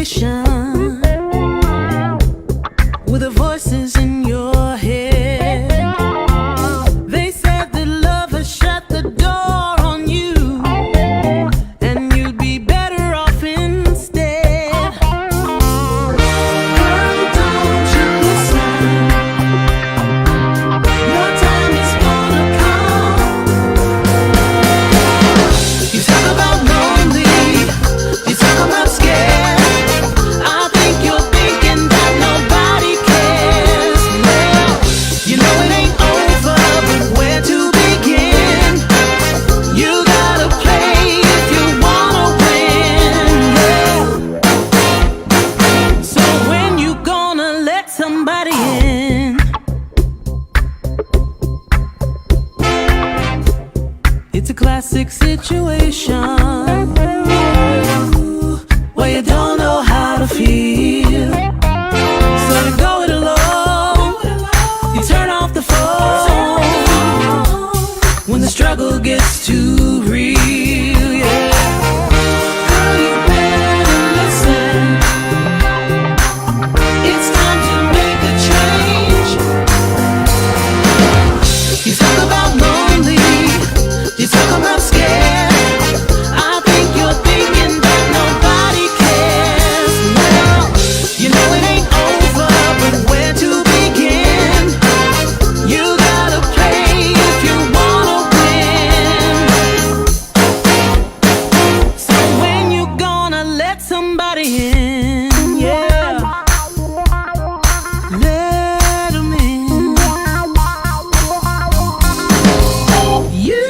conversation with the voices in your head. They said that love has shut the door on you, and you'd be better off instead. Girl, don't you listen? Your time is gonna come. You talk about lonely, you talk about scared. I think you're thinking that nobody cares. Well, you know it ain't over, but where to begin? You gotta play if you wanna win. Yeah. So when you gonna let somebody in? It's a classic situation where you don't know how to feel, so you go it alone. You turn off the phone when the struggle gets too real. Yeah. Girl, you better listen. It's time to make a change. You talk about lonely, you talk about scared. I think you're thinking that nobody cares. Well, you know it ain't over, but where to begin? You gotta play if you wanna win. So when you gonna let somebody in? Yeah, let 'em in. You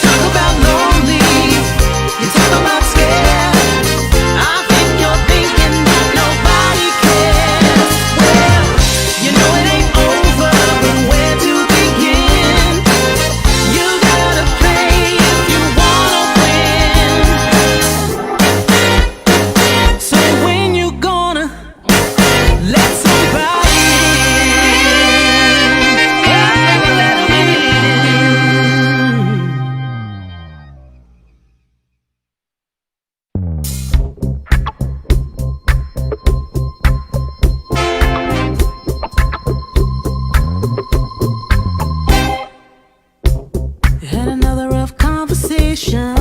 talk about lonely, you talk about scared. I think you're thinking that nobody cares. Well, you know it ain't over, but where to begin? You gotta play if you wanna win. So when you gonna let somebody in? Let 'em in. Had another rough conversation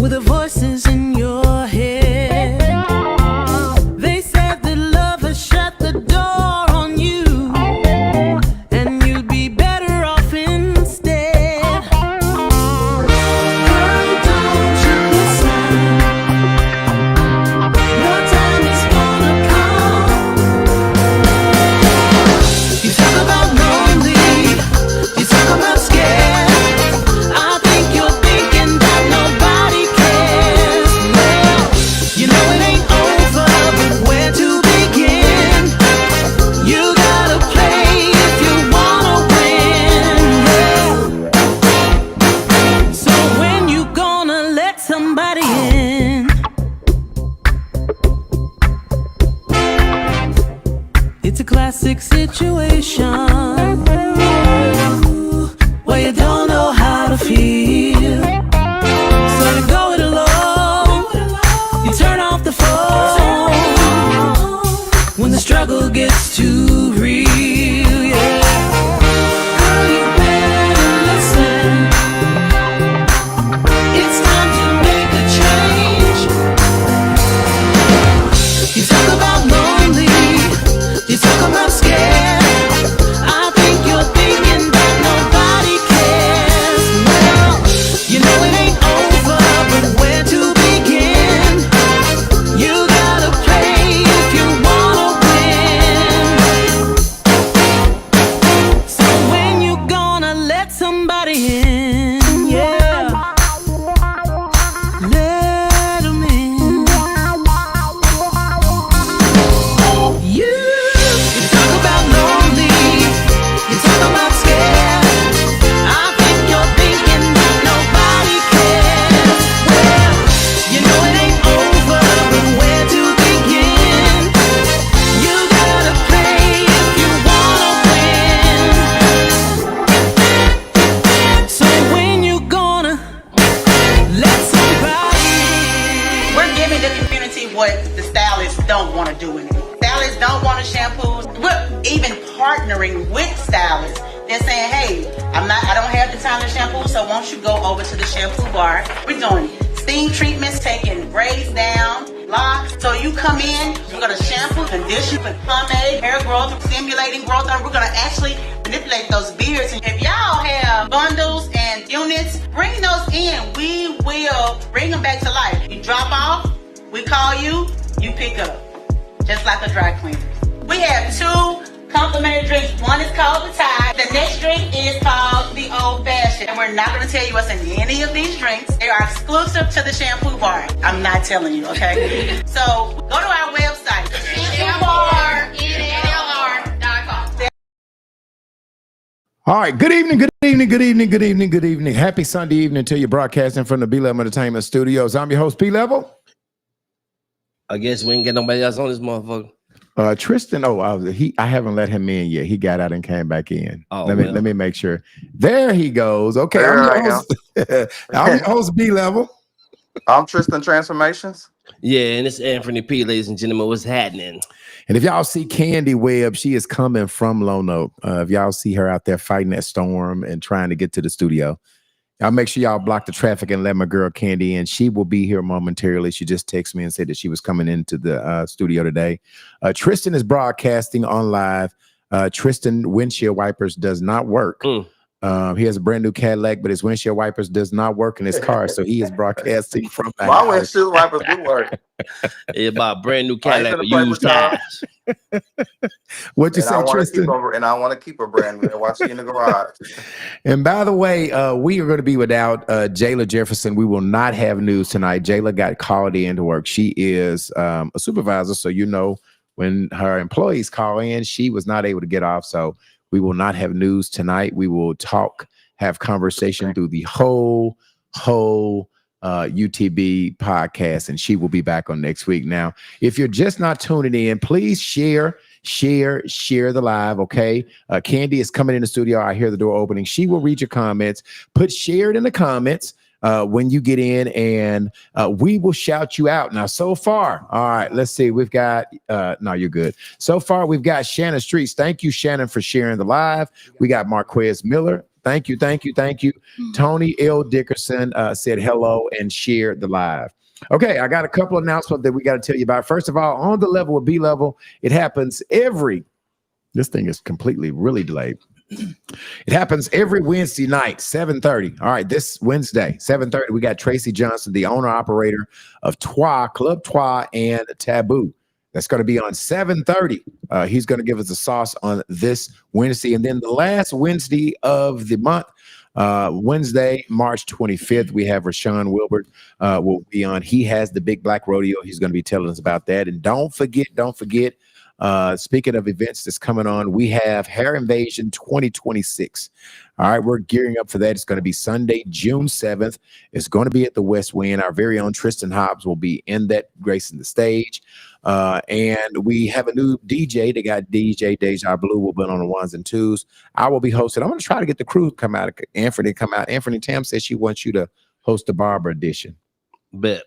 with the voices in your head. They said that love has shut the door on you, and you'd be better off instead. Girl, don't you listen? Your time is gonna come. You talk about lonely, you talk about scared. I think you're thinking that nobody cares. Well, you know it ain't over, but where to begin? You gotta play if you wanna win. Yeah. So when you gonna let somebody in? It's a classic situation where you don't know how to feel, so you go it alone. You turn off the phone when the struggle gets too real. Yeah. Girl, you better listen. It's time to make a change. You talk about lonely, you talk about scared. I think you're thinking that nobody cares. Well, giving the community what the stylists don't want to do anymore. Stylists don't want to shampoo. We're even partnering with stylists. They're saying, hey, I don't have the time to shampoo, so won't you go over to the shampoo bar? We're doing steam treatments, taking braids down, locks. So you come in, we're gonna shampoo, condition, put pomade, hair growth, stimulating growth, and we're gonna actually manipulate those beards. And if y'all have bundles and units, bring those in. We will bring them back to life. You drop off, we call you, you pick up. Just like a dry cleaner. We have 2 complimentary drinks. One is called the Tide. The next drink is called the Old Fashioned. And we're not going to tell you what's in any of these drinks. They are exclusive to the shampoo bar. I'm not telling you, okay? So go to our website, shampoobar.nlr.com. All right. Good evening. Good evening. Good evening. Good evening. Good evening. Happy Sunday evening to you, broadcasting from the B-Level Entertainment Studios. I'm your host, B-Level. I guess we ain't get nobody else on this motherfucker. Tristan, I haven't let him in yet. He got out and came back in. Oh, let me make sure. There he goes. Okay, I'm your host, B-Level. I'm Tristan Transformations. Yeah, and it's Anthony P, ladies and gentlemen. What's happening? And if y'all see Candy Webb, she is coming from Lone Oak. If y'all see her out there fighting that storm and trying to get to the studio, y'all make sure y'all block the traffic and let my girl Candy in. She will be here momentarily. She just texted me and said that she was coming into the studio today. Tristan is broadcasting on live. Tristan windshield wipers does not work. He has a brand new Cadillac, but his windshield wipers does not work in his car, so he is broadcasting from that. My windshield wipers do work. It's about a brand new Cadillac with used tires. What you say, Tristan? And I want to keep a brand new. Watch it in the garage. And by the way, we are going to be without Jayla Jefferson. We will not have news tonight. Jayla got called in to work. She is a supervisor, so you know when her employees call in, she was not able to get off. So we will not have news tonight. We will have conversation through the whole UTB podcast, and she will be back on next week. Now, if you're just not tuning in, please share the live. Okay. Candy is coming in the studio. I hear the door opening. She will read your comments. Put share it in the comments when you get in, and we will shout you out. Now, so far, all right, let's see. We've got, no, you're good. So far, we've got Shannon Streets. Thank you, Shannon, for sharing the live. We got Marquez Miller. Thank you. Tony L. Dickerson said hello and shared the live. Okay, I got a couple announcements that we got to tell you about. First of all, on the level with B-Level, it happens this thing is completely really delayed. It happens every Wednesday night, 7:30. All right, this Wednesday, 7:30, we got Tracy Johnson, the owner-operator of Club Trois and Taboo. That's going to be on 7:30. He's going to give us the sauce on this Wednesday. And then the last Wednesday of the month, Wednesday, March 25th, we have Rashawn Wilbert will be on. He has the Big Black Rodeo. He's going to be telling us about that. And don't forget, speaking of events that's coming on, we have Hair Invasion 2026. All right, we're gearing up for that. It's going to be Sunday, June 7th. It's going to be at the West Wing. Our very own Tristan Hobbs will be in that, gracing the stage. And we have a new DJ. They got DJ Deja Blue will be on the ones and twos. I will be hosting. I'm going to try to get the crew to come out. Anthony Anthony Tam says she wants you to host the Barber edition. Bet.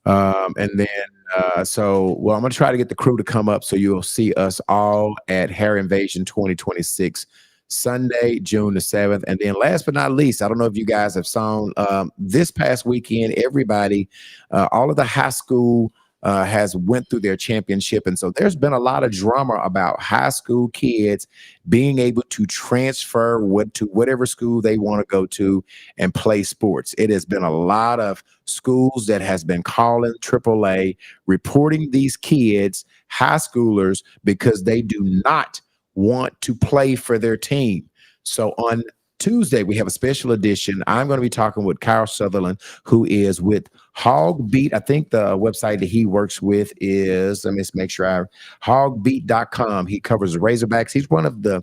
And then I'm going to try to get the crew to come up so you'll see us all at Hair Invasion 2026 Sunday, June the 7th. And then last but not least, I don't know if you guys have seen this past weekend, everybody, all of the high school has went through their championship. And so there's been a lot of drama about high school kids being able to transfer to whatever school they want to go to and play sports. It has been a lot of schools that has been calling AAA, reporting these kids, high schoolers, because they do not want to play for their team. So on Tuesday, we have a special edition. I'm going to be talking with Kyle Sutherland, who is with Hog Beat. I think the website that he works with is, let me just make sure, hogbeat.com. He covers the Razorbacks. He's one of the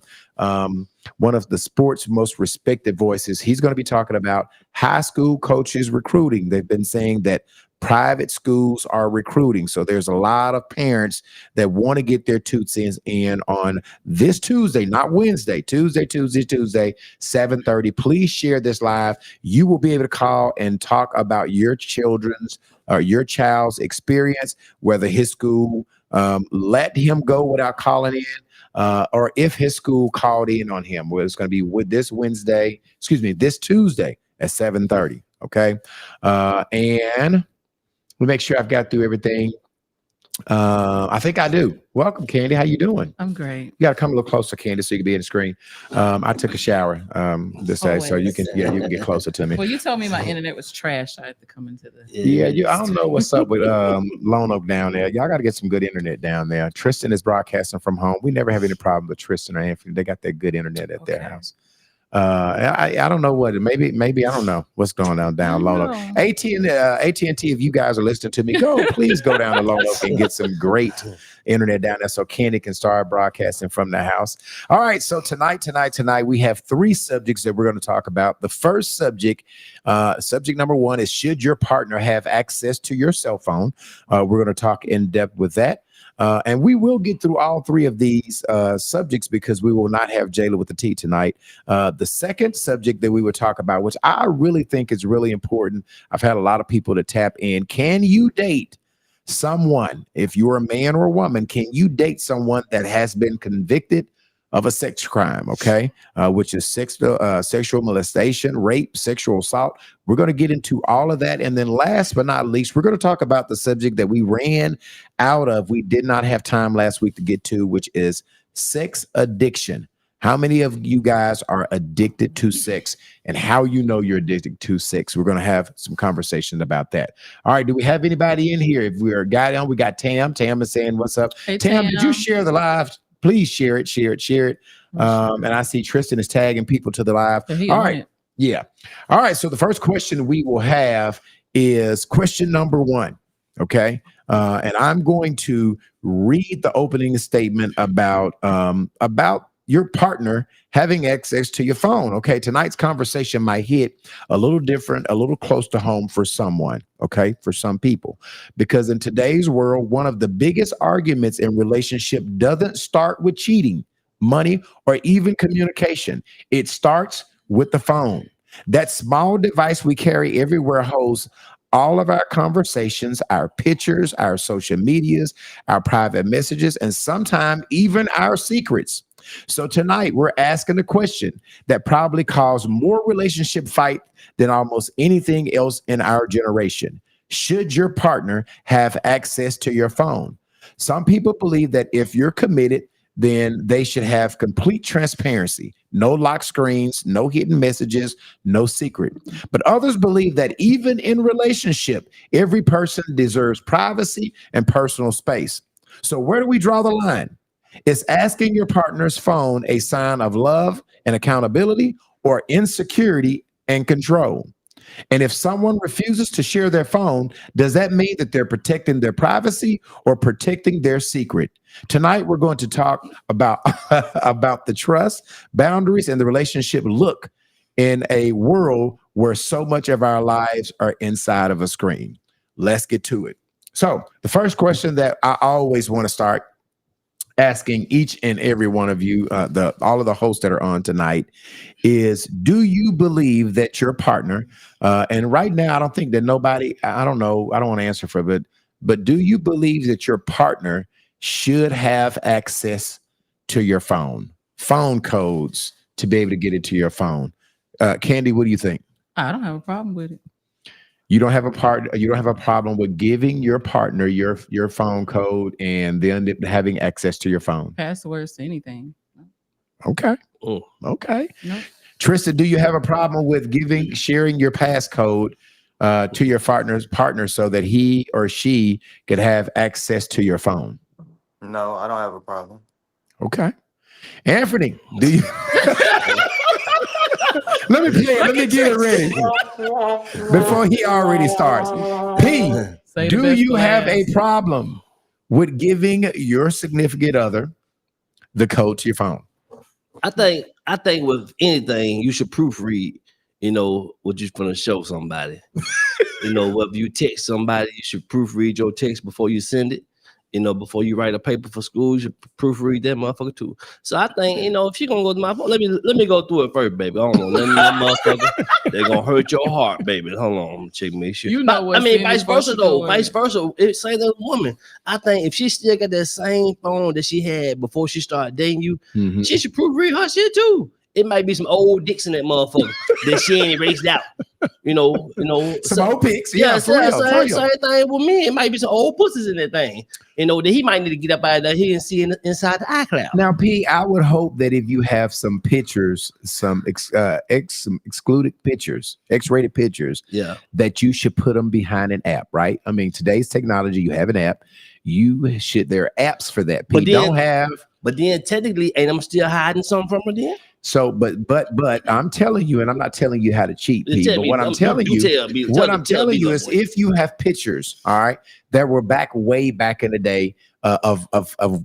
sport's most respected voices. He's going to be talking about high school coaches recruiting. They've been saying that Private schools are recruiting. So there's a lot of parents that want to get their tootsies in on this Tuesday, not Wednesday, Tuesday, 7:30. Please share this live. You will be able to call and talk about your children's or your child's experience, whether his school let him go without calling in, or if his school called in on him. Well, it's going to be with this Tuesday at 7:30. Okay. And we make sure I've got through everything. I think I do. Welcome, Candy. How you doing? I'm great. You got to come a little closer, Candy, so you can be in the screen. I took a shower this day, so you can get closer to me. Well, you told me my internet was trash. I had to come into the. Yeah, I don't know what's up with Lone Oak down there. Y'all got to get some good internet down there. Tristan is broadcasting from home. We never have any problem with Tristan or Anthony. They got that good internet at their house. I don't know what maybe I don't know what's going on down Lone Oak. AT&T, if you guys are listening to me, please go down to Lone Oak and get some great internet down there so Candy can start broadcasting from the house. All right, so tonight we have 3 subjects that we're going to talk about. The first subject number 1 is, should your partner have access to your cell phone? We're going to talk in depth with that. And we will get through all 3 of these subjects because we will not have Jayla with the T tonight. The second subject that we will talk about, which I really think is really important, I've had a lot of people to tap in. Can you date someone, if you're a man or a woman, can you date someone that has been convicted of a sex crime, okay, which is sexual molestation, rape, sexual assault? We're going to get into all of that. And then last but not least, we're going to talk about the subject that we ran out of. We did not have time last week to get to, which is sex addiction. How many of you guys are addicted to sex, and how you know you're addicted to sex? We're going to have some conversation about that. All right. Do we have anybody in here? If we're got on, we got Tam. Tam is saying, what's up? Hey, Tam, did you share the live? Please share it. And I see Tristan is tagging people to the live. All right. Yeah. All right. So the first question we will have is question number 1. Okay. And I'm going to read the opening statement about your partner having access to your phone. Okay. Tonight's conversation might hit a little different, a little close to home for someone. Okay. For some people, because in today's world, one of the biggest arguments in relationship doesn't start with cheating, money, or even communication. It starts with the phone. That small device we carry everywhere holds all of our conversations, our pictures, our social medias, our private messages, and sometimes even our secrets. So tonight we're asking a question that probably caused more relationship fight than almost anything else in our generation. Should your partner have access to your phone? Some people believe that if you're committed, then they should have complete transparency, no lock screens, no hidden messages, no secret. But others believe that even in relationship, every person deserves privacy and personal space. So where do we draw the line? Is asking your partner's phone a sign of love and accountability, or insecurity and control? And if someone refuses to share their phone, does that mean that they're protecting their privacy or protecting their secret? Tonight, we're going to talk about, about the trust, boundaries, and the relationship look in a world where so much of our lives are inside of a screen. Let's get to it. So the first question that I always want to start asking each and every one of you, all of the hosts that are on tonight, is, do you believe that your partner, and right now I don't think that nobody, I don't know, I don't want to answer for it, but do you believe that your partner should have access to your phone codes to be able to get into your phone? Candy, what do you think? I don't have a problem with it. You don't have a problem with giving your partner your phone code and then having access to your phone? Passwords to anything. Okay. Oh. Okay. No. Tristan, do you have a problem with sharing your passcode to your partner so that he or she could have access to your phone? No, I don't have a problem. Okay. Anthony, do you? Let me play it. Let me get it ready before he already starts. P, do you have a problem with giving your significant other the code to your phone? I think with anything, you should proofread you know, what you gonna show somebody. You know, whether you text somebody, you should proofread your text before you send it. You know, before you write a paper for school, you should proofread that motherfucker too. So I think, you know, if you're gonna go to my phone, let me go through it first, baby. Hold on, let me that motherfucker. They're gonna hurt your heart, baby. Hold on, check me shit. You know what? I mean, vice versa though. Vice versa. It's say the woman. I think if she still got that same phone that she had before she started dating you, Mhm. she should proofread her shit too. It might be some old dicks in that motherfucker that she ain't erased out. You know, Some old pics. yeah, Yeah, for real, for real. same thing with me. It might be some old pussies in that thing. You know, that he might need to get up out of there here and see inside the iCloud. Now, P, I would hope that if you have some pictures, some excluded pictures, X-rated pictures, Yeah. that you should put them behind an app, right? I mean, today's technology, you have an app. You should. There are apps for that. P, But then- don't have. But then technically, ain't I'm still hiding something from her then? So, but I'm telling you, and I'm not telling you how to cheat, P. Tell But me, what I'm telling you you, tell me, what tell I'm me, tell telling me, you little is, boy. if you have pictures, all right, that were way back in the day of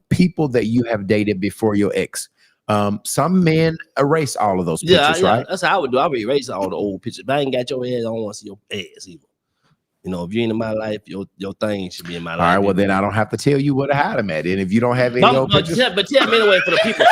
people that you have dated before your ex. Some men erase all of those pictures, yeah, right? that's how I would do. I would erase all the old pictures. If I ain't got your ass, I don't want to see your ass either. You know, if you ain't in my life, your thing should be in my life. All right, well then I don't have to tell you where to hide them at. And if you don't have any old But pictures, tell me anyway for the people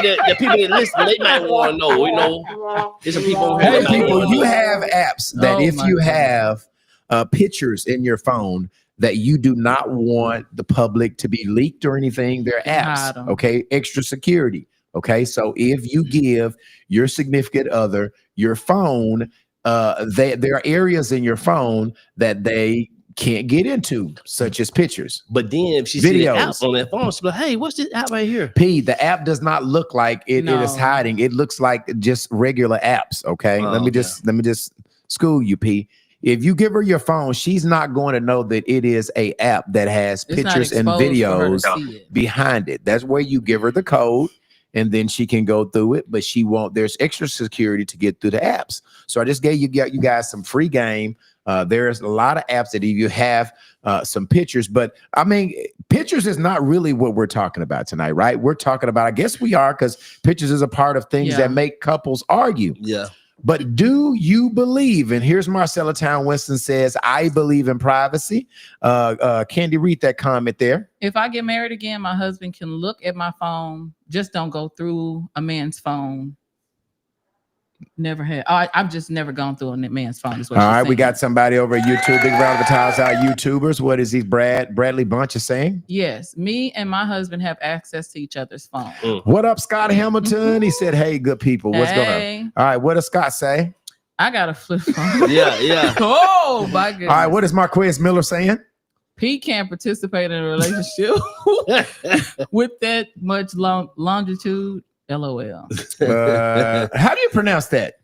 that listen, they might want to know. You know, there's some people on here hey that might people, wanna you know. have apps that Oh if my you goodness. have pictures in your phone that you do not want the public to be leaked or anything, they're You can hide apps. 'em. Okay, extra security. Okay, so if you give your significant other your phone, there are areas in your phone that they can't get into, such as pictures. But then if she see the app Videos. on that phone, she'll be like, hey, what's this app right here? P, the app does not look like it is No. hiding. It looks like just regular apps. Okay. Oh, Let me just school you, P. If you give her your phone, she's not going to know that it is a app that has It's not pictures and exposed for her to videos see it. behind it. That's where you give her the code and then she can go through it, but she won't. There's extra security to get through the apps. So I just gave you guys some free game. There's a lot of apps that if you have some pictures, but I mean, pictures is not really what we're talking about tonight, right? We're talking about, I guess we are, because pictures is a part of things Yeah. that make couples argue. Yeah. But do you believe, and here's Marcella Town Winston says, I believe in privacy. Candy, read that comment there. If I get married again, my husband can look at my phone. Just don't go through a man's phone. Never had. I've just never gone through a man's phone. Is what All she's right, we saying. got somebody over at YouTube. Big round of applause, our YouTubers. What is he, Bradley Bunch is saying? Yes, me and my husband have access to each other's phone. What up, Scott Hamilton? He said, hey, good people. What's going on? Hey, All right, what does Scott say? I got a flip phone. Yeah. Oh my goodness. All right, what is Marquez Miller saying? Pete can't participate in a relationship with that much longitude. LOL. How do you pronounce that?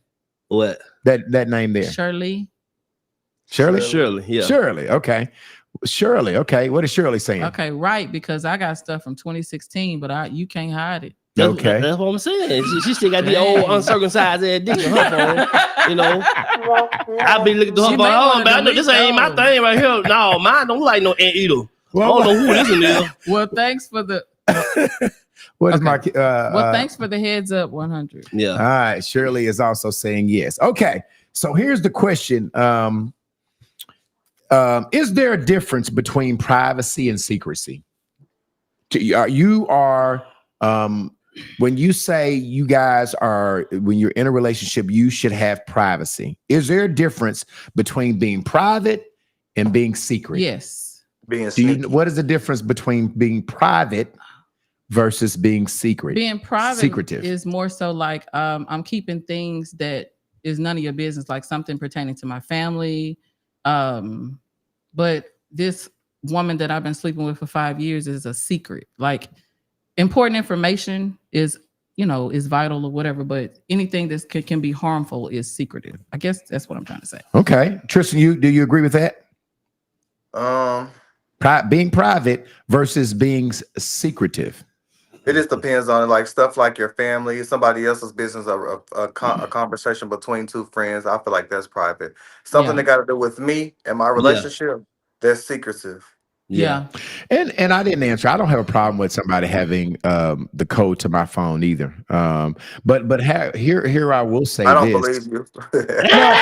What? That name there? Shirley. Shirley? Surely, yeah. Shirley, okay. Shirley, okay. What is Shirley saying? Okay, right. Because I got stuff from 2016, but you can't hide it. Okay. That's what I'm saying. She still got the old Dang. uncircumcised ass dick in her phone. You know, I be looking through her She phone. may Oh, wanna man, I know delete this ain't my those. thing right here. No, mine don't look like no anteater. I don't know who this one is. Well, thanks for the What is Okay. Mark? thanks for the heads up 100. All Yeah. right. Shirley is also saying yes. Okay. So here's the question. Is there a difference between privacy and secrecy? When you say you guys are, when you're in a relationship, you should have privacy. Is there a difference between being private and being secret? Yes. Being Do you, sneaky. what is the difference between being private versus being secret? Being private Secretive. is more so like I'm keeping things that is none of your business, like something pertaining to my family. But this woman that I've been sleeping with for 5 years is a secret. Like important information is vital or whatever, but anything that can be harmful is secretive. I guess that's what I'm trying to say. Okay. Tristan, do you agree with that? Being private versus being secretive. It just depends on like stuff like your family, somebody else's business, a conversation between two friends. I feel like that's private. Something Yeah. that got to do with me and my relationship, that's secretive. Yeah. And I didn't answer. I don't have a problem with somebody having the code to my phone either. But here I will say I don't this. believe you. No,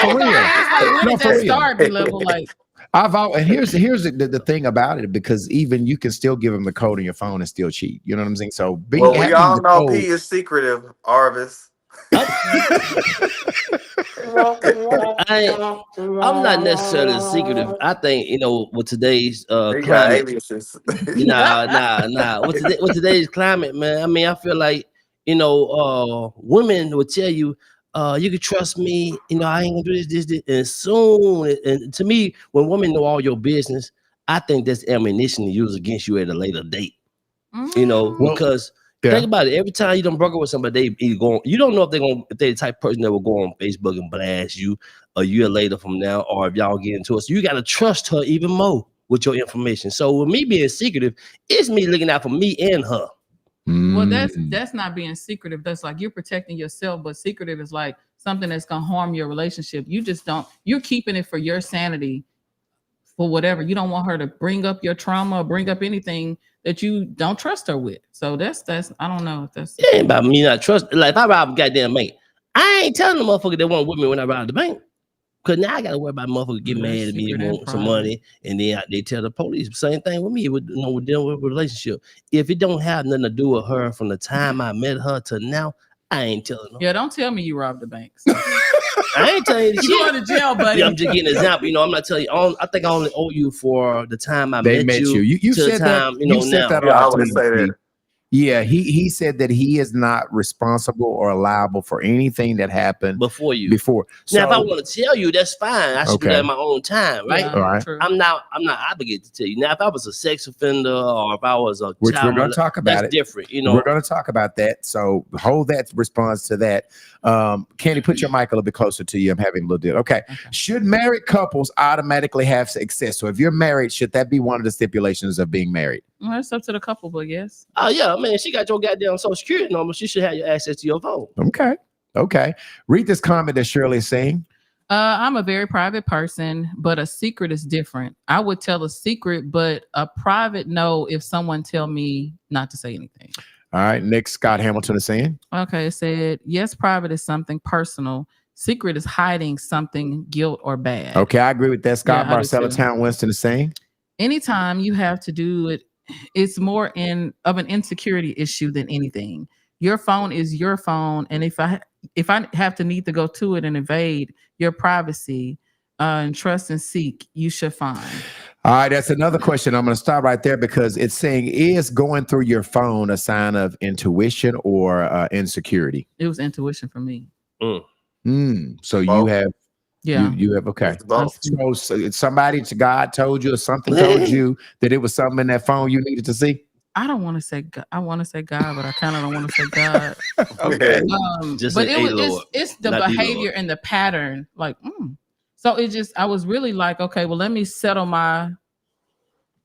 for real. It's like, when No, did for that real. start, B-level? Like, And here's the thing about it, because even you can still give them the code on your phone and still cheat. You know what I'm saying? So Well, we having all the know code- P is secretive, Arvis. I'm not necessarily secretive. I think with today's He got climate. aliases. Nah. With today's climate, man. I mean, I feel like women will tell you, you can trust me. I ain't gonna do this, and soon. And to me, when women know all your business, I think that's ammunition to use against you at a later date. Well, Because yeah. think about it. Every time you don't broker with somebody, they either go. You don't know if they're the type of person that will go on Facebook and blast you a year later from now, or if y'all get into it. So you gotta trust her even more with your information. So with me being secretive, it's me looking out for me and her. well, Mm. that's not being secretive. That's like you're protecting yourself, but secretive is like something that's gonna harm your relationship. You just don't. You're keeping it for your sanity, for whatever. You don't want her to bring up your trauma or bring up anything that you don't trust her with. So that's. I don't know if that's. It ain't about me not trust. Like if I rob a goddamn bank, I ain't telling the motherfucker that want with me when I rob the bank. Cause now I gotta worry about motherfucker get Yeah, mad at me secret and and want some private. money, and then they tell the police. Same thing with me. With dealing with a relationship. If it don't have nothing to do with her from the time I met her to now, I ain't telling her. Yeah, don't tell me you robbed the bank. I ain't telling you the You shit. going to jail, buddy. Yeah, I'm just getting an example. I'm not telling you. I think I only owe you for the time I They met you. You to the said that. time, You said now. that a Yeah, I lot. always too, say P. that. Yeah, he said that he is not responsible or liable for anything that happened Before you. before. Now, if I So, want to tell you, that's fine. I should do that Okay. in my own time, right? Yeah, All right. true. I'm not obligated to tell you. Now, if I was a sex offender or if I was a which child we're going to molester, talk about that's it. different, We're going to talk about that. So hold that response to that. Candy, put your mic a little bit closer to you. I'm having a little bit. Okay. Should married couples automatically have success? So if you're married, should that be one of the stipulations of being married? Well, it's up to the couple, but yes. Oh yeah, man, she got your goddamn social security number. She should have your access to your phone. Okay. Read this comment that Shirley is saying. I'm a very private person, but a secret is different. I would tell a secret, but a private no if someone tell me not to say anything. All right. Next, Scott Hamilton is saying. Okay, it said, yes, private is something personal. Secret is hiding something, guilt or bad. Okay, I agree with that. Scott Yeah, I do Marcella too. Town Winston is saying. Anytime you have to do it, it's more of an insecurity issue than anything. Your phone is your phone, and if I have to need to go to it and invade your privacy and trust and seek, you should find. All right, that's another question. I'm going to stop right there because it's saying, is going through your phone a sign of intuition or insecurity? It was intuition for me. So you Both. have, Yeah. you have, okay. It's both. So somebody to God told you or something told you that it was something in that phone you needed to see? I don't want to say God. I want to say God, but I kind of don't want to say God. Okay. Just But say it A was Lord, it's the not D behavior Lord. and the pattern. Like, so it just I was really like, okay, well, let me settle my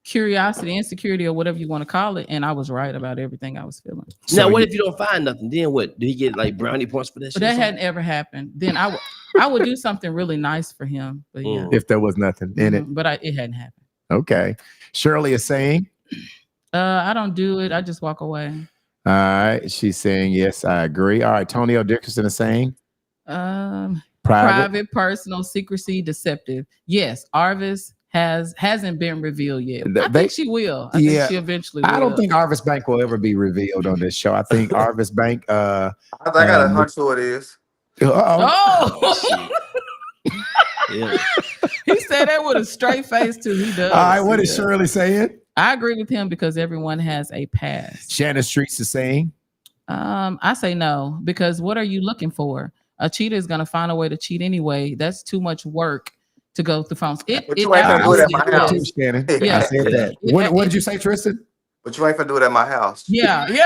curiosity, insecurity, or whatever you want to call it. And I was right about everything I was feeling. Now, what if you don't find nothing? Then what? Do he get like brownie points for that shit? But that hadn't ever happened. Then I would do something really nice for him. But yeah. If there was nothing in it? But it hadn't happened. Okay. Shirley is saying. I don't do it. I just walk away. All right. She's saying, yes, I agree. All right. Tony O. Dickerson is saying. Private, personal, secrecy, deceptive. Yes, Arvis hasn't been revealed yet. I think she will. I think she eventually will. I don't think Arvis Bank will ever be revealed on this show. I think Arvis Bank. I got a hunch who it is. Oh, Yeah. he said that with a straight face too. He does. All right. What is Shirley saying? I agree with him because everyone has a past. Shannon Streets is saying. I say no because what are you looking for? A cheater is going to find a way to cheat anyway. That's too much work to go through phones. But you ain't gonna do it at my absolutely house. is. Shannon. Yeah. I said that. What did you say, Tristan? But you ain't gonna do it at my house. Yeah. Cheat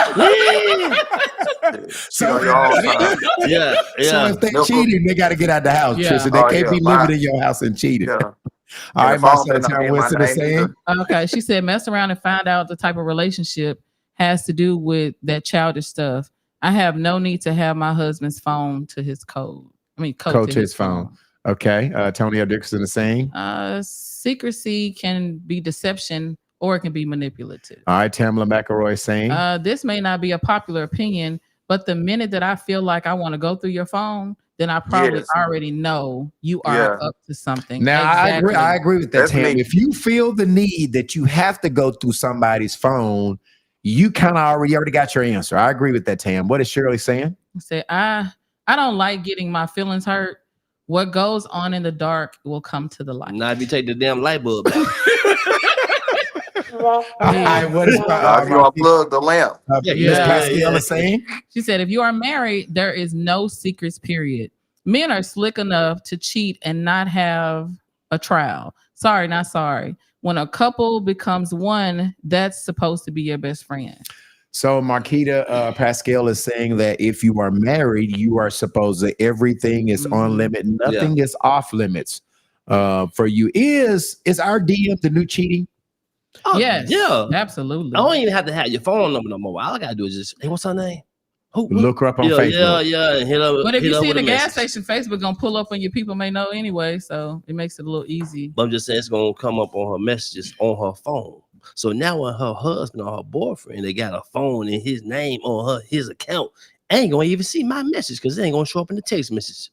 on your own time. Yeah. So if they cheating, they got to get out the house, Yeah. Tristan. They Oh, can't yeah. be living in your house and cheating. Yeah. All right, And the phone Marcella better not be Town in my Winston is name saying. either. Okay. She said, mess around and find out the type of relationship has to do with that childish stuff. I have no need to have my husband's phone to his code. Code to his phone. Okay. Tony L. Dickerson is saying. Secrecy can be deception or it can be manipulative. All right, Tamala McElroy saying. This may not be a popular opinion, but the minute that I feel like I want to go through your phone, then I probably Yes. already know you are Yeah. up to something. Now Exactly. I agree with that, That's Tam. me. If you feel the need that you have to go through somebody's phone, you kind of already got your answer. I agree with that, Tam. What is Shirley saying? Say, I don't like getting my feelings hurt. What goes on in the dark will come to the light. Now if you take the damn light bulb out. All right, what is If you unplug the lamp. Yeah, Miss yeah, Pascal yeah. is saying? She said, if you are married, there is no secrets, period. Men are slick enough to cheat and not have a trial. Sorry, not sorry. When a couple becomes one, that's supposed to be your best friend. So Marquita Pascal is saying that if you are married, you are supposed to everything is on Mhm. limit, nothing is off limits. For you, is our DM the new cheating? Oh, Yes, yeah. absolutely. I don't even have to have your phone number no more. All I gotta do is just, hey, what's her name? Who? Look her up on yeah, Facebook. yeah, and hit up. But if hit you up see with the a gas message. station, Facebook gonna pull up and your people may know anyway, so it makes it a little easy. But I'm just saying it's gonna come up on her messages on her phone. So now when her husband or her boyfriend, they got a phone in his name on his account, I ain't gonna even see my message because it ain't gonna show up in the text message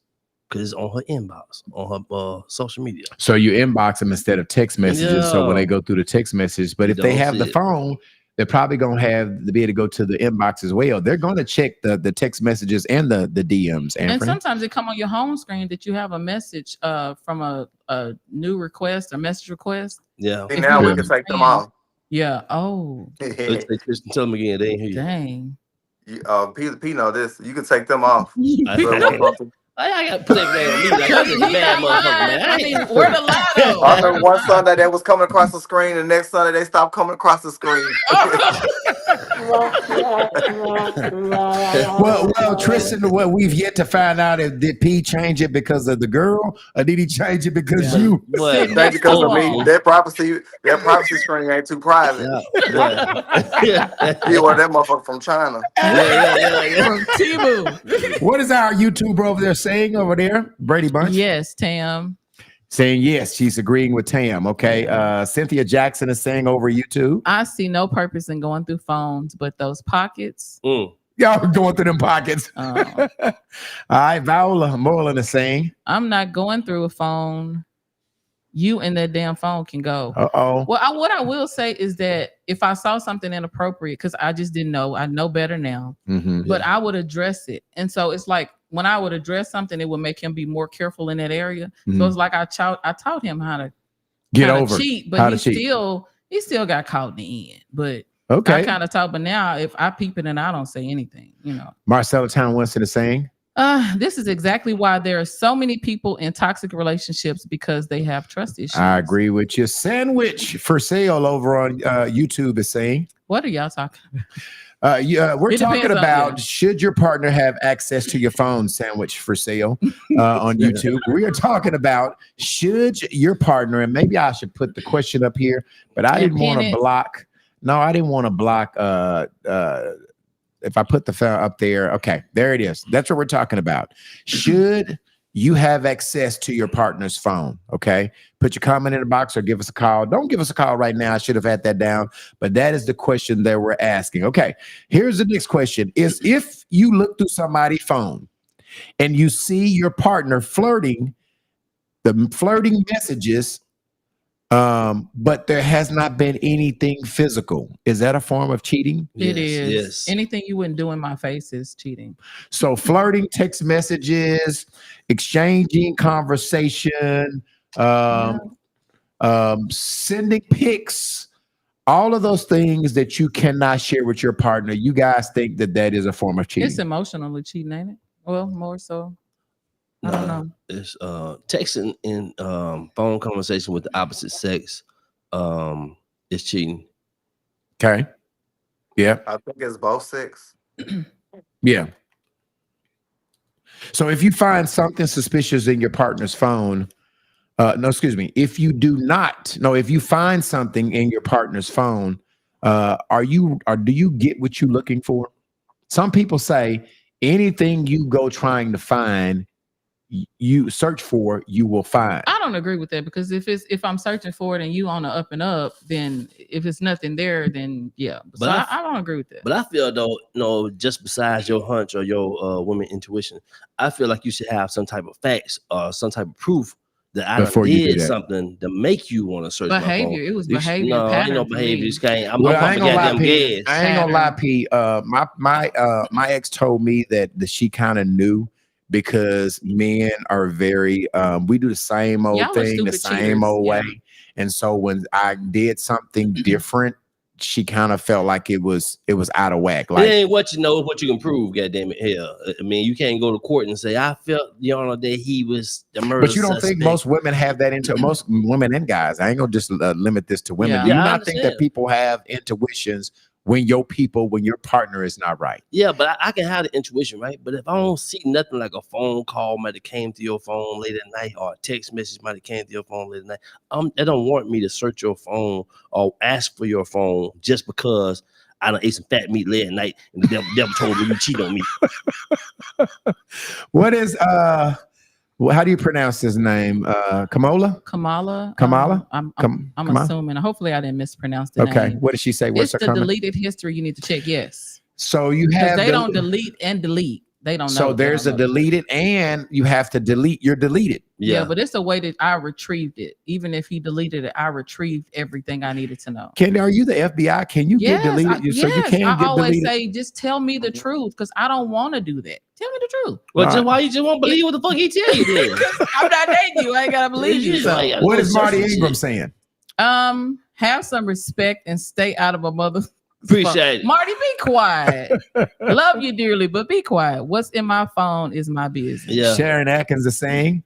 because it's on her inbox, on her social media. So you inbox them instead of text messages. So when Yeah. they go through the text message, but You if they don't have see the it. phone, they're probably gonna have to be able to go to the inbox as well. They're gonna check the text messages and the DMs. And Anthony. sometimes it come on your home screen that you have a message from a new request or message request. Yeah. See, If now you we have can a take them friend- off. Yeah. Oh, Let's say Kristen, tell them again. They ain't hear you. dang. P know this. You can take them off. So it won't come through. I gotta put everything on me. Like I'm just a He bad not motherfucker, lying. man. I mean, where the lie though? I remember one Sunday they was coming across the screen, and next Sunday they stopped coming across the screen. Well, Tristan, what we've yet to find out is did P change it because of the girl, or did he change it because Yeah. you? But Thank you because of me. Oh. Their privacy screen ain't too private. yeah. He ordered that motherfucker from China. Yeah. From Temu. What is our YouTuber over there saying over there? Brady Bunch Yes, Tam. saying yes. She's agreeing with Tam. Okay. Cynthia Jackson is saying over YouTube. I see no purpose in going through phones, but those pockets. Y'all going through them pockets. Oh. All right. Viola Moreland is saying. I'm not going through a phone. You and that damn phone can go. Uh-oh. Well, what I will say is that if I saw something inappropriate, because I just didn't know, I know better now, Mhm. but I would address it. And so it's like when I would address something, it would make him be more careful in that area. So Mhm. it's like I taught him how to Get kinda over it. cheat, How but to cheat. he still got caught in the end. But I Okay. kind of taught, but now if I peep it and I don't say anything, Marcella Town Winston is saying. This is exactly why there are so many people in toxic relationships because they have trust issues. I agree with you. Sandwich for sale over on YouTube is saying. What are y'all talking about? We're It talking depends on about you. should your partner have access to your phone? Sandwich for sale on YouTube. We are talking about should your partner, and maybe I should put the question up here, but I And didn't want pin to it. block. No, I didn't want to block. If I put the phone up there, okay, there it is. That's what we're talking about. Should you have access to your partner's phone? Okay, put your comment in the box or give us a call. Don't give us a call right now. I should have had that down, but that is the question that we're asking. Okay, here's the next question: is if you look through somebody's phone and you see your partner flirting, the flirting messages, but there has not been anything physical. Is that a form of cheating? It is. Yes. Anything you wouldn't do in my face is cheating. So flirting, text messages, exchanging conversation, sending pics, all of those things that you cannot share with your partner. You guys think that that is a form of cheating? It's emotionally cheating, ain't it? Well, more so. I don't know. It's texting and phone conversation with the opposite sex is cheating. Okay. Yeah. I think it's both sex. Yeah. So if you find something suspicious in your partner's phone, if you find something in your partner's phone, do you get what you're looking for? Some people say anything you go trying to find, you search for, you will find. I don't agree with that because if I'm searching for it and you on the up and up, then if it's nothing there, then yeah. So But I don't agree with that. But I feel though, just besides your hunch or your woman intuition, I feel like you should have some type of facts or some type of proof that I Before done you do did that. something to make you want to search my Behavior. phone. It was You should- behavior. No, ain't pattern no for behavior. me. This guy, I'm Well, I ain't pumping gonna lie, goddamn P. gas. I ain't gonna lie, P. My ex told me that she kind of knew because men are very we do the same old Y'all are thing the stupid same cheaters, old yeah. way, and so when I did something different, she kind of felt like it was out of whack. It Like, ain't what you know, it's what you can prove. Goddamn it, hell, I mean, you can't go to court and say I felt that he was the murder. but you don't think suspect." most women have that most women and guys? I ain't gonna just limit this to women. Yeah. Do you Yeah, I not think that understand. people have intuitions when your partner is not right? Yeah, but I can have the intuition, right? But if I don't see nothing like a phone call might have came to your phone late at night or a text message might have came to your phone late at night, that don't warrant me to search your phone or ask for your phone just because I done ate some fat meat late at night and the devil told me you cheat on me. What is how do you pronounce his name? Kamala? Kamala. Kamala? I'm Kamala? assuming. Hopefully, I didn't mispronounce the Okay. name. What did she say? What's It's her the comment? deleted history you need to check. Yes, So you because have they don't delete and delete. They don't know. so They there's a don't know. deleted and you have to delete your deleted. Yeah, but it's a way that I retrieved it. Even if he deleted it, I retrieved everything I needed to know. Candy, are you the FBI? Can you get deleted? So you yes, can I get always deleted. say, just tell me the truth because I don't want to do that. Tell me the truth. Well, All just right. why you just won't believe what the fuck he tell you then? I'm not dating you. I ain't gotta believe you. So. What is Marty Ingram saying? Have some respect and stay out of a mother. Appreciate it. Marty, be quiet. Love you dearly, but be quiet. What's in my phone is my business. Yeah. Sharon Atkins is saying.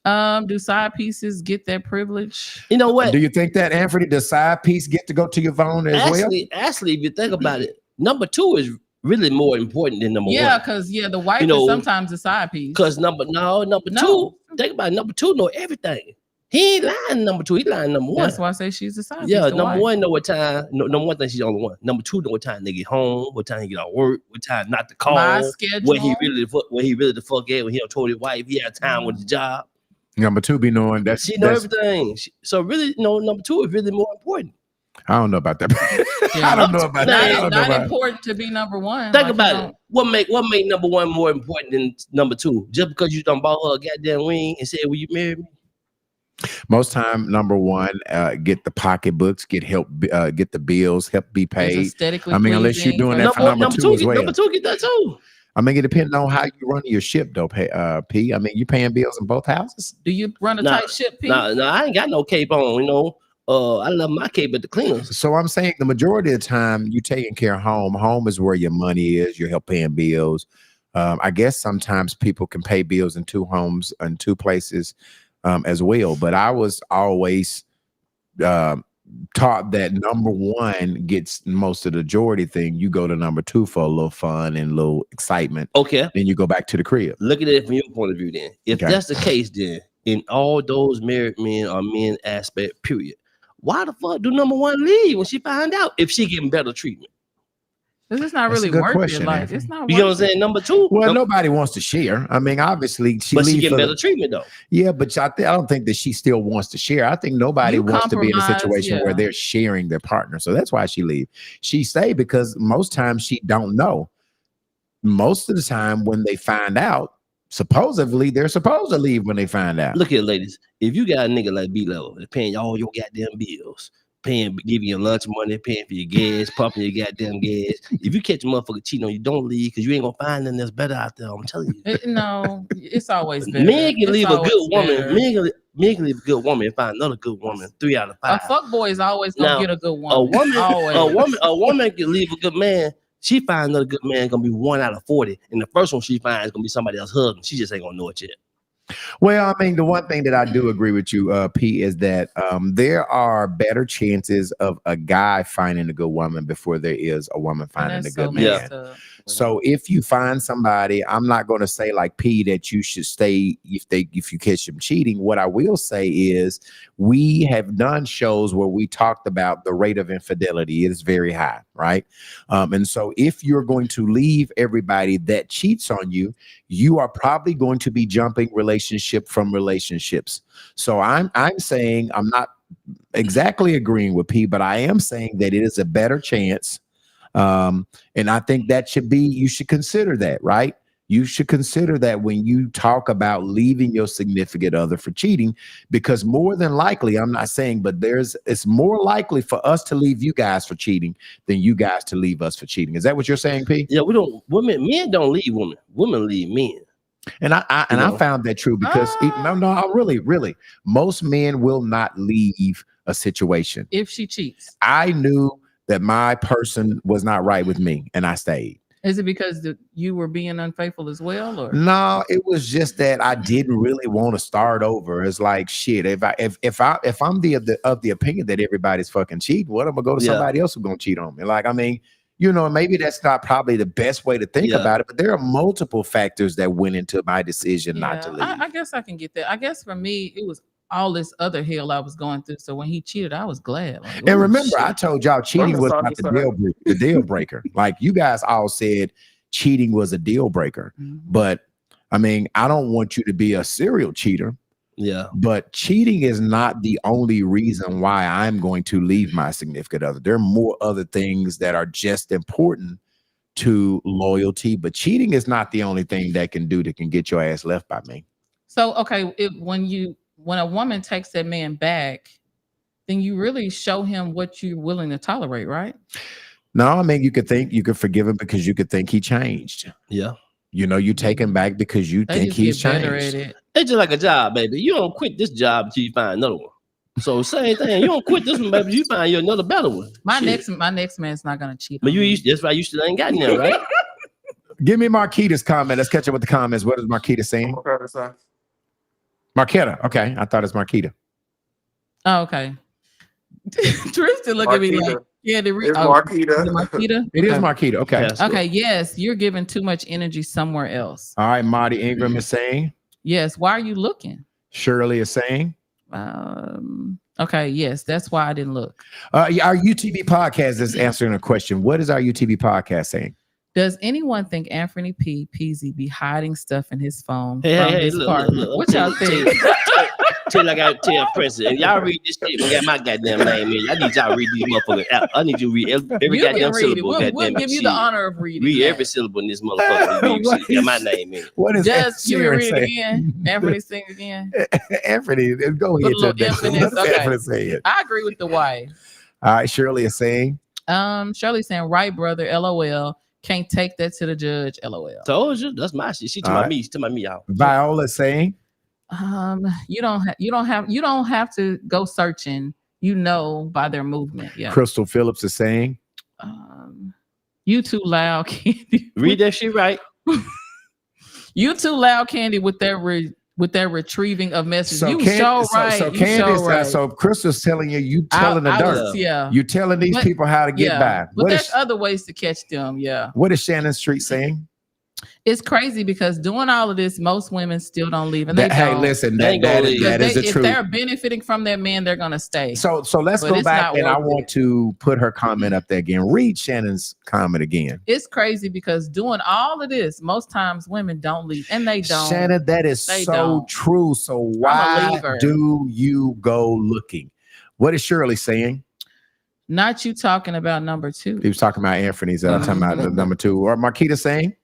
Do side pieces get that privilege? You know what? Do you think that, Anthony, the side piece get to go to your phone as well? Actually, if you think about it, number two is really more important than number Yeah, one. because the wife You know, is sometimes a side piece. Because number two, think about it, number two know everything. He ain't lying number two, he lying number one. That's why I say she's a side Yeah, piece. the number wife. one know what time. No, number one thing she's the only one. Number two know what time they get home, what time he get out of work, what time not to call, My schedule. where he really the fuck at when he done told his wife he had time with the job. Number two be knowing that She know everything. So really, number two is really more important. I don't know about that. Yeah. I don't know about that. I Not, don't know not about important to be number one. Think Like, you about don't- it. What make number one more important than number two? Just because you done bought her a goddamn ring and said, "Will you marry me?" Most time, number one, get the pocketbooks, get help, get the bills, help be It's paid. aesthetically I mean, unless you're pleasing doing for- that for number two as well. Number two get that too. I mean, it depends on how you run your ship, though, P. I mean, you paying bills in both houses. Do you run a Nah, tight ship, Pete? Nah, I ain't got no cape on. I love my cape at the cleaners. So I'm saying the majority of the time you taking care of home. Home is where your money is. You're help paying bills. I guess sometimes people can pay bills in two homes and two places as well. But I was always taught that number one gets most of the majority thing. You go to number two for a little fun and a little excitement. Okay, Then you go back to the crib. look at it from your point of view. Then, if Okay. that's the case, then in all those married men or men aspect, period. Why the fuck do number one leave when she find out if she getting better treatment? This is not That's a really good worth question, it. Like Anthony. it's not. You know what I'm worth it. saying? Number two, Well, nobody wants to share. I mean, obviously she but she leaves get for better the, treatment though. yeah, but I don't think that she still wants to share. I think nobody You wants to be in a compromise, situation where yeah. they're sharing their partner. So that's why she leave. She stay because most times she don't know. Most of the time when they find out, supposedly they're supposed to leave when they find out. Look here, ladies. If you got a nigga like B-Level that's paying all your goddamn bills, giving you lunch money, paying for your gas, pumping your goddamn gas. If you catch a motherfucker cheating on you, don't leave because you ain't gonna find nothing that's better out there. I'm telling you. No, it's always better. Men can It's leave a always good woman. better. Men can leave a good woman and find another good woman 3 out of 5. A fuck boy is always gonna Now, get a good woman. A always. woman can leave a good man. She find another good man gonna be 1 out of 40, and the first one she finds is gonna be somebody else's husband. She just ain't gonna know it yet. Well, I mean, the one thing that I do agree with you, P, is that there are better chances of a guy finding a good woman before there is a woman And finding a that's good so man. messed up. So if you find somebody, I'm not going to say like P that you should stay if you catch them cheating. What I will say is we have done shows where we talked about the rate of infidelity is very high, right? And so if you're going to leave everybody that cheats on you, you are probably going to be jumping relationship from relationships. So I'm saying I'm not exactly agreeing with P, but I am saying that it is a better chance. And I think that you should consider that, right? You should consider that when you talk about leaving your significant other for cheating, because more than likely, I'm not saying, but it's more likely for us to leave you guys for cheating than you guys to leave us for cheating. Is that what you're saying, P? Yeah, men don't leave women. Women leave men. And I found that true because I really, most men will not leave a situation. If she cheats, I knew that my person was not right with me and I stayed. is it because you were being unfaithful as well, or No, it was just that I didn't really want to start over. It's like shit. If I'm of the opinion that everybody's fucking cheating, what am I gonna go to somebody else who's gonna cheat on me? Like, I mean, maybe that's not probably the best way to think about it, but there are multiple factors that went into my decision not to leave. I guess I can get that. I guess for me, it was all this other hell I was going through. So when he cheated, I was glad. Like, and remember, I told y'all cheating was not the deal breaker. Like you guys all said, cheating was a deal breaker. But I mean, I don't want you to be a serial cheater. Yeah. But cheating is not the only reason why I'm going to leave my significant other. There are more other things that are just important to loyalty, but cheating is not the only thing that can get your ass left by me. So, okay, when a woman takes that man back, then you really show him what you're willing to tolerate, right? No, I mean, you could forgive him because you could think he changed. Yeah. You take him back because you think he's changed. It's just like a job, baby. You don't quit this job until you find another one. So same thing. You don't quit this one, baby. You find you another better one. My next man's not gonna cheat. But that's why you still ain't gotten there, right? Give me Marquita's comment. Let's catch up with the comments. What is Marquita saying? Marquita. Okay, I thought it's Marquita. Oh, okay. Tristan look at me like, yeah, it's Marquita. Marquita? It is Marquita. Okay. Okay, yes, you're giving too much energy somewhere else. All right, Marty Ingram is saying. Yes, why are you looking? Shirley is saying. Okay, yes, that's why I didn't look. Our UTB podcast is answering a question. What is our UTB podcast saying? Does anyone think Anthony P. Peasy be hiding stuff in his phone from his partner? Look. What y'all think? Tell I gotta tell President, y'all read this shit. We got my goddamn name in. I need y'all to read these motherfuckers out. I need you to read every goddamn syllable. We'll give you the honor of reading. Read every syllable in this motherfucker. Got my name in. What is that? Just you read it again. Anthony sing again. Anthony, go ahead. Okay. I agree with the wife. All right, Shirley is saying. Shirley's saying, right, brother. LOL. Can't take that to the judge. LOL. Told you, that's my shit. She talking about me. She talking about me out. Viola saying. You don't have to go searching. By their movement. Yeah. Crystal Phillips is saying. You too loud, Candy. Read that shit right. You too loud, Candy, with that retrieving of messages. So So Crystal's telling you telling the dirt. Yeah. You telling these people how to get by. But there's other ways to catch them. Yeah. What is Shannon Street saying? It's crazy because doing all of this, most women still don't leave. And hey, listen, that is the truth. If they're benefiting from their man, they're gonna stay. So let's go back, and I want to put her comment up there again. Read Shannon's comment again. It's crazy because doing all of this, most times women don't leave, and they don't. Shannon, that is so true. So why do you go looking? What is Shirley saying? Not you talking about number two. He was talking about Anthony's. Talking about the number two. Or Marquita saying.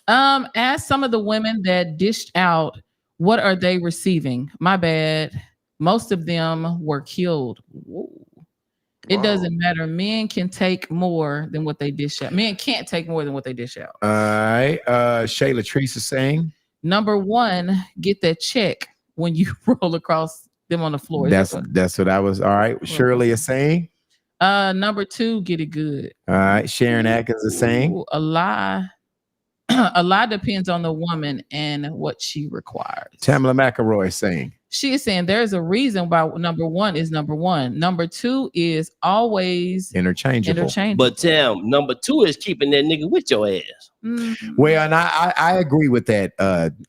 Ask some of the women that dished out, what are they receiving? My bad. Most of them were killed. Whoa. It doesn't matter. Men can take more than what they dish out. Men can't take more than what they dish out. All right. Shayla Treese is saying. Number one, get that check when you roll across them on the floor. That's what I was. All right. Shirley is saying. Number two, get it good. All right. Sharon Atkins is saying. A lie. a lot depends on the woman and what she requires. Tamala McElroy is saying. She is saying there's a reason why number one is number one. Number two is always Interchangeable. interchangeable. But number 2 is keeping that nigga with your ass. Mhm. Well, and I agree with that.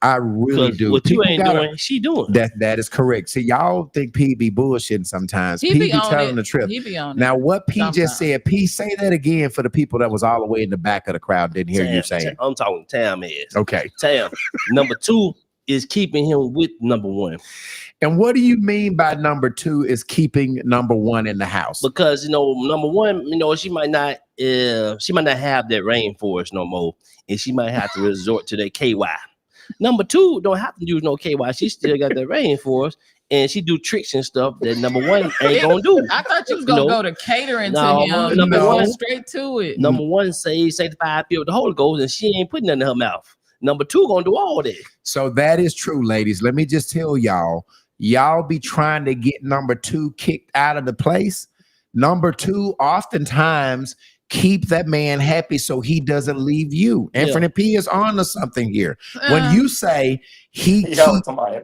I really 'Cause do. what you People ain't gotta- doing, she doing. That is correct. See, y'all think P be bullshitting sometimes. He P be be on telling it. the truth. He be on Now, it. what P Sometimes. just said, P, say that again for the people that was all the way in the back of the crowd didn't hear you saying. I'm talking Tam ass. Okay. Tam. Number 2 is keeping him with number 1. And what do you mean by number 2 is keeping number 1 in the house? Because number 1, she might not have that rainforest no more, and she might have to resort to that KY. Number 2 don't have to use no KY. She still got that rainforest, and she do tricks and stuff that number 1 ain't gonna do. I thought you was gonna No. go to catering No, to him. number You one- went straight to it. Number 1 sanctified filled with the Holy Ghost, and she ain't putting nothing in her mouth. Number 2 gonna do all that. So that is true, ladies. Let me just tell y'all be trying to get number 2 kicked out of the place. Number 2 oftentimes keep that man happy so he doesn't leave you. Anthony P is on to something here. When you say he Yo, keep, somebody.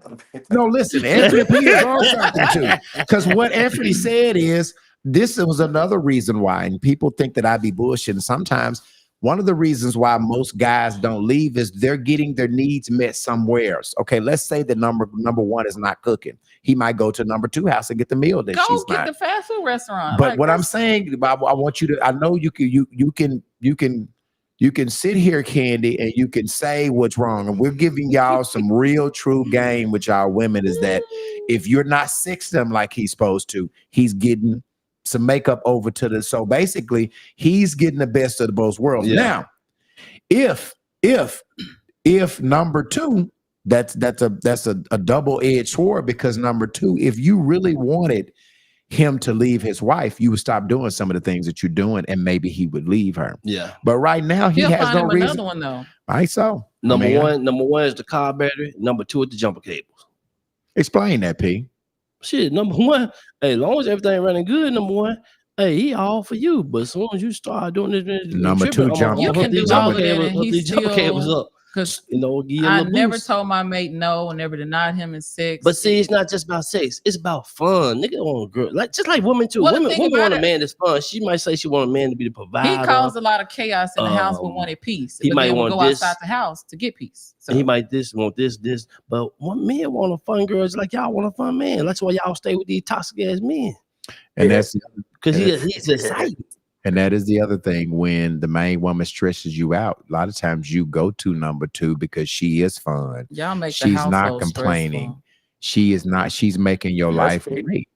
no, listen, Anthony P is on something too. Because what Anthony said is this was another reason why, and people think that I be bullshitting sometimes. One of the reasons why most guys don't leave is they're getting their needs met somewhere else. Okay, let's say that number 1 is not cooking. He might go to number 2 house and get the meal that go she's get not. the fast food restaurant. But Like, what I'm that's- saying, I want you to. I know you can sit here, Candy, and you can say what's wrong. And we're giving y'all some real, true game with y'all women. Is that if you're not sexing him like he's supposed to, he's getting some makeup over to the. So basically, he's getting the best of both worlds. Yeah. Now, if number 2, that's a double-edged sword, because number 2, if you really wanted him to leave his wife, you would stop doing some of the things that you're doing, and maybe he would leave her. Yeah. But right now, he he'll has find no him reason. another one though. Right, so Number I mean, number one is the car battery. Number 2 is the jumper cables. explain that, P. Shit, number 1, hey, as long as everything running good, number 1, hey, he all for you. But as soon as you start doing this, Number tripping, 2 jump. You can do these all jumper of that cables, and hook he these jumper cables still- up. Because Give you a I little never boost. told my mate no, never denied him in sex. But see, it's not just about sex. It's about fun. Nigga want a girl. Like just like women too. Well, the women thing women about want a it- man that's fun. She might say she want a man to be the provider. he caused a lot of chaos in the house, but Um, wanted peace. he But might then would want go this. outside the house to get peace. So He might want this. But one men want a fun girl, just like y'all want a fun man. That's why y'all stay with these toxic ass men. And that's Because he's excited. and that is the other thing. When the main woman stresses you out, a lot of times you go to number 2 because she is fun. y'all make the She's not household complaining. stressful. She is not. She's making your That's life big. great.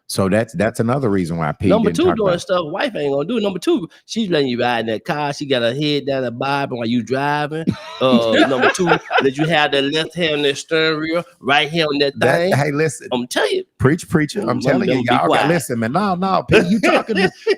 So that's another reason why P Number didn't 2 talk doing about it. stuff wife ain't gonna do. Number 2, she's letting you ride in that car. She got her head down the bobbing while you driving. Number 2, that you have that left hand on that steering wheel, right hand on that thing. Hey, listen, I'm telling you. preacher. I'm telling you, be y'all got quiet. listen, man. No, P,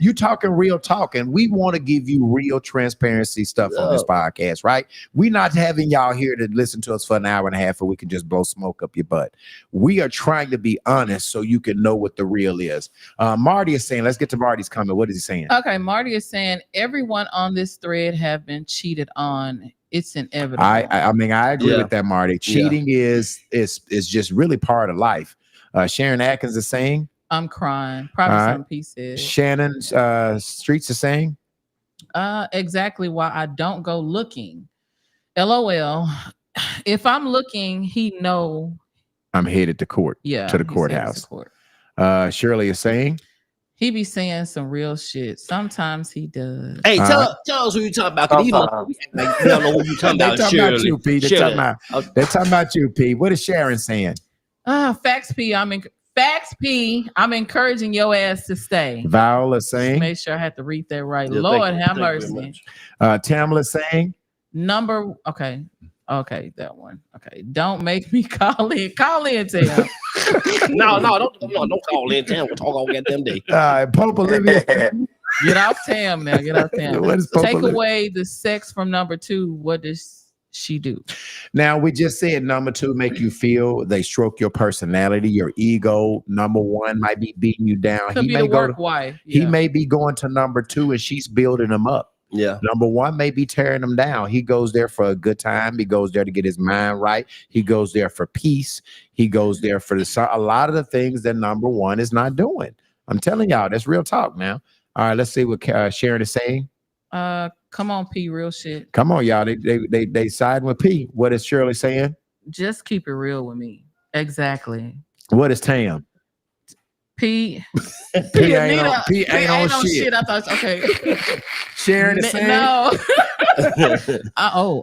you talking real talk, and we want to give you real transparency stuff on this podcast, right? We're not having y'all here to listen to us for an hour and a half, or we can just blow smoke up your butt. We are trying to be honest so you can know what the real is. Marty is saying, let's get to Marty's comment. What is he saying? Okay, Marty is saying everyone on this thread have been cheated on. It's inevitable. I mean, I agree Yeah. with that, Marty. Cheating is just really part of life. Sharon Atkins is saying, I'm crying. Probably All right. some pieces. Shannon Streets is saying, Exactly why I don't go looking. LOL. If I'm looking, he know. I'm headed to court. Yeah, To the he said courthouse. it's a court. Shirley is saying, He be saying some real shit. Sometimes he does. Hey, Uh, tell us who you talking about. 'Cause these motherfuckers act like you don't know who you talking they about. talking about Shirley. you, P. They Shirley. they're talking about you, P. What is Sharon saying? Facts P. Facts P. I'm encouraging your ass to stay. Viola saying, Make sure I have to read that right. Yeah, Lord thank you. have Thank you very mercy. much. Tamala saying, Okay, that one. Okay, don't make me call in. Call in, Tim. No, don't call in. Damn, we'll talk all goddamn day. Pope Olivia. Get off Tam now. Get off Tam. What is Pope Take Olivia? away the sex from number 2. What does she do? Now, we just said number 2 make you feel, they stroke your personality, your ego. Number 1 might be beating you down. Could be the work wife. He Yeah. may be going to number 2 and she's building him up. Yeah. Number one may be tearing him down. He goes there for a good time. He goes there to get his mind right. He goes there for peace. He goes there for a lot of the things that number one is not doing. I'm telling y'all, that's real talk now. All right, let's see what Sharon is saying. Come on, P, real shit. Come on, y'all. They siding with P. What is Shirley saying? Just keep it real with me. Exactly. What is Tam? P. P ain't on shit. I thought, okay. Sharon is saying. No.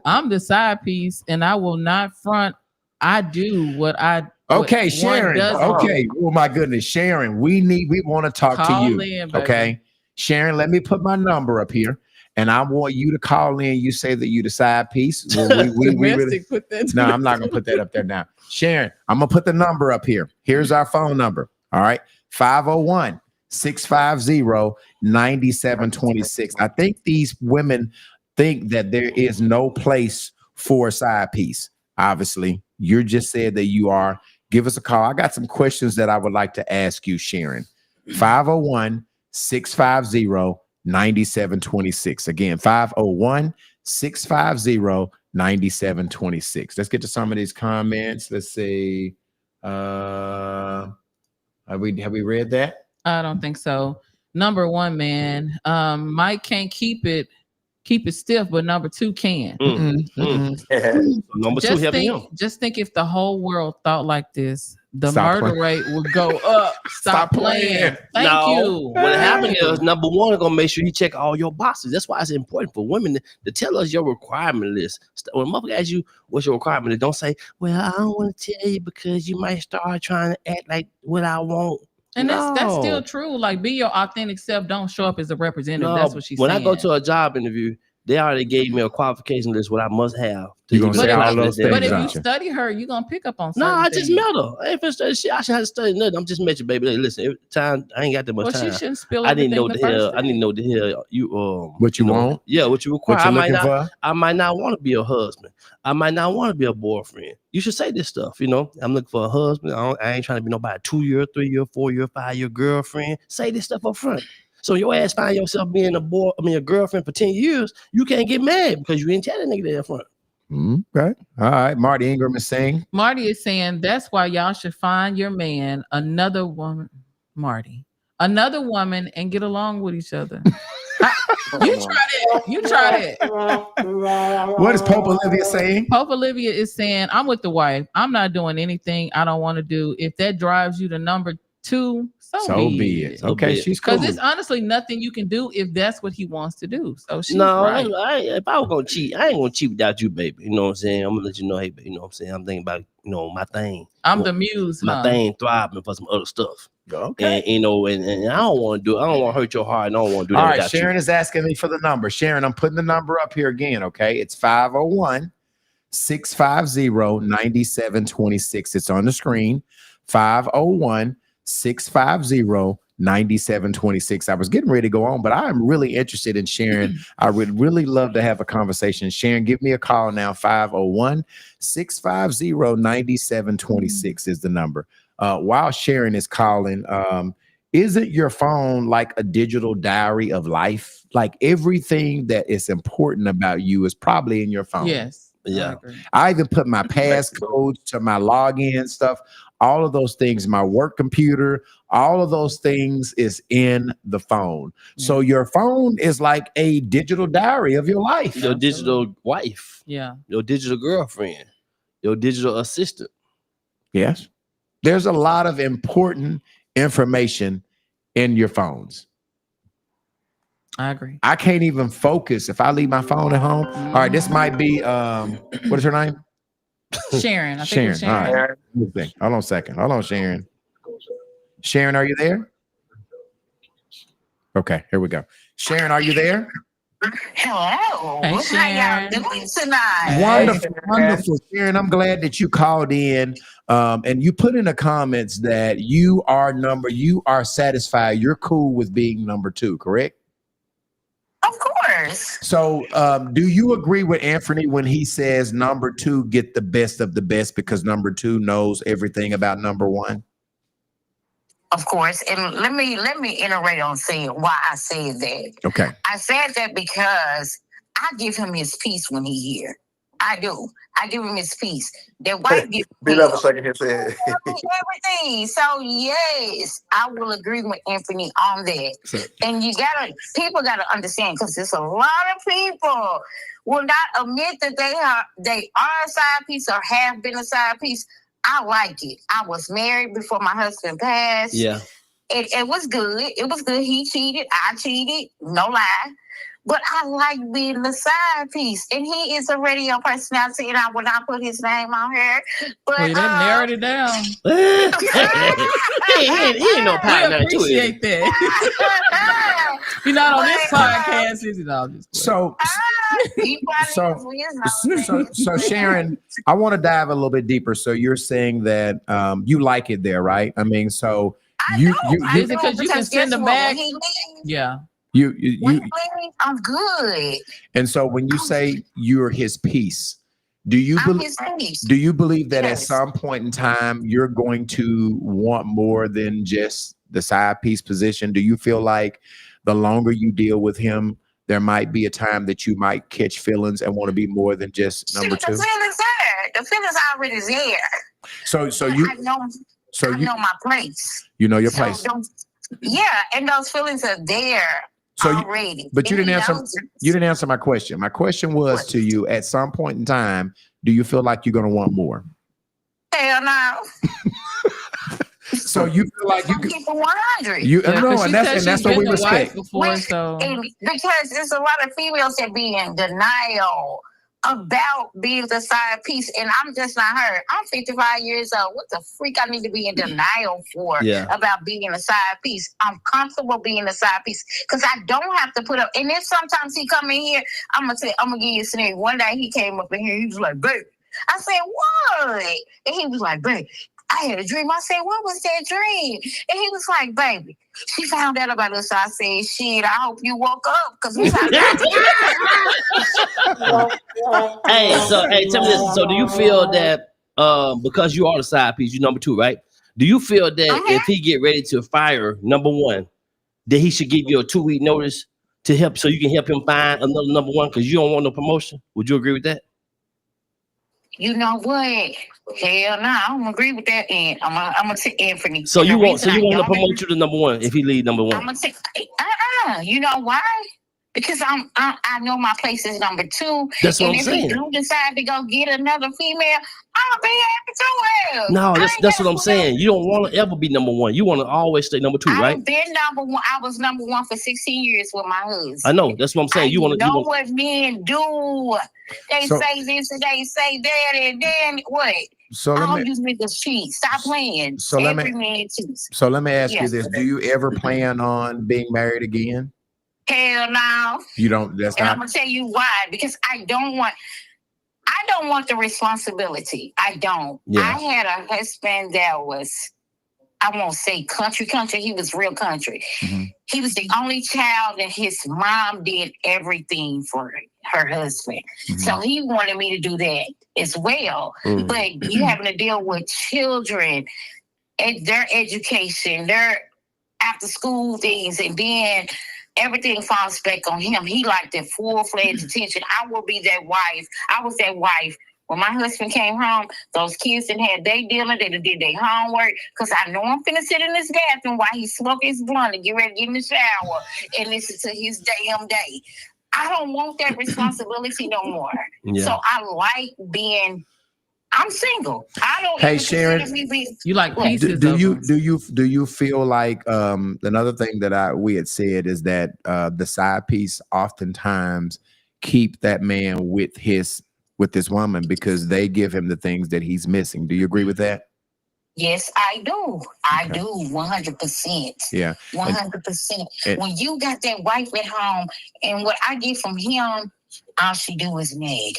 I'm the side piece, and I will not front. I do what I. Okay, what Sharon. Okay. Oh my goodness, Sharon. We want to talk Call to you. in, baby. Okay, Sharon. Let me put my number up here, and I want you to call in. You say that you the side piece. Well, we really. Put that No, I'm not gonna put that up there now. Sharon, I'm gonna put the number up here. Here's our phone number. All right, 501-650-9726. I think these women think that there is no place for a side piece. Obviously, you just said that you are. Give us a call. I got some questions that I would like to ask you, Sharon. 501-650-9726. Again, 501-650-9726. Let's get to some of these comments. Let's see. Have we read that? I don't think so. Number one, man. Mike can't keep it stiff, but number two can. Number two helping him. Just think if the whole world thought like this, the Stop murder rate would go up. Stop playing. Thank you. What happened is number one, gonna make sure you check all your boxes. That's why it's important for women to tell us your requirement list. When a mother asks you what's your requirement list, don't say, "Well, I don't want to tell you because you might start trying to act like what I want." And that's still true. Like, be your authentic self. Don't show up as a representative. No, That's what she's when saying. I go to a job interview, they already gave me a qualification list, what I must have. You're gonna say all those things, But if you aren't you? study her, you're gonna pick up on No, certain I just things. met her. If it's I should have to study nothing. I'm just met you, baby. Hey, listen, every time I ain't got that much Well, time. she shouldn't spill I didn't know everything the the hell. first I didn't day. know the hell you What you want? Yeah, what you require. What you looking for? I might not want to be a husband. I might not want to be a boyfriend. You should say this stuff. I'm looking for a husband. I ain't trying to be nobody 2-year, 3-year, 4-year, 5-year girlfriend. Say this stuff up front. So your ass find yourself being a girlfriend for 10 years. You can't get mad because you didn't tell that nigga that up front. Okay. All right. Marty Ingram is saying. Marty is saying that's why y'all should find your man another woman, Marty, another woman, and get along with each other. You try it. You try it. What is Pope Olivia saying? Pope Olivia is saying, I'm with the wife. I'm not doing anything I don't want to do. If that drives you to number two, so be it. Okay, she's cool. Because it's honestly nothing you can do if that's what he wants to do. So she's No, right. if I was gonna cheat, I ain't gonna cheat without you, baby. You know what I'm saying? I'm gonna let you know, hey, baby, you know what I'm saying? I'm thinking about, my thing. I'm the muse. My thing thriving for some other stuff. Okay. And I don't want to do it. I don't want to hurt your heart. And I don't want to do that. All right, without Sharon you. is asking me for the number. Sharon, I'm putting the number up here again. Okay. It's 501-650-9726. It's on the screen. 501-650-9726. I was getting ready to go on, but I'm really interested in Sharon. I would really love to have a conversation. Sharon, give me a call now. 501-650-9726 is the number. While Sharon is calling, isn't your phone like a digital diary of life? Like everything that is important about you is probably in your phone. Yes. Yeah. I even put my passcodes to my login stuff. All of those things, my work computer, all of those things is in the phone. So your phone is like a digital diary of your life. Your digital wife. Yeah. Your digital girlfriend. Your digital assistant. Yes. There's a lot of important information in your phones. I agree. I can't even focus if I leave my phone at home. All right, this might be what is her name? Sharon. I think Sharon. it's Sharon. All right. Hold on a second. Hold on, Sharon. Sharon, are you there? Okay, here we go. Sharon, are you there? Hello. Hey, How Sharon. y'all doing tonight? Wonderful, wonderful. Sharon, I'm glad that you called in and you put in the comments that you are satisfied. You're cool with being number two, correct? Of course. So do you agree with Anthony when he says number two get the best of the best because number two knows everything about number one? of course. And let me iterate on saying why I said that. Okay. I said that because I give him his peace when he here. I do. I give him his peace. That wife gives Be him never shaking his head. everything. So yes, I will agree with Anthony on that. So, And people gotta understand, because there's a lot of people will not admit that they are a side piece or have been a side piece. I like it. I was married before my husband passed. Yeah. It was good. It was good. He cheated. I cheated. No lie. But I like being the side piece. And he is a radio personality, and I will not put his name on here. But Well, that narrowed it down. he ain't no We partner to it. appreciate that. You're not on this podcast, is it? All just so, he So- probably is. so Sharon, I want to dive a little bit deeper. So you're saying that you like it there, right? I mean, so you Is it 'cause you can send them back? Yeah. you I'm good. and so when you say you're his piece, do you I'm believe? his niece. Do you believe that at Yes. some point in time you're going to want more than just the side piece position? Do you feel like the longer you deal with him, there might be a time that you might catch feelings and want to be more than just number The two? feelings there. The feelings already there. So you I know my place. you know your So place. and those feelings are there So you, already. but you And didn't he answer. knows it. You didn't answer my question. My question was What? to you: at some point in time, do you feel like you're going to want more? Hell no. So you feel like you Some could, people 100. you Yeah, no, 'cause she and that's said and that's she's what we been the wife respect. before, so And because there's a lot of females that be in denial about being the side piece, and I'm just not her. I'm 55 years old. What the freak I need to be in denial for Yeah. about being a side piece? I'm comfortable being a side piece because I don't have to put up. And then sometimes he come in here, I'm gonna give you a scenario. One day he came up in here, he was like, "Babe," I said, "What?" And he was like, "Babe, I had a dream." I said, "What was that dream?" And he was like, "Baby, she found out about us." So I said, "Shit, I hope you woke up because we found out." Hey, tell me this. So do you feel that because you are the side piece, you number two, right? Do you feel that if he get ready to fire number one, that he should give you a 2-week notice to help so you can help him find another number one because you don't want no promotion? Would you agree with that? You know what? Hell no, I don't agree with that. And I'm gonna take Anthony. So And you the want reason I to don't promote you to number one if he leave number I'm one? gonna take. You know why? Because I know my place is number two. That's what and I'm if saying. he do decide to go get another female, I'll be happy to help. No, I that's ain't that's what got I'm no- saying. You don't want to ever be number one. You want to always stay number two, right? I've been number one. I was number one for 16 years with my husband. I know. That's what I'm saying. You want to. know what men do. They So- say this and they say that, and then what? So All let me you niggas cheat. Stop playing. So let me- Every man cheats. so let me ask you Yes. this: do you ever plan on being married again? Hell no. You don't. That's And I'm not. gonna tell you why. Because I don't want the responsibility. I don't. Yeah. I had a husband that was, I won't say country. He was real country. Mhm. He was the only child, and his mom did everything for her husband. Mhm. So he wanted me to do that as well. Mm. But you having to deal with children and their education, their after school things, and then everything falls back on him. He liked that full-fledged attention. I will be that wife. I was that wife. When my husband came home, those kids didn't have they dealing, they done did their homework. Because I know I'm finna sit in this bathroom while he smoke his blunt and get ready to get in the shower and listen to his damn day. I don't want that responsibility no more. Yeah. So I like being, I'm single. I don't Hey, even Sharon. consider me being, you like Do- pieces Do of you them. do you feel like another thing that we had said is that the side piece oftentimes keep that man with this woman because they give him the things that he's missing. Do you agree with that? yes, I do. I Okay. do 100%. Yeah. 100%. and- When you got that wife at home, and what I get from him, all she do is nag.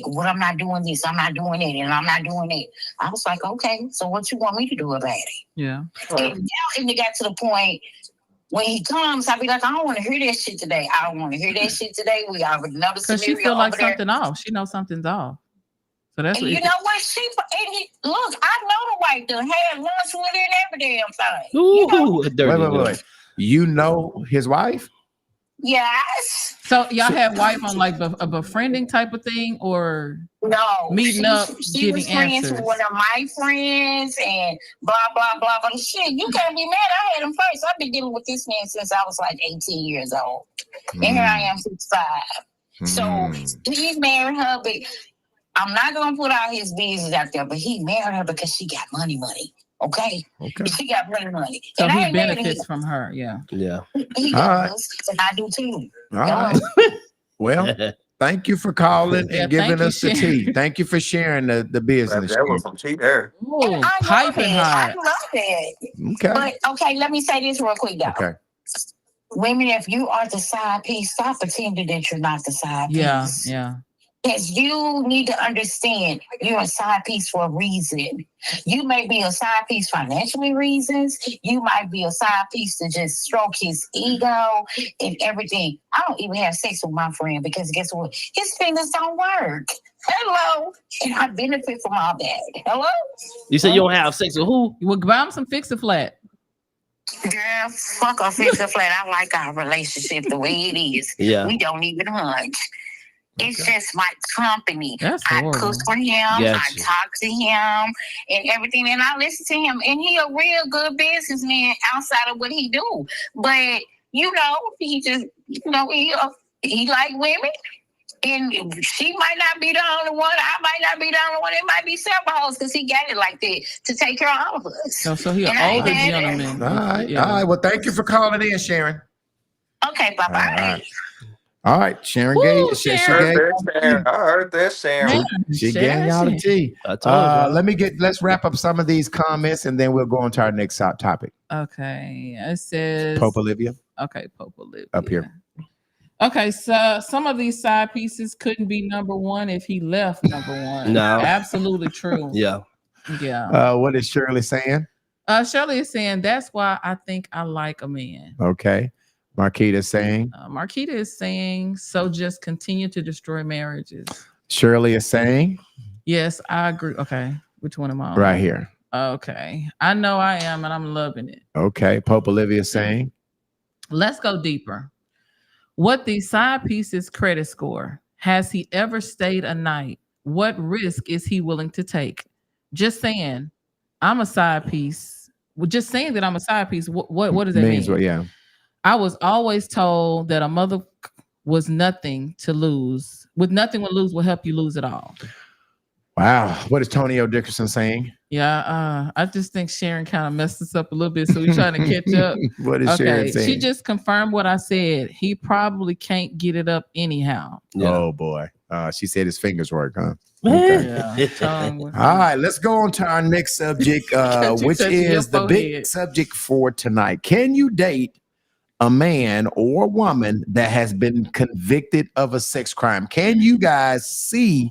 What I'm not doing this, I'm not doing it, and I'm not doing it. I was like, okay, so what you want me to do about it? Yeah. And now it got to the point when he comes, I be like, I don't want to hear that shit today. I don't want to hear that shit today. We have another Because she scenario feel like over there. something off. She knows something's off. So that's And what you know what? Look, I know the white done had lunch with her and every damn thing. You know? Ooh, a dirty Wait. girl. You know his wife? Yes. So y'all had wife on like a befriending type of thing, or No. Meeting up, She was getting friends answers. with one of my friends and blah, blah, blah, blah. Shit, you can't be mad. I had him first. I've been dealing with this man since I was like 18 years old. And here I am, 65. So he married her, but I'm not going to put all his business out there, but he married her because she got money. Okay? She got money. so And I he ain't mad at benefits him. from her. Yeah. Yeah. He All right. does, and I do too. All right. Well, thank you for calling Yeah, and giving thank you, us the Sharon. tea. Thank you for sharing the business. That was some cheap hair. Ooh, And I love piping it. I hot. love it. Okay. But okay, let me say this real quick, though. Okay. Women, if you are the side piece, stop pretending that you're not the side Yeah, piece. yeah. Because you need to understand you're a side piece for a reason. You may be a side piece financially reasons. You might be a side piece to just stroke his ego and everything. I don't even have sex with my friend because guess what? His fingers don't work. Hello. And I benefit from all that. Hello? You said you don't have sex with who? You would buy him some Fix-A-Flat. Girl, fuck off, fix a flat. I like our relationship the way it is. Yeah. We don't even hunch. It's just my company. That's I horrible. cook for him. I Gotcha. talk to him and everything, and I listen to him. And he a real good businessman outside of what he do. But you know, he just he like women. And she might not be the only one. I might not be the only one. It might be several hoes because he got it like that to take care of all of us. So he And an I older had it. gentleman. All right. Yeah. All right. Well, thank you for calling in, Sharon. Okay, bye bye. All right. All right. Sharon Woo, gave. She Sharon. gave. I heard that, Sharon. She gave y'all the tea. I told you. Let's wrap up some of these comments and then we'll go on to our next topic. Okay. It says Pope Olivia Okay, Pope Olivia. up here. Okay, so some of these side pieces couldn't be number one if he left number one. No. Absolutely true. Yeah. Yeah. What is Shirley saying? Shirley is saying that's why I think I like a man. Okay. Marquita saying. Marquita is saying so just continue to destroy marriages. Shirley is saying. Yes, I agree. Okay. Which one am I on? Right here. Okay. I know I am and I'm loving it. Okay. Pope Olivia is saying. Let's go deeper. What the side piece's credit score? Has he ever stayed a night? What risk is he willing to take? Just saying, I'm a side piece. Well, just saying that I'm a side piece. What does that Means mean? what? Yeah. I was always told that a mother was nothing to lose. With nothing to lose will help you lose it all. Wow. What is Tonio Dickerson saying? Yeah, I just think Sharon kind of messed us up a little bit, so we're trying to catch up. What is Sharon saying? She just confirmed what I said. He probably can't get it up anyhow. Yeah. Oh boy. She said his fingers work, huh? Yeah. Tongue All right, let's go on to our next subject, Got you which touching your is the big forehead. subject for tonight. Can you date a man or a woman that has been convicted of a sex crime? Can you guys see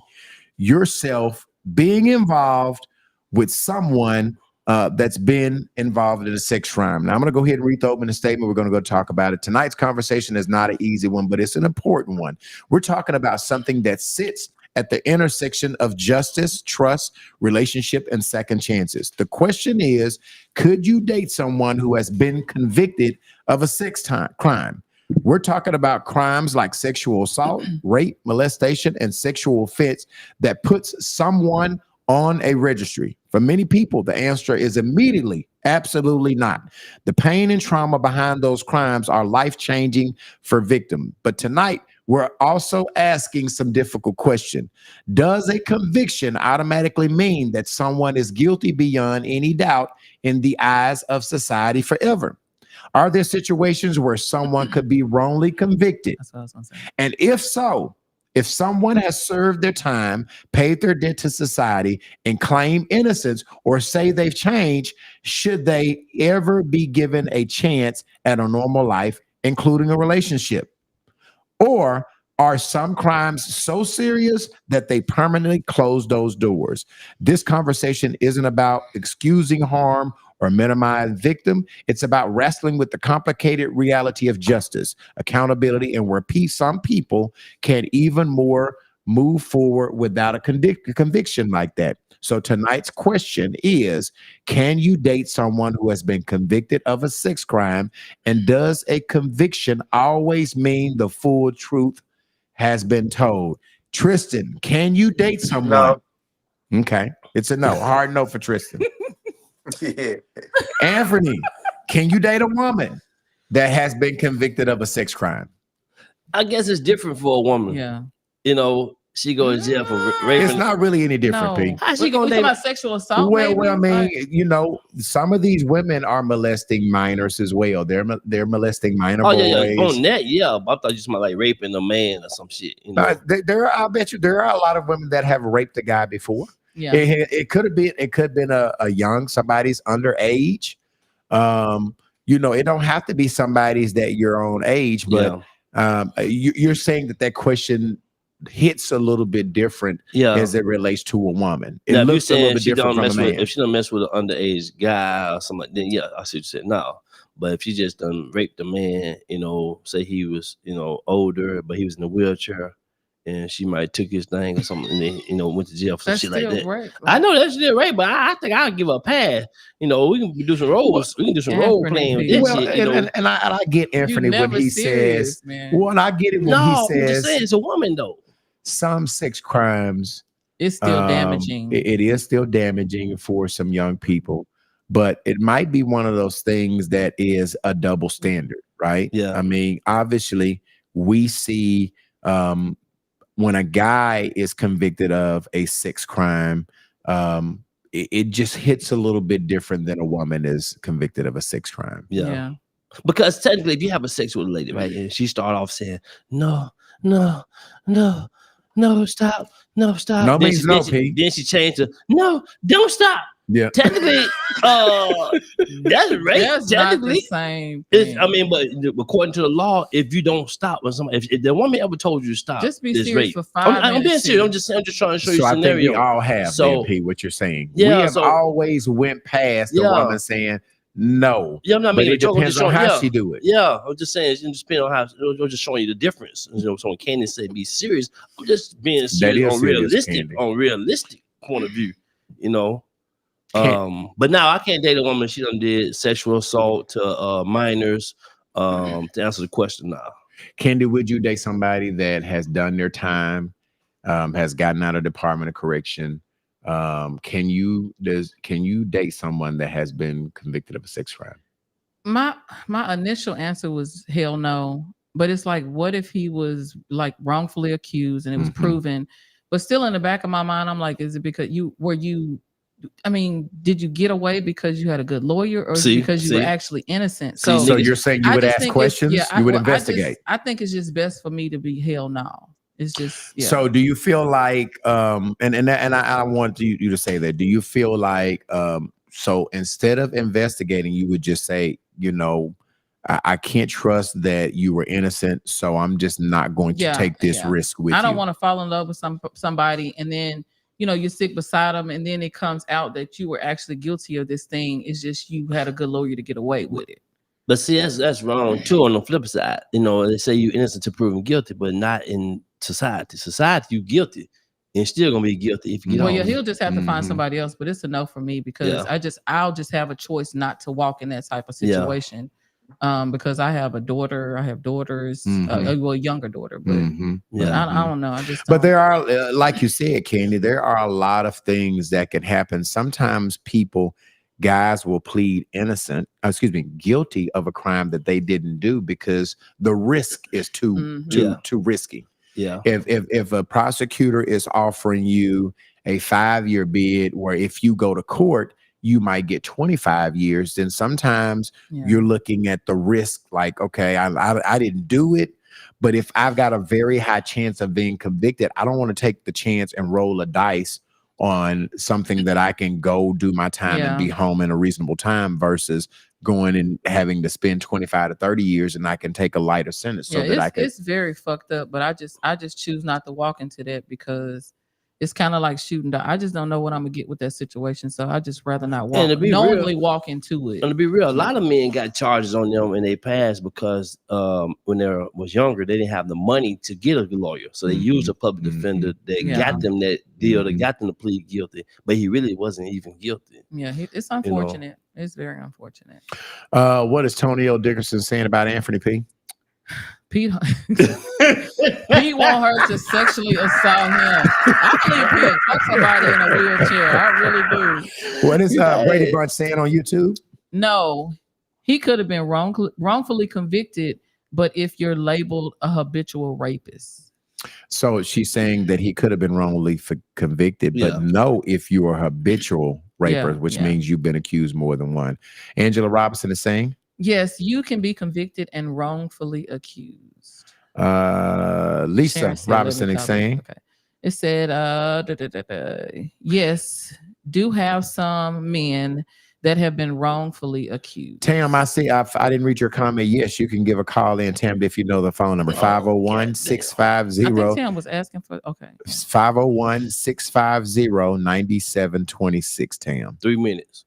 yourself being involved with someone that's been involved in a sex crime? Now, I'm going to go ahead and read the opening statement. We're going to go talk about it. Tonight's conversation is not an easy one, but it's an important one. We're talking about something that sits at the intersection of justice, trust, relationship, and second chances. The question is, could you date someone who has been convicted of a sex crime? We're talking about crimes like sexual assault, rape, molestation, and sexual offense that puts someone on a registry. For many people, the answer is immediately, absolutely not. The pain and trauma behind those crimes are life-changing for victims. But tonight, we're also asking some difficult question. Does a conviction automatically mean that someone is guilty beyond any doubt in the eyes of society forever? Are there situations where someone could be wrongly convicted? That's what I was gonna say. And if so, if someone has served their time, paid their debt to society, and claim innocence or say they've changed, should they ever be given a chance at a normal life, including a relationship? Or are some crimes so serious that they permanently close those doors? This conversation isn't about excusing harm or minimize victim. It's about wrestling with the complicated reality of justice, accountability, and where some people can even more move forward without a conviction like that. So tonight's question is, can you date someone who has been convicted of a sex crime? And does a conviction always mean the full truth has been told? Tristan, can you date someone? No. Okay. It's a no. Hard no for Tristan. Yeah. Anthony, can you date a woman that has been convicted of a sex crime? I guess it's different for a woman. Yeah. You know, she go to jail for raping. It's not really any different, No. P. How she We gonna talking date? about sexual assault? Well, I maybe? mean, you know, some of these women are molesting minors as well. They're molesting minor Oh boys. yeah. On that, yeah. But I thought you just like raping a man or some shit. You know? I bet you there are a lot of women that have raped a guy before. Yeah. It could have been a young, somebody's underage. You know, it don't have to be somebody's that your own age, but you're saying that question hits a little bit different as it relates to a woman. It Now, if looks a little bit different from a man. If she don't mess with an underage guy or something, then yeah, I see what you said. No, but if she just done raped a man, you know, say he was, you know, older, but he was in a wheelchair, and she might took his thing or something, and then, you know, went to jail for some That's shit like still that. rape. I know that's still rape, but I think I'll give her a pass. You know, we can do some roles. We can do some role playing with that Well, shit. You know? and I get Anthony when he says, well, and I get it when No, he I'm just says saying it's a woman though. some sex crimes. It's still damaging. It is still damaging for some young people, but it might be one of those things that is a double standard, right? Yeah. I mean, obviously, we see when a guy is convicted of a sex crime, it just hits a little bit different than a woman is convicted of a sex crime. Yeah. Because technically, if you have a sex with a lady, right, and she start off saying, no, stop. No then means she, no, then she, P. then she changed to, no, don't stop. Yeah. Technically, that's rape. That's not Technically, the same it's, thing. I mean, but according to the law, if you don't stop when somebody, if the woman ever told you to stop, Just be it's serious rape. for 5 I'm being minutes, serious. P. I'm just trying to show you So a I think scenario. we all have, So- P, what you're saying. Yeah, we have so- always went past the Yeah. woman saying no. Yeah, I'm not But making a it joke. I'm depends just on showing, how yeah. she do it. Yeah, I'm just saying. It just depends on how. I'm just showing you the difference. You know, so when Candy said be serious, I'm just being serious is serious, Candy. on realistic point of view. You know, but now I can't date a woman. She done did sexual assault to minors. To answer the question now, Candy, would you date somebody that has done their time, has gotten out of Department of Correction? Can you date someone that has been convicted of a sex crime? My initial answer was hell no. But it's like, what if he was like wrongfully accused and it was Mhm. proven? But still in the back of my mind, I'm like, is it because did you get away because you had a good lawyer, or is it because you were actually innocent? See, So niggas- you're saying you I would just ask think questions? You would investigate. I think it's just best for me to be hell no. It's just So do you feel like and I want you to say that, do you feel like so instead of investigating, you would just say, you know, I can't trust that you were innocent, so I'm just not going to take this risk with you. I don't want to fall in love with somebody and then you sit beside them and then it comes out that you were actually guilty of this thing. It's just you had a good lawyer to get away with it. but see, that's wrong too. On the flip side, you know, they say you innocent to proven guilty, but not in society. Society, you guilty and still gonna be guilty if you get Well, on. yeah, he'll just have to find Mhm. somebody else, but it's a no for me because Yeah. I'll just have a choice not to walk in that type of Yeah. situation. Because I have a daughter, I have daughters, Mhm. a younger daughter, but, Mhm. but Yeah. I don't know. I just But don't. there are, like you said, Candy, there are a lot of things that can happen. Sometimes guys will plead guilty of a crime that they didn't do because the risk is too risky. Yeah. If a prosecutor is offering you a 5-year bid, where if you go to court, you might get 25 years, then sometimes you're looking at the risk like, okay, I didn't do it, but if I've got a very high chance of being convicted, I don't want to take the chance and roll a dice on something that I can go do my time and be home in a reasonable time versus going and having to spend 25 to 30 years and I can take a lighter sentence so that I can. It's very fucked up, but I just choose not to walk into that because it's kind of like shooting. I just don't know what I'm gonna get with that situation, so I just rather not walk. to be knowingly real- walk into it. And to be real, a lot of men got charges on them in their past because when they was younger, they didn't have the money to get a lawyer. So they used a public defender that Yeah. got them that deal, that got them to plead guilty, but he really wasn't even guilty. Yeah, it's unfortunate. It's very unfortunate. What is Tony L. Dickerson saying about Anthony P? Pete, Pete want her to sexually assault him. I believe Pete fuck somebody in a wheelchair. I really do. What is Brady Bunch saying on YouTube? No, he could have been wrongfully convicted, but if you're labeled a habitual rapist. So she's saying that he could have been wrongly convicted, but Yeah. no, if you are a habitual raper, Yeah, which yeah. means you've been accused more than one. Angela Robinson is saying, Yes, you can be convicted and wrongfully accused. Lisa Sharon said, Robinson let me is copy. saying, Okay. It said, yes, do have some men that have been wrongfully accused. Tam, I see, I didn't read your comment. Yes, you can give a call in, Tam, if you know the phone number, Oh, 501-650. I think Tim was asking for, okay. 501-650-9726, Tam. 3 minutes.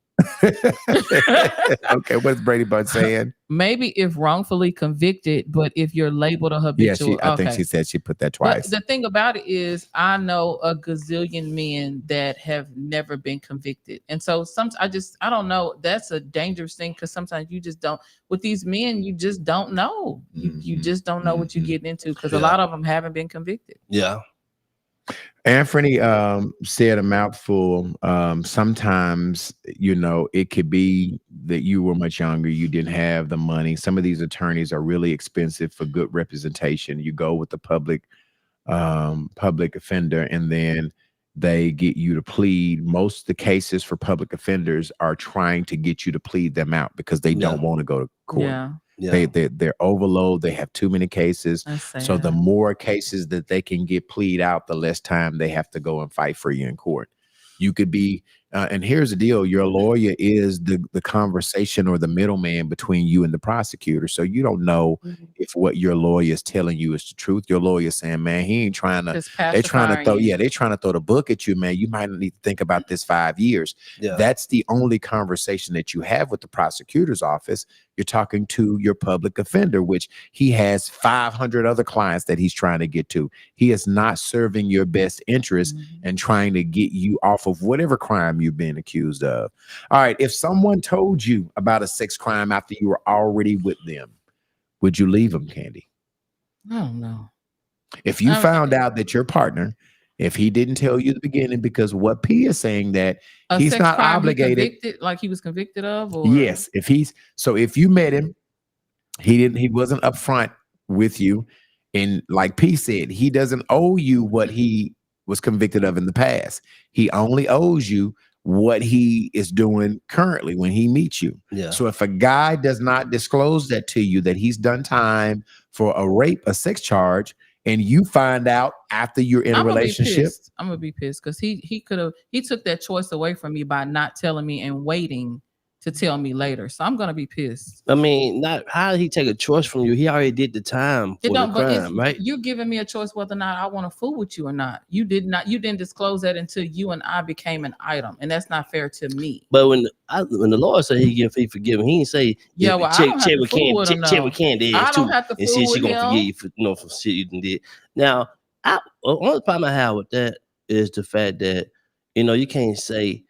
Okay, what's Brady Bunch saying? Maybe if wrongfully convicted, but if you're labeled a Yeah, habitual, I think okay. she said she put that But twice. the thing about it is, I know a gazillion men that have never been convicted, and so I don't know. That's a dangerous thing because sometimes you just don't. With these men, you just don't know. You just don't know what you're getting into because a Yeah. lot of them haven't been convicted. Yeah. Anthony said a mouthful. Sometimes, it could be that you were much younger, you didn't have the money. Some of these attorneys are really expensive for good representation. You go with the public offender, and then they get you to plead. Most of the cases for public offenders are trying to get you to plead them out because they don't want to go to court. Yeah, Yeah. They're overload. They have too many cases. that's So the sad. more cases that they can get plead out, the less time they have to go and fight for you in court. You could be, and here's the deal: your lawyer is the conversation or the middleman between you and the prosecutor. So you don't know if what your lawyer is telling you is the truth. Your lawyer is saying, "Man, he ain't trying to." Just They're trying to pacifying you. they're trying to throw the book at you, man. You might need to think about this 5 years. Yeah. That's the only conversation that you have with the prosecutor's office. You're talking to your public offender, which he has 500 other clients that he's trying to get to. He is not serving your best interest and trying to get you off of whatever crime you've been accused of. All right. If someone told you about a sex crime after you were already with them, would you leave them, Candy? I don't know. If you Okay. found out that your partner, if he didn't tell you at the beginning, because what P is saying that A he's sex not crime he obligated. convicted, like he was convicted of, or Yes, if you met him, he wasn't upfront with you, and like P said, he doesn't owe you what he was convicted of in the past. He only owes you what he is doing currently when he meets you. Yeah. So if a guy does not disclose that to you, that he's done time for a sex charge, and you find out after you're in a I'm gonna be relationship, pissed. I'm gonna be pissed because he took that choice away from me by not telling me and waiting to tell me later. So I'm gonna be pissed. I mean, not how did he take a choice from you? He already did the time for It the don't, but crime, right? you're giving me a choice whether or not I want to fool with you or not. You didn't disclose that until you and I became an item, and that's not fair to me. But when the Lord said he forgive him, he didn't say, Yeah, well, I don't have check to with fool Candy, with him, check though. with Candy I ass don't too, have to and see if fool she with gonna him. forgive you for shit you done did. Now, only problem I have with that is the fact that you can't say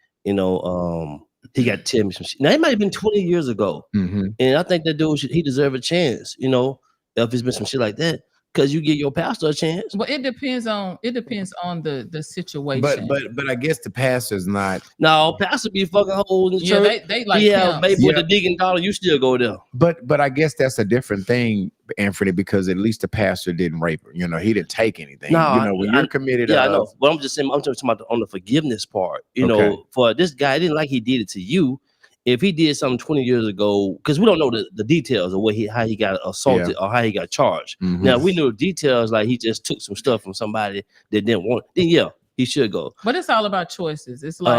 he got to tell me some shit. Now it might have been 20 years ago, Mhm. and I think that dude he deserve a chance. If it's been some shit like that, because you give your pastor a chance. But it depends on the situation. but I guess the pastor's not. No, pastor be fucking hoes in the yeah, church. they like Yeah, him. baby with Yeah. the deacon dollar, you still go there. But I guess that's a different thing, Anthony, because at least the pastor didn't rape her. He didn't take anything. No, When I- you're committed, Yeah, I know. But I'm just saying, I'm talking about on the forgiveness part. Okay. For this guy, I didn't like he did it to you. If he did something 20 years ago, because we don't know the details of how he got assaulted or how he got charged. Mhm. Now we know the details, like he just took some stuff from somebody that didn't want. Then yeah, he should go. But it's all about choices. It's like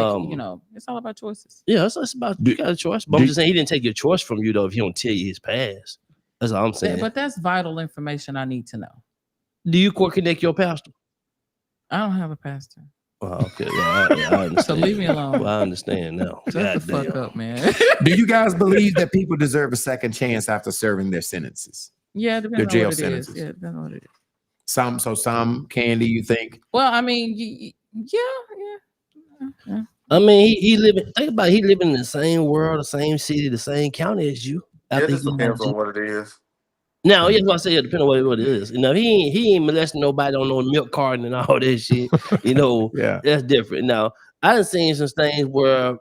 it's all about choices. Yeah, it's about you got a choice. But I'm just saying he didn't take your choice from you though. If he don't tell you his past, that's all I'm saying. But that's vital information I need to know. Do you court connect your pastor? I don't have a pastor. Okay, yeah, I understand. So leave me alone. Well, I understand now. Shut the fuck Goddamn. up, man. Do you guys believe that people deserve a second chance after serving their sentences? Yeah, Their depends on jail what it is. sentences. Yeah, depends on what it is. Some Candy, you think? Well, I mean, yeah. I mean, he living. Think about it, he living in the same world, the same city, the same county as you. It After just he got depends out on of what it is. Now, yeah, what I say, it depends on what it is. You know, he ain't molesting nobody on no milk carton and all that shit. You know, Yeah. that's different. Now, I done seen some things where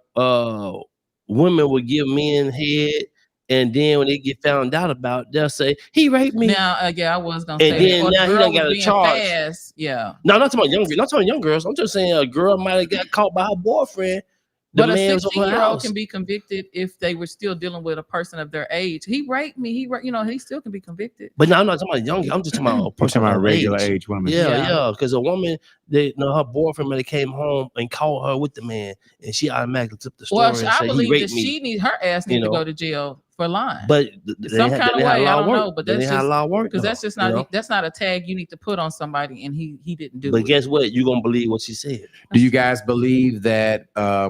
women would give men head, and then when they get found out about it, they'll say, he raped me. Now, yeah, I was gonna And say then that. Or now the he girl done got was a being charge. fast. Yeah. No, I'm not talking about young girls. I'm just saying a girl might have got caught by her boyfriend. The But a man was over her 16-year-old house. can be convicted if they were still dealing with a person of their age. He raped me. He still can be convicted. But no, I'm not talking about young. I'm just talking about a I'm person talking about of regular age. age women. Yeah. Because a woman, her boyfriend might have came home and called her with the man, and she automatically took the story Well, and I said he believe raped that me. her ass need You to know. go to jail for lying. But Some kind of way, I don't know, but that's how just law work. because that's just you not know? that's not a tag you need to put on somebody, and he didn't do But it. guess what? You're gonna believe what she said. Do you guys believe that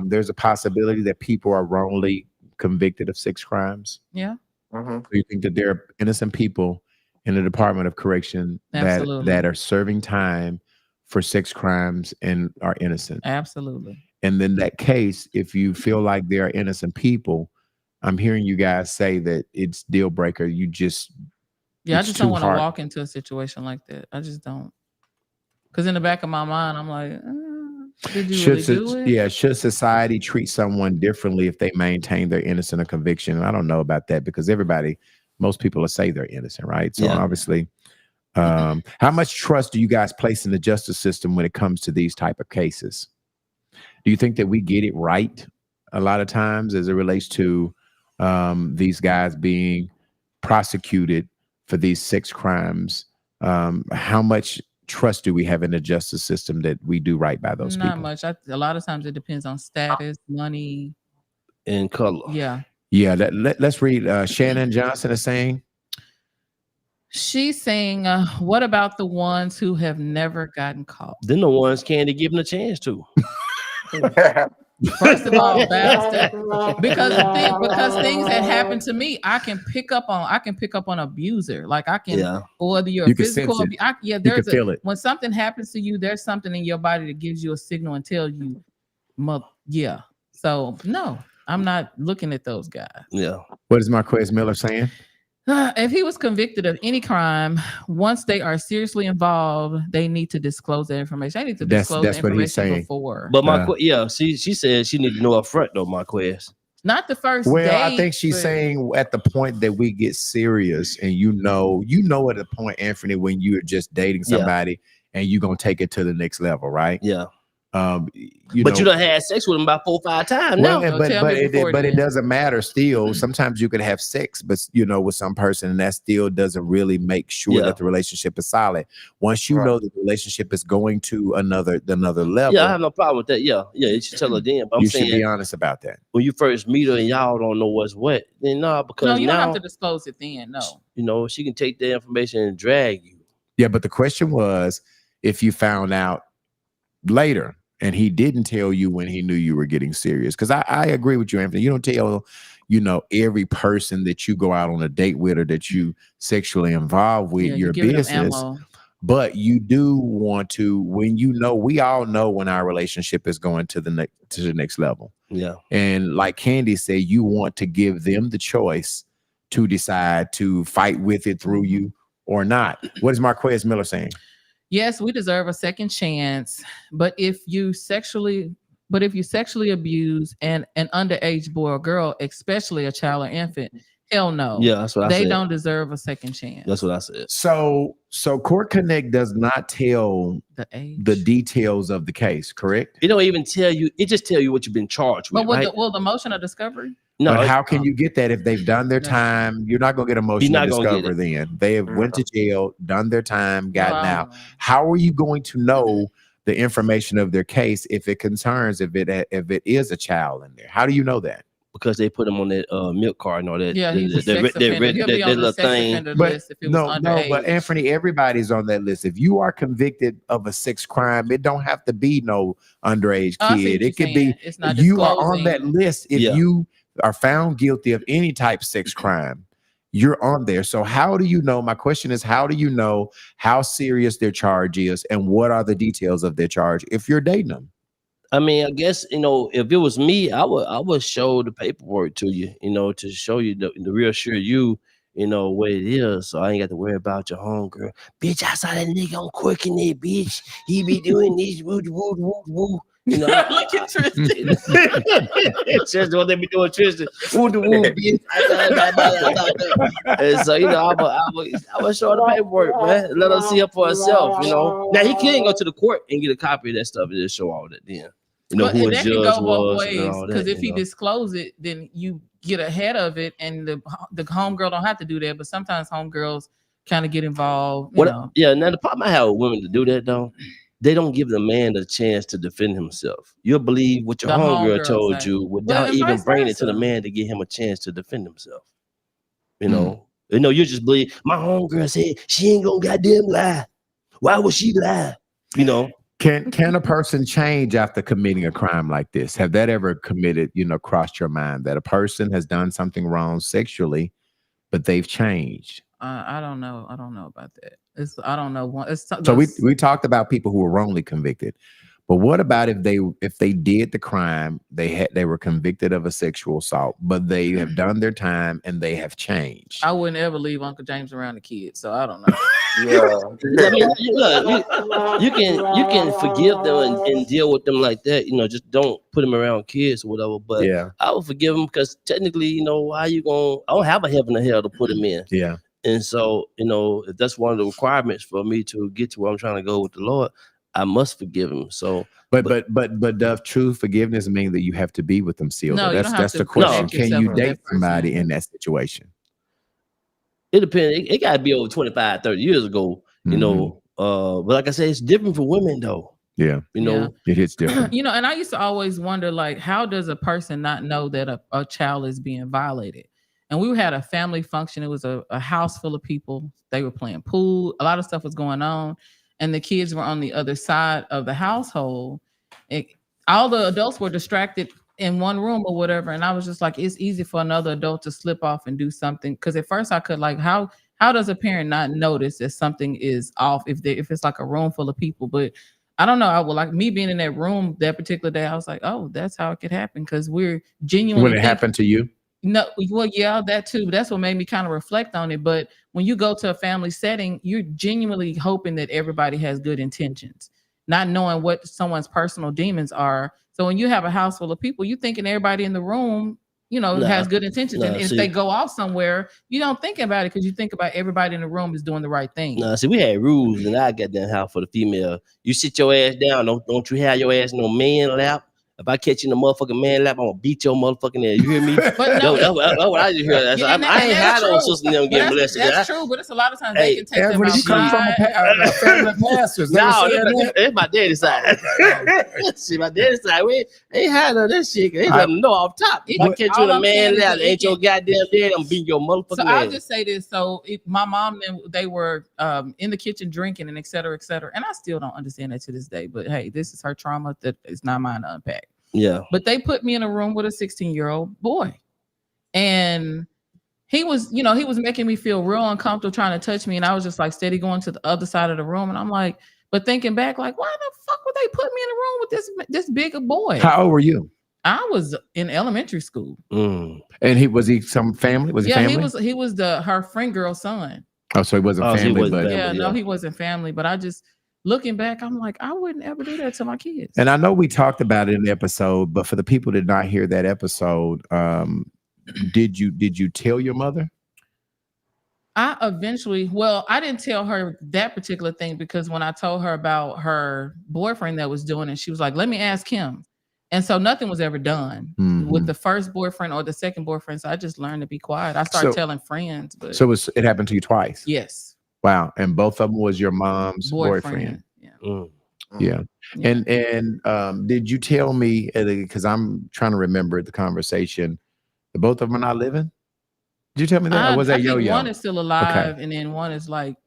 there's a possibility that people are wrongly convicted of sex crimes? Yeah, Mhm. Do you think that there are innocent people in the Department of Correction Absolutely. that are serving time for sex crimes and are innocent? absolutely. And in that case, if you feel like there are innocent people, I'm hearing you guys say that it's deal breaker. You just Yeah, I It's just don't too want to hard. walk into a situation like that. I just don't. Because in the back of my mind, I'm like, did you really do it? should society treat someone differently if they maintain their innocent or conviction? I don't know about that because most people will say they're innocent, right? So Yeah. obviously, how much trust do you guys place in the justice system when it comes to these type of cases? Do you think that we get it right a lot of times as it relates to these guys being prosecuted for these sex crimes? How much trust do we have in the justice system that we do right by those Not people? much. A lot of times it depends on status, money. In color. Yeah. Yeah, let's read. Shannon Johnson is saying, She's saying, what about the ones who have never gotten caught? Then the ones Candy giving a chance to. First of all, bastard. Because things that happen to me, I can pick up on abuser. Like I can, Yeah. or your You can physical sense it. abuse. you can There's feel it. when something happens to you, there's something in your body that gives you a signal and tell you, yeah. So no, I'm not looking at those guys. Yeah. What is Marquez Miller saying? If he was convicted of any crime, once they are seriously involved, they need to disclose that information. They need to disclose That's the what he's information saying. before. But she said she need to know up front though, Marquez. Not the first Well, date, I think she's but- saying at the point that we get serious, and you know at the point, Anthony, when you're just dating Yeah. somebody and you're gonna take it to the next level, right? Yeah. You But you done had sex with him about 4 or 5 times well, now. and- but tell me before it then. doesn't matter still. Sometimes you can have sex, but with some person, and that still doesn't really make sure Yeah. that the relationship is solid. Once you Right. know the relationship is going to another level, Yeah, I have no problem with that. Yeah. You should tell her then. But I'm you should saying be honest about that. when you first meet her and y'all don't know what's what, then because No, you don't now have to disclose it then. No. she can take that information and drag you. Yeah, but the question was if you found out later and he didn't tell you when he knew you were getting serious. Because I agree with you, Anthony. You don't tell, every person that you go out on a date with or that you sexually involved with Yeah, your you give them business. ammo. But you do want to, when we all know when our relationship is going to the next level. Yeah. And like Candy said, you want to give them the choice to decide to fight with it through you or not. What is Marquez Miller saying? Yes, we deserve a second chance, but if you sexually abuse an underage boy or girl, especially a child or infant, hell no. Yeah, that's what I They said. don't deserve a second chance. That's what I said. So Court Connect does not tell The age. the details of the case, correct? It don't even tell you. It just tell you what you've been charged with. But Right? the motion of discovery? No, But it- how can you get that if they've done their No. time? You're not going to get a motion You're to not gonna get discover then. They have went to jail, done their time, gotten Wow. out. How are you going to know the information of their case if it is a child in there? How do you know that? because they put him on that milk card and all that. Yeah, he's a sex offender. He'll be on the sex offender But list if it was underage. but Anthony, everybody's on that list. If you are convicted of a sex crime, it don't have to be no underage Oh, I see kid. what It could you're be saying. It's not you are on that disclosing. list if Yeah. you are found guilty of any type of sex crime. You're on there. So how do you know? My question is, how do you know how serious their charge is and what are the details of their charge if you're dating them? I mean, I guess, you know, if it was me, I would show the paperwork to you, you know, to show you the reassure you, you know, what it is. So I ain't got to worry about your homegirl. Bitch, I saw that nigga on Quirking it, bitch. He be doing this, woo, woo, woo, woo. You know, Look at Tristan. Tristan, what they be doing, Tristan? Woo, the woo, bitch. And so, you know, I would show her the paperwork, man. Let her see it for herself, you know. Now, he can go to the court and get a copy of that stuff and just show all that then. You know, But who that his can judge go both was and ways all because that, if he you know. disclose it, then you get ahead of it, and the homegirl don't have to do that. But sometimes homegirls kind of get involved. You know. Yeah, now the problem I have with women to do that though, they don't give the man the chance to defend himself. You'll believe what your The homegirl homegirl told say. you without and even vice bringing it to the versa. man to give him a chance to defend himself. You know, you just believe my homegirl said she ain't gonna goddamn lie. Why would she lie? You know. Can a person change after committing a crime like this? Have that ever crossed your mind that a person has done something wrong sexually, but they've changed? I don't know. I don't know about that. I don't know. So we talked about people who were wrongly convicted, but what about if they did the crime, they were convicted of a sexual assault, but they have done their time and they have changed? I wouldn't ever leave Uncle James around the kids, so I don't know. Yeah. I mean, look, you can forgive them and deal with them like that. You know, just don't put them around kids or whatever. But Yeah. I would forgive them because technically, you know, I don't have a heaven or hell to put them in. Yeah. And so, you know, if that's one of the requirements for me to get to where I'm trying to go with the Lord, I must forgive him. So, but does true forgiveness mean that you have to be with them still? No, you don't have That's to the question. protect Can yourself you from that date somebody person. in that situation? it depends. It got to be over 25, 30 years ago, you know. But like I said, it's different for women, though. Yeah. You know, it hits different. You know, and I used to always wonder, like, how does a person not know that a child is being violated? And we had a family function. It was a house full of people. They were playing pool. A lot of stuff was going on. And the kids were on the other side of the household. All the adults were distracted in one room or whatever. And I was just like, it's easy for another adult to slip off and do something. Because at first I could, like, how does a parent not notice that something is off if it's like a room full of people? But I don't know. I would, like, me being in that room that particular day, I was like, oh, that's how it could happen. Because we're genuinely When it happened to you? No, well, yeah, that too. That's what made me kind of reflect on it. But when you go to a family setting, you're genuinely hoping that everybody has good intentions, not knowing what someone's personal demons are. So when you have a house full of people, you thinking everybody in the room, you know, has good intentions. And if they go off somewhere, you don't think about it because you think about everybody in the room is doing the right thing. Nah, see, we had rules in our goddamn house for the female. You sit your ass down. Don't you have your ass in no man lap. If I catch you in the motherfucking man lap, I'm gonna beat your motherfucking ass. You hear me? But no, that's what I just hear. I ain't had no sister them getting molested. That's true, but it's a lot of times they can take them you come from a family of pastors. No, it's my daddy's side. See, my daddy's side, we ain't had none of that shit. They let them know off top. If I catch you in a man lap, ain't your goddamn daddy, I'm beating your motherfucking ass. So I'll just say this. So my mom and they were in the kitchen drinking and et cetera, et cetera. And I still don't understand that to this day. But hey, this is her trauma that is not mine to unpack. Yeah. But they put me in a room with a 16-year-old boy. And he was making me feel real uncomfortable trying to touch me. And I was just like steady going to the other side of the room. And I'm like, but thinking back, like, why the fuck would they put me in a room with this big a boy? How old were you? I was in elementary school. And was he some family? Was he family? he was her friend girl's son. Oh, so he wasn't family, but no, he wasn't family. But I just, looking back, I'm like, I wouldn't ever do that to my kids. And I know we talked about it in the episode, but for the people that did not hear that episode, did you tell your mother? I didn't tell her that particular thing because when I told her about her boyfriend that was doing it, she was like, let me ask him. And so nothing was ever done with the first boyfriend or the second boyfriend. So I just learned to be quiet. I started telling friends. But so it happened to you twice? Yes. Wow. And both of them was your mom's boyfriend. Yeah. And did you tell me, because I'm trying to remember the conversation, The both of them are not living? Did you tell me that? Or was I that think Yo-Yo? one is still alive, and then one is like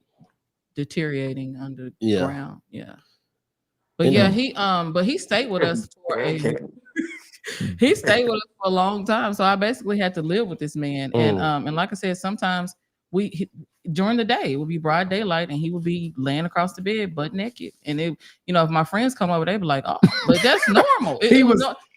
deteriorating Yeah. underground. Yeah. But You yeah, know. but he stayed with us for Okay. he stayed with us for a long time. So I basically had to live with this man. And like I said, sometimes during the day it would be broad daylight and he would be laying across the bed butt naked. And it, if my friends come over, they'd be like, oh, but that's normal.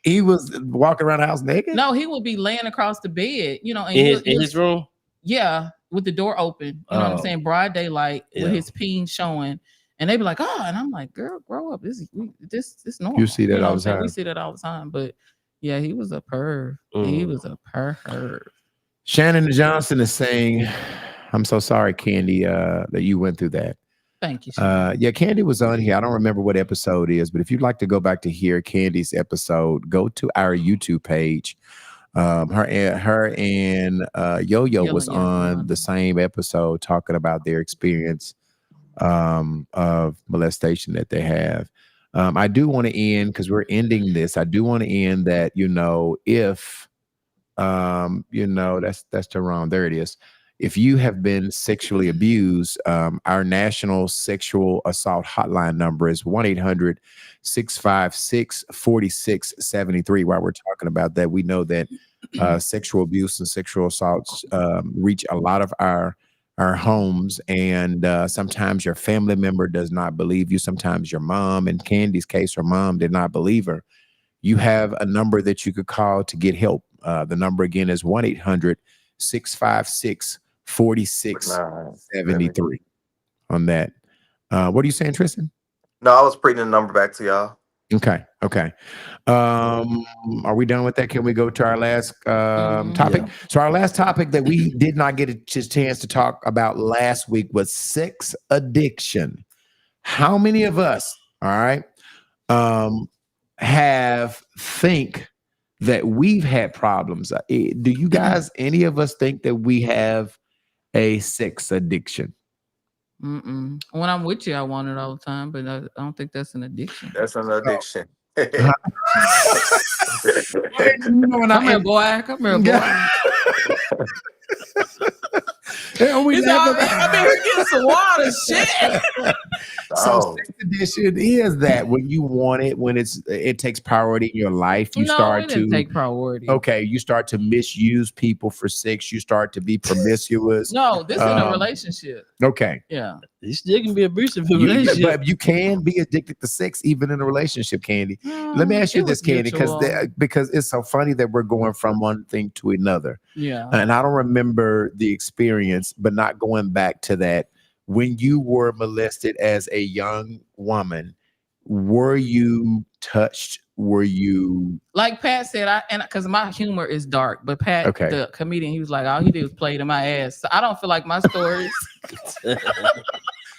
He was walking around the house naked? No, he would be laying across the bed, and In his room? yeah, with the door open. You know what I'm saying? Broad daylight with his peen showing. And they be like, oh, and I'm like, girl, grow up. This normal. You see that know all what the I'm saying? time. We see that all the time. But yeah, he was a perv. He was a perv. Shannon Johnson is saying, I'm so sorry, Candy, that you went through that. Thank you. Yeah, Candy was on here. I don't remember what episode it is, but if you'd like to go back to hear Candy's episode, go to our YouTube page. Her and Yo-Yo was on the same episode talking about their experience of molestation that they have. I do want to end, because we're ending this. I do want to end that, if that's Tehran. There it is. If you have been sexually abused, our national sexual assault hotline number is 1-800-656-4673. While we're talking about that, we know that sexual abuse and sexual assaults reach a lot of our homes, and sometimes your family member does not believe you. Sometimes your mom, in Candy's case, her mom did not believe her. You have a number that you could call to get help. The number again is 1-800-656-4673 on that. What are you saying, Tristan? No, I was putting the number back to y'all. Okay. Are we done with that? Can we go to our last topic? Yeah. So our last topic that we did not get a chance to talk about last week was sex addiction. How many of us, all right, think that we've had problems? Do you guys, any of us, think that we have a sex addiction? When I'm with you, I want it all the time, but I don't think that's an addiction. That's an addiction. Come here, boy. Come here, boy. We get some water, shit. So sex addiction is that when you want it, when it takes priority in your life, you start to take priority. Okay, you start to misuse people for sex. You start to be promiscuous. No, this is a relationship. Okay. Yeah. You still can be abusive in a relationship. But you can be addicted to sex even in a relationship, Candy. Let me ask you this, Candy, because it's so funny that we're going from one thing to another. Yeah. And I don't remember the experience, but not going back to that. When you were molested as a young woman, were you touched? Were you, like Pat said, because my humor is dark, but Pat, the comedian, he was like, all he did was play to my ass. So I don't feel like my stories.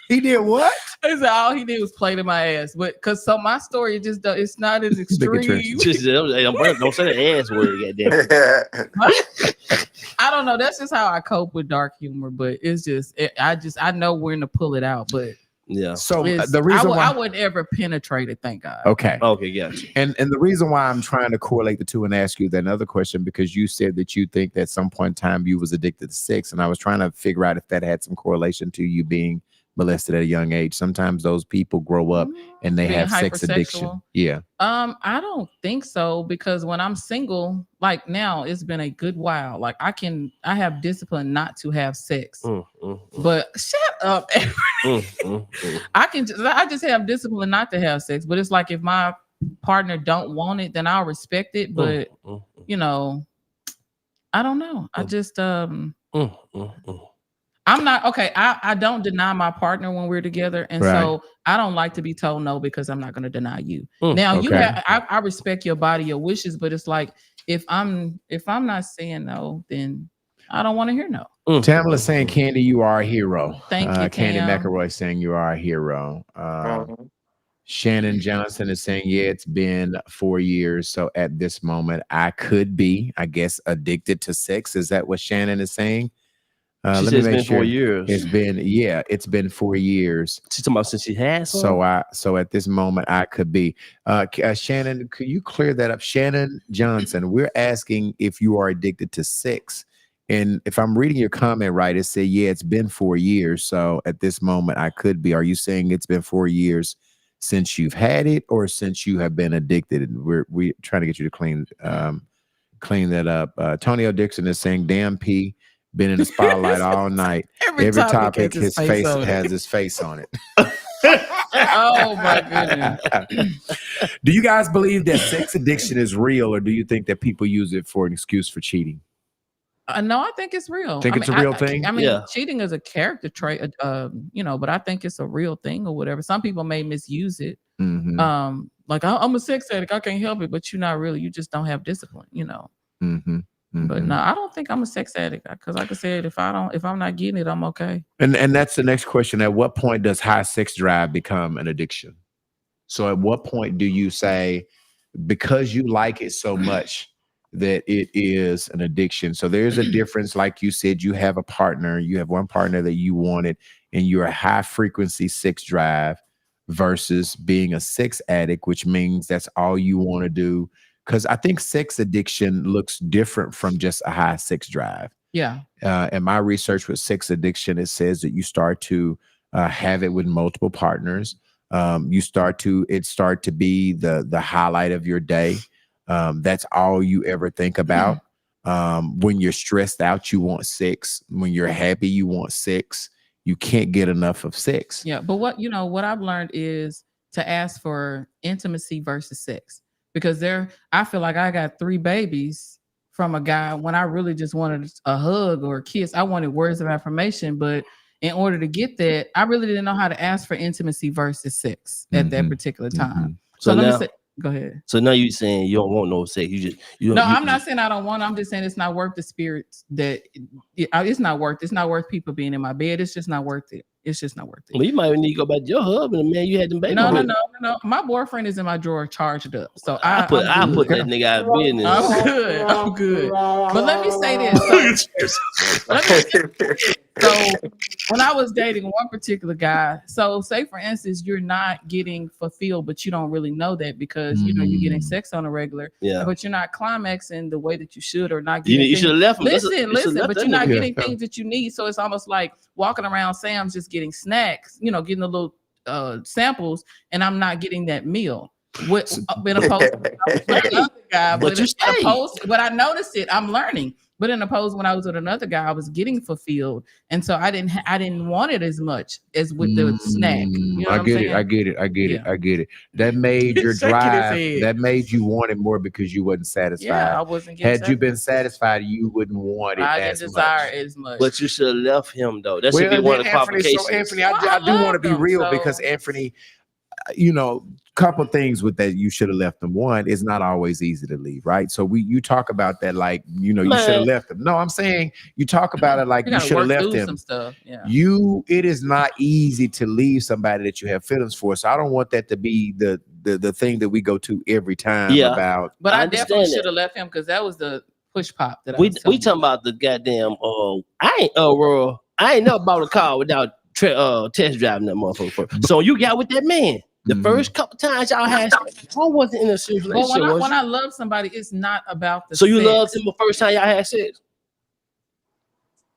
He did what? He said all he did was play to my ass, but my story it's not as extreme. Don't say the ass word, goddamn. I don't know. That's just how I cope with dark humor, but it's just I know when to pull it out, but. Yeah. So the reason why I would ever penetrate it, thank God. Okay, gotcha. And the reason why I'm trying to correlate the two and ask you that another question, because you said that you think that at some point in time you was addicted to sex, and I was trying to figure out if that had some correlation to you being molested at a young age. Sometimes those people grow up and they have sex addiction. Yeah. I don't think so, because when I'm single, like now, it's been a good while. Like I have discipline not to have sex. But shut up. I just have discipline not to have sex. But it's like if my partner don't want it, then I'll respect it. But I don't know. I just I'm not okay. I don't deny my partner when we're together, and so I don't like to be told no, because I'm not going to deny you. Now I respect your body, your wishes, but it's like if I'm not saying no, then I don't want to hear no. Tamala saying, Candy, you are a hero. Thank you, Candy Cam. McElroy saying you are a hero. Shannon Johnson is saying, yeah, it's been 4 years. So at this moment, I could be, I guess, addicted to sex. Is that what Shannon is saying? She Let said me it's make been sure. 4 years. It's been 4 years. She's talking about since she has some. So at this moment, I could be. Shannon, could you clear that up? Shannon Johnson, we're asking if you are addicted to sex. And if I'm reading your comment right, it said, yeah, it's been 4 years. So at this moment, I could be. Are you saying it's been 4 years since you've had it or since you have been addicted? And we're trying to get you to clean that up. Tonio Dixon is saying, damn P, been in the spotlight all night. Every topic his face has his face on it. Oh my goodness. Do you guys believe that sex addiction is real, or do you think that people use it for an excuse for cheating? No, I think it's real. Think it's a real thing? I mean, Yeah. cheating is a character trait, but I think it's a real thing or whatever. Some people may misuse it. Mhm. Like I'm a sex addict, I can't help it, but you're not really. You just don't have discipline, Mhm. But Mhm. no, I don't think I'm a sex addict because, like I said, if I'm not getting it, I'm okay. And that's the next question. At what point does high sex drive become an addiction? So at what point do you say, because you like it so much, that it is an addiction? So there's a difference. Like you said, you have one partner that you wanted, and you're a high frequency sex drive versus being a sex addict, which means that's all you want to do. Because I think sex addiction looks different from just a high sex drive. Yeah. In my research with sex addiction, it says that you start to have it with multiple partners. It start to be the highlight of your day. That's all you ever think about. When you're stressed out, you want sex. When you're happy, you want sex. You can't get enough of sex. Yeah. But what I've learned is to ask for intimacy versus sex, because I feel like I got 3 babies from a guy when I really just wanted a hug or a kiss. I wanted words of affirmation, but in order to get that, I really didn't know how to ask for intimacy versus sex at that particular time. So let me say, go ahead. So now you saying you don't want no sex? I'm not saying I don't want. I'm just saying it's not worth the spirits. It's not worth people being in my bed. It's just not worth it. It's just not worth it. Well, you might need to go back to your husband, man. You had them babies. No. My boyfriend is in my drawer charged up. So I put that nigga out of business. I'm good. But let me say this. So when I was dating one particular guy, so say for instance, you're not getting fulfilled, but you don't really know that because you're getting sex on a regular, but you're not climaxing the way that you should, or not getting. You should have left him. Listen, but you're not getting things that you need. So it's almost like walking around Sam's just getting snacks, getting the little samples, and I'm not getting that meal. What I noticed it, I'm learning. But in opposed, when I was with another guy, I was getting fulfilled, and so I didn't want it as much as with the snack. I get it. That made your drive. That made you want it more because you wasn't satisfied. Yeah, I wasn't. Had you been satisfied, you wouldn't want it. I didn't desire it as much. But you should have left him though. That should be one of the qualifications. So Anthony, I do want to be real because Anthony, couple things with that. You should have left them. One, it's not always easy to leave, right? So you talk about that like you should have left them. No, I'm saying you talk about it like you should have left them. Some stuff. Yeah. It is not easy to leave somebody that you have feelings for. So I don't want that to be the thing that we go to every time about. But I definitely should have left him because that was the push pop that we talking about the goddamn. I ain't never bought a car without test driving that motherfucker. So you got with that man. The first couple times y'all had sex, I wasn't in a serious relationship. Well, when I love somebody, it's not about the So you sex. loved him the first time y'all had sex?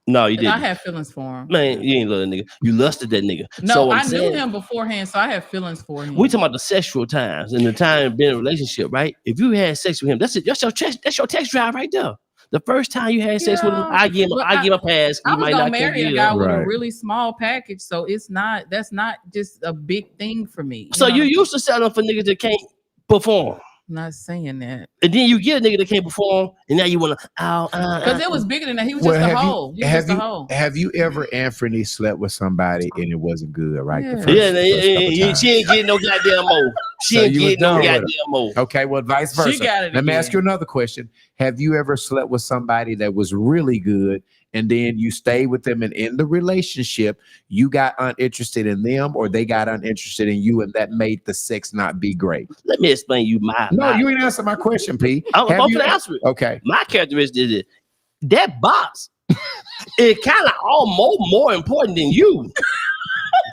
No, you didn't. I had feelings for him. Man, you ain't love that nigga. You lusted that nigga. No, so I knew him beforehand, so I had feelings for him. We talking about the sexual times and the time being in a relationship, right? If you had sex with him, that's your text drive right there. The first time you had sex with him, I give him a pass. I was gonna marry a guy with a really small package, so that's not just a big thing for me. So you used to settle for niggas that can't perform. I'm not saying that. And then you get a nigga that can't perform, and now you want to because it was bigger than that. He was just a hoe. Have you ever, Anthony, slept with somebody and it wasn't good, right? Yeah. She ain't getting no goddamn more. She ain't getting no goddamn more. Okay, well, vice versa. She got it. Let me ask you another question. Have you ever slept with somebody that was really good and then you stayed with them and in the relationship, you got uninterested in them or they got uninterested in you and that made the sex not be great? Let me explain you No, you ain't answer my question, P. I'm going to answer it. Okay. My characteristic is that box It's kind of all more important than you.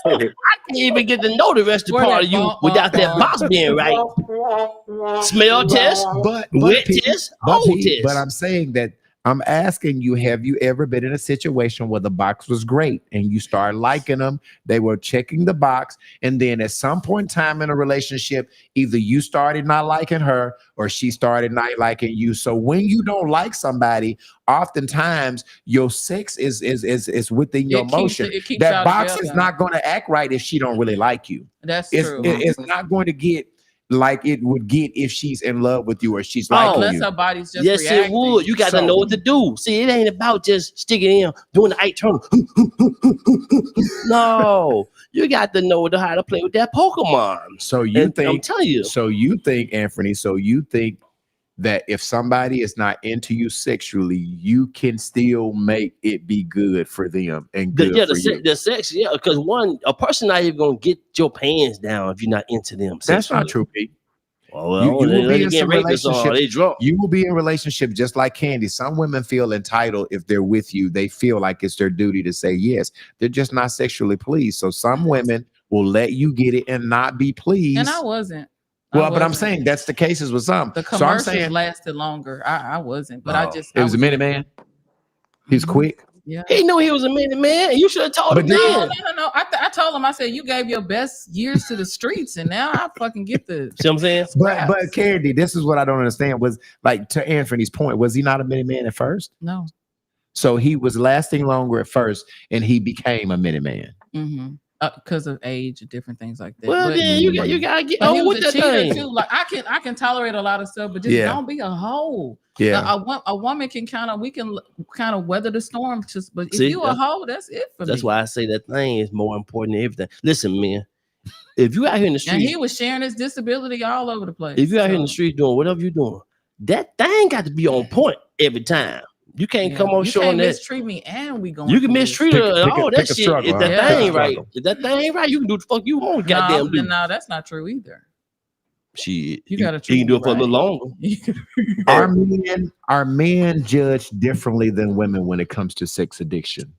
I can't even get to know the rest of the Where part that of you bump without that on? box being right. Smell test, But wet Pete, test, old test. but I'm saying that I'm asking you, have you ever been in a situation where the box was great and you started liking them? They were checking the box. And then at some point in time in a relationship, either you started not liking her or she started not liking you. So when you don't like somebody, oftentimes your sex is within your emotion. It keeps That y'all box together. is not going to act right if she don't really like you. That's It's, true. it's not going to get like it would get if she's in love with you or she's Oh, liking Unless you. her body's just yes, reacting. it would. You got to So- know what to do. See, it ain't about just sticking in, doing the eight turn. No, you got to know how to play with that Pokemon. So you And I'm think? telling you, So you think, Anthony? So you think that if somebody is not into you sexually, you can still make it be good for them and good for you? the sex, yeah, because a person not even gonna get your pants down if you're not into them. That's not sexually. true, Pete. Well, You will they be in get some rapists on, relationships. they drunk. You will be in a relationship just like Candy. Some women feel entitled if they're with you. They feel like it's their duty to say yes. They're just not sexually pleased. So some women will let you get it and not be pleased. And I wasn't. Well, but I'm saying that's the cases with some. the So I'm commercials saying lasted longer. I wasn't, but Oh, I just it was a minute man. He's quick. Yeah. He knew he was a minute man, and you should have told But him then- then. No. I told him, I said, you gave your best years to the streets, and now I fucking get the See what I'm saying? But Candy, this is what I don't understand. Was like to Anthony's point, was he not a minute man at first? no. So he was lasting longer at first, and he became a minute man. Mm-hmm. Because of age and different things like that. Well, But- then you gotta get but he on was with a that cheater thing. too. Like I can tolerate a lot of stuff, but just Yeah. don't be a hoe. Yeah. A woman can we can kind of weather the storm. Just but if See, you a hoe, that's it for me. That's why I say that thing is more important than everything. Listen, man, if you out here in the And street, he was sharing his disability all over the place. if you out here in the so, street doing whatever you're doing, that thing got to be on point every time. You can't yeah. come on You showing can't that. mistreat me, and we going. You can through this. mistreat her and all that pick a shit. struggle, If that huh? thing Pick ain't a right, struggle. if that thing ain't right, you can do the fuck you want. Goddamn, do. No, that's not true either. Shit, You gotta you treat can do me it for a little right. longer. Are men judged differently than women when it comes to sex addiction?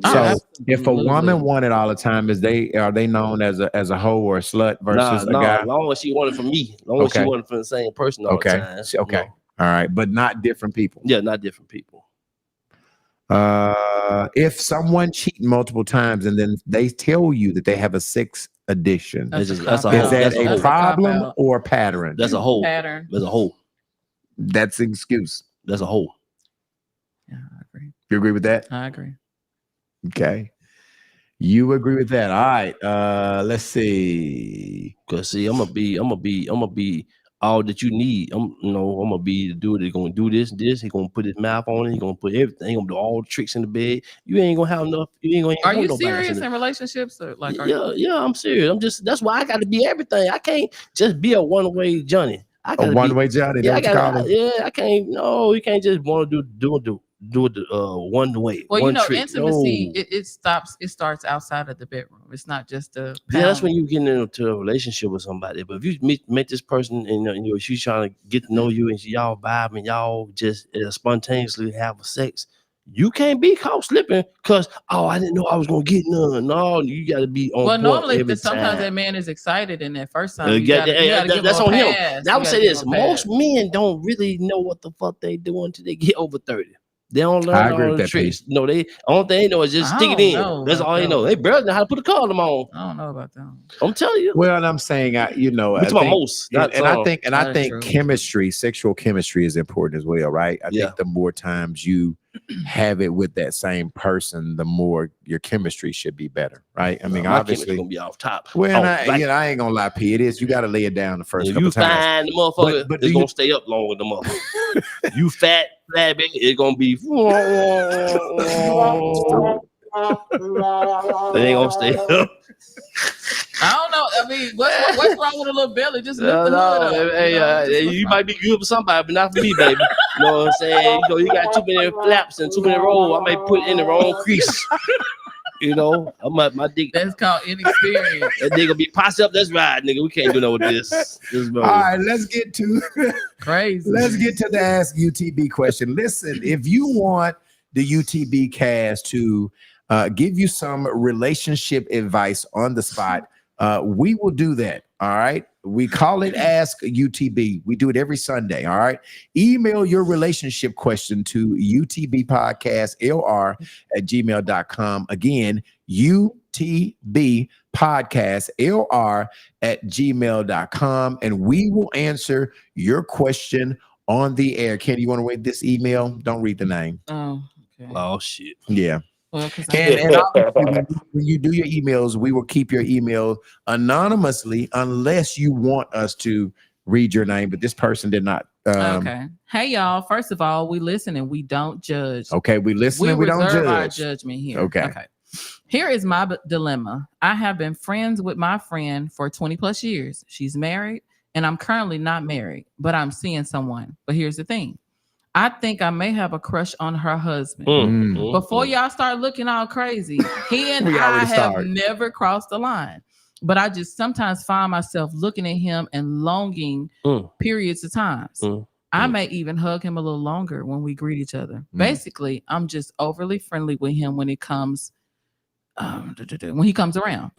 Oh, So if a absolutely. woman wanted all the time, are they known as a hoe or a slut versus a Nah, guy? as long as she wanted from me, as long as she Okay. wanted from the same person all Okay. the time. Okay. No. All right, but not different people. Yeah, not different people. If someone cheating multiple times and then they tell you that they have a sex addiction, That's That's a a cop is whole- out. that that's a a whole- problem cop out. or a pattern? That's a whole. pattern. That's a whole. That's an excuse. That's a whole. Yeah, I agree. You agree with that? I agree. Okay. You agree with that. All right. Let's see. Cause see, I'm gonna be all that you need. I'm gonna be the dude that's gonna do this. He gonna put his mouth on it. He gonna put everything. He gonna do all the tricks in the bed. You ain't gonna have enough. You ain't gonna. Are have you nobody else serious in in relationships or like? Are yeah, I'm serious. That's why I gotta be everything. I can't just be a one-way Johnny. I A gotta one-way Johnny. Yeah, That's what you call him? I can't. No, you can't just want to do it one way. Well, one you know, trick. intimacy No. it starts outside of the bedroom. It's not just a Yeah, that's pound. when you get into a relationship with somebody. But if you meet this person and she's trying to get to know you and y'all vibe and y'all just spontaneously have a sex, you can't be caught slipping because I didn't know I was gonna get none. No, you got to be on. Well, point normally every sometimes that time. man is excited in that first time. Yeah, You gotta give that's him a on him. pass. Now I You would gotta say give this: him a most pass. men don't really know what the fuck they doing until they get over 30. They don't learn I agree all with the that, tricks. No, they only thing they know is just I stick it don't in. know That's about all they that know. one. They barely know how to put a condom on. I don't know about that. I'm telling you. Well, and I'm saying, I I'm talking about think- most. Not and I some. think That is true. chemistry, sexual chemistry is important as well, right? I Yeah. think the more times you have it with that same person, the more your chemistry should be better, right? I mean, my chemistry obviously. gonna be off top. Well, Off, like, I ain't gonna lie, P. It is. You got to lay it down the first if couple you times. find the motherfucker, But do it's you- gonna stay up longer than the motherfucker. You fat, baby, it's gonna be. They ain't gonna stay up. I don't know. I mean, what's wrong with a little belly? Just lift No, the hood up. hey, Just you look might be good for somebody, but not for me, baby. You know what I'm saying? You got too many flaps and too many rolls. I may put it in the wrong crease. You know, my dick. That's called inexperience. That nigga be posse up. That's right, nigga. We can't do no with this. This is All right, let's get to Crazy. the Ask UTB question. Listen, if you want the UTB cast to give you some relationship advice on the spot, we will do that. All right. We call it Ask UTB. We do it every Sunday. All right. Email your relationship question to utbpodcastlr@gmail.com. Again, utbpodcastlr@gmail.com. And we will answer your question on the air. Candy, you want to read this email? Don't read the name. Oh, okay. Oh shit. Yeah. Well, 'cause And obviously, when you do your emails, we will keep your email anonymously unless you want us to read your name. But this person did not. okay. Hey, y'all. First of all, we listen and we don't judge. Okay, we listen and we don't reserve our judge. judgment here. Okay. Here is my dilemma. I have been friends with my friend for 20 plus years. She's married and I'm currently not married, but I'm seeing someone. But here's the thing. I think I may have a crush on her husband. Before y'all start looking all crazy, he and We I already have started. never crossed the line. But I just sometimes find myself looking at him and longing periods of times. I may even hug him a little longer when we greet each other. Basically, I'm just overly friendly with him when it comes when he comes around.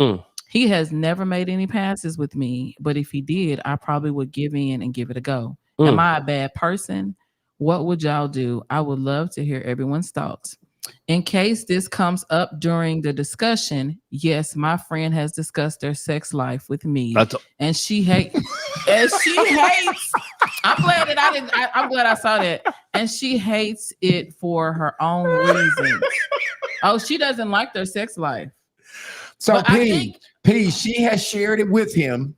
He has never made any passes with me, but if he did, I probably would give in and give it a go. Am I a bad person? What would y'all do? I would love to hear everyone's thoughts. In case this comes up during the discussion, yes, my friend has discussed their sex life with me, and she hates. I'm glad that I didn't. I'm glad I saw that, and she hates it for her own reasons. Oh, she doesn't like their sex life. So But I P, she has shared it with him,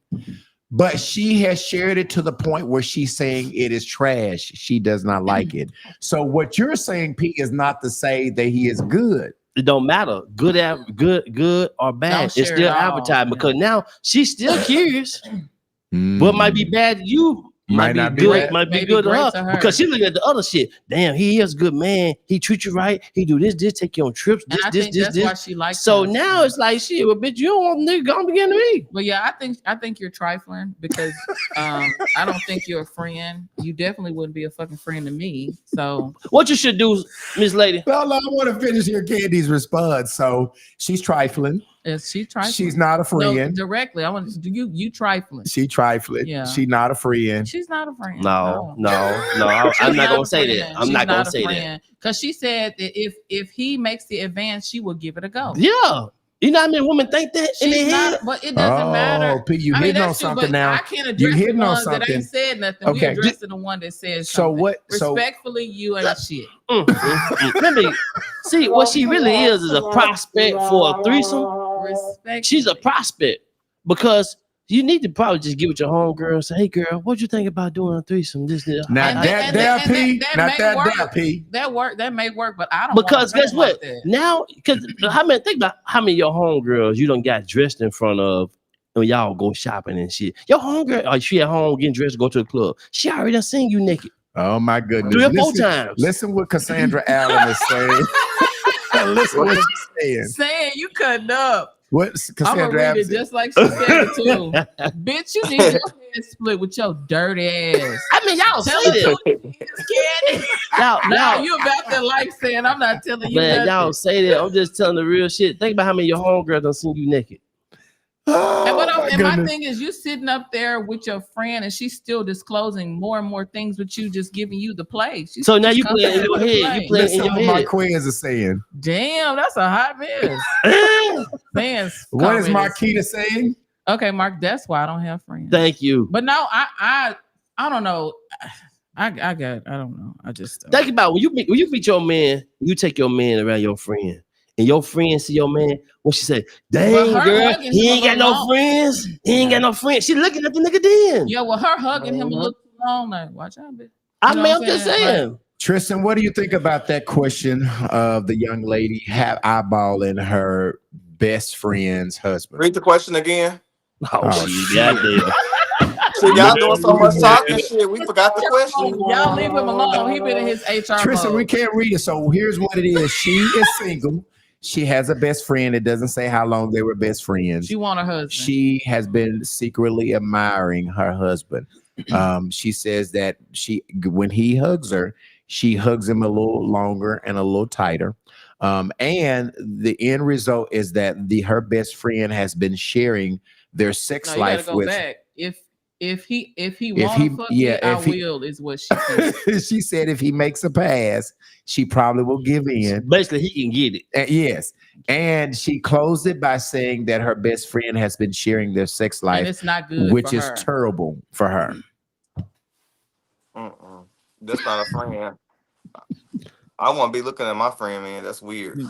but she has shared it to the point where she's saying it is trash. She does not like it. So what you're saying, P, is not to say that he is good. It don't matter, good or bad. Don't It's share still it all. advertising because now she's still curious. What might be bad to you Might might not be be good. bad. Might be Maybe good to great her, to her. because she looking at the other shit. Damn, he is a good man. He treat you right. He do this, take you on trips. And I This, think this, that's this. why she likes So him. now it's like, shit, well, bitch, you don't want nigga gonna begin to me. But yeah, I think you're trifling because I don't think you're a friend. You definitely wouldn't be a fucking friend to me. So What you should do, Miss Lady? Well, I want to finish your Candy's response. So she's trifling. is she trifling? She's not a No, friend. directly. I want do you trifling. She trifling. Yeah. She not a friend. She's not a friend. No. I'm She's not gonna a say friend. that. I'm She's not gonna a say that. friend. Because she said that if he makes the advance, she will give it a go. Yeah, you know how many women think that in their She's head? not, but it doesn't matter. P, you I mean, hitting on that's true, something but now. I can't You address the hitting on ones that something. ain't said nothing. Okay. We addressing the one that says So something. what? So Respectfully, you ain't shit. Let me see what she really is a prospect for a threesome. Respectfully. She's a prospect because you need to probably just give it your homegirl and say, "Hey, girl, what you think about doing a threesome?" This, not And that and there, that- P. that Not may that work. there, P. That may work, but I don't because wanna guess think what? like that. Now, because think about how many of your homegirls you done got dressed in front of when y'all go shopping and shit. Your homegirl, or she at home getting dressed to go to the club. She already done seen you naked Oh my goodness. 3 or 4 Listen- times. Listen what Cassandra Allen is saying. Listen what she's saying. Saying you cutting up. What I'm gonna Cassandra read Allen it just like she said it too. Bitch, you need your head split with your dirty ass. I mean, y'all Tell say the that. truth, Candy. Y'all, Now y'all, you about to like saying I'm not telling you man, nothing. y'all say that. I'm just telling the real shit. Think about how many of your homegirls done seen you naked. Oh, And my goodness. thing is, you sitting up there with your friend, and she's still disclosing more and more things with you, just giving you the play. She's So now just you playing in your comfortable with head. the You play. playing in Listen your what my head. queens are saying. Damn, that's a hot mess. Fans. What is commented. Marquita saying? Okay, Mark, that's why I don't have friends. Thank you. But no, I don't know. I don't know. I just Think about when you meet your man, you take your man around your friend, and your friend see your man. What she say? Dang, Well, her girl, hugging he him ain't got no alone. friends. He ain't got no friends. She looking at the nigga then. Yeah, well, her hugging him a little too long. Like, watch out, bitch. I You know mean, what I'm just saying? saying. Tristan, what do you think about that question of the young lady eyeballing her best friend's husband? Read the question again. Oh, shit, goddamn. So y'all doing so much talking shit. We forgot the question. Y'all leave him alone. He been in his HR Tristan, mode. we can't read it. So here's what it is. She is single. She has a best friend. It doesn't say how long they were best friends. She want her husband. She has been secretly admiring her husband. She says that when he hugs her, She hugs him a little longer and a little tighter. And the end result is that her best friend has been sharing their sex No, you gotta life go with. back. If he wanna fuck me, I will, is what she said. She said if he makes a pass, she probably will give in. Basically, he can get it. Yes. And she closed it by saying that her best friend has been sharing their sex And life, it's not good, which for is her. terrible for her. That's not a friend. I won't be looking at my friend, man. That's weird.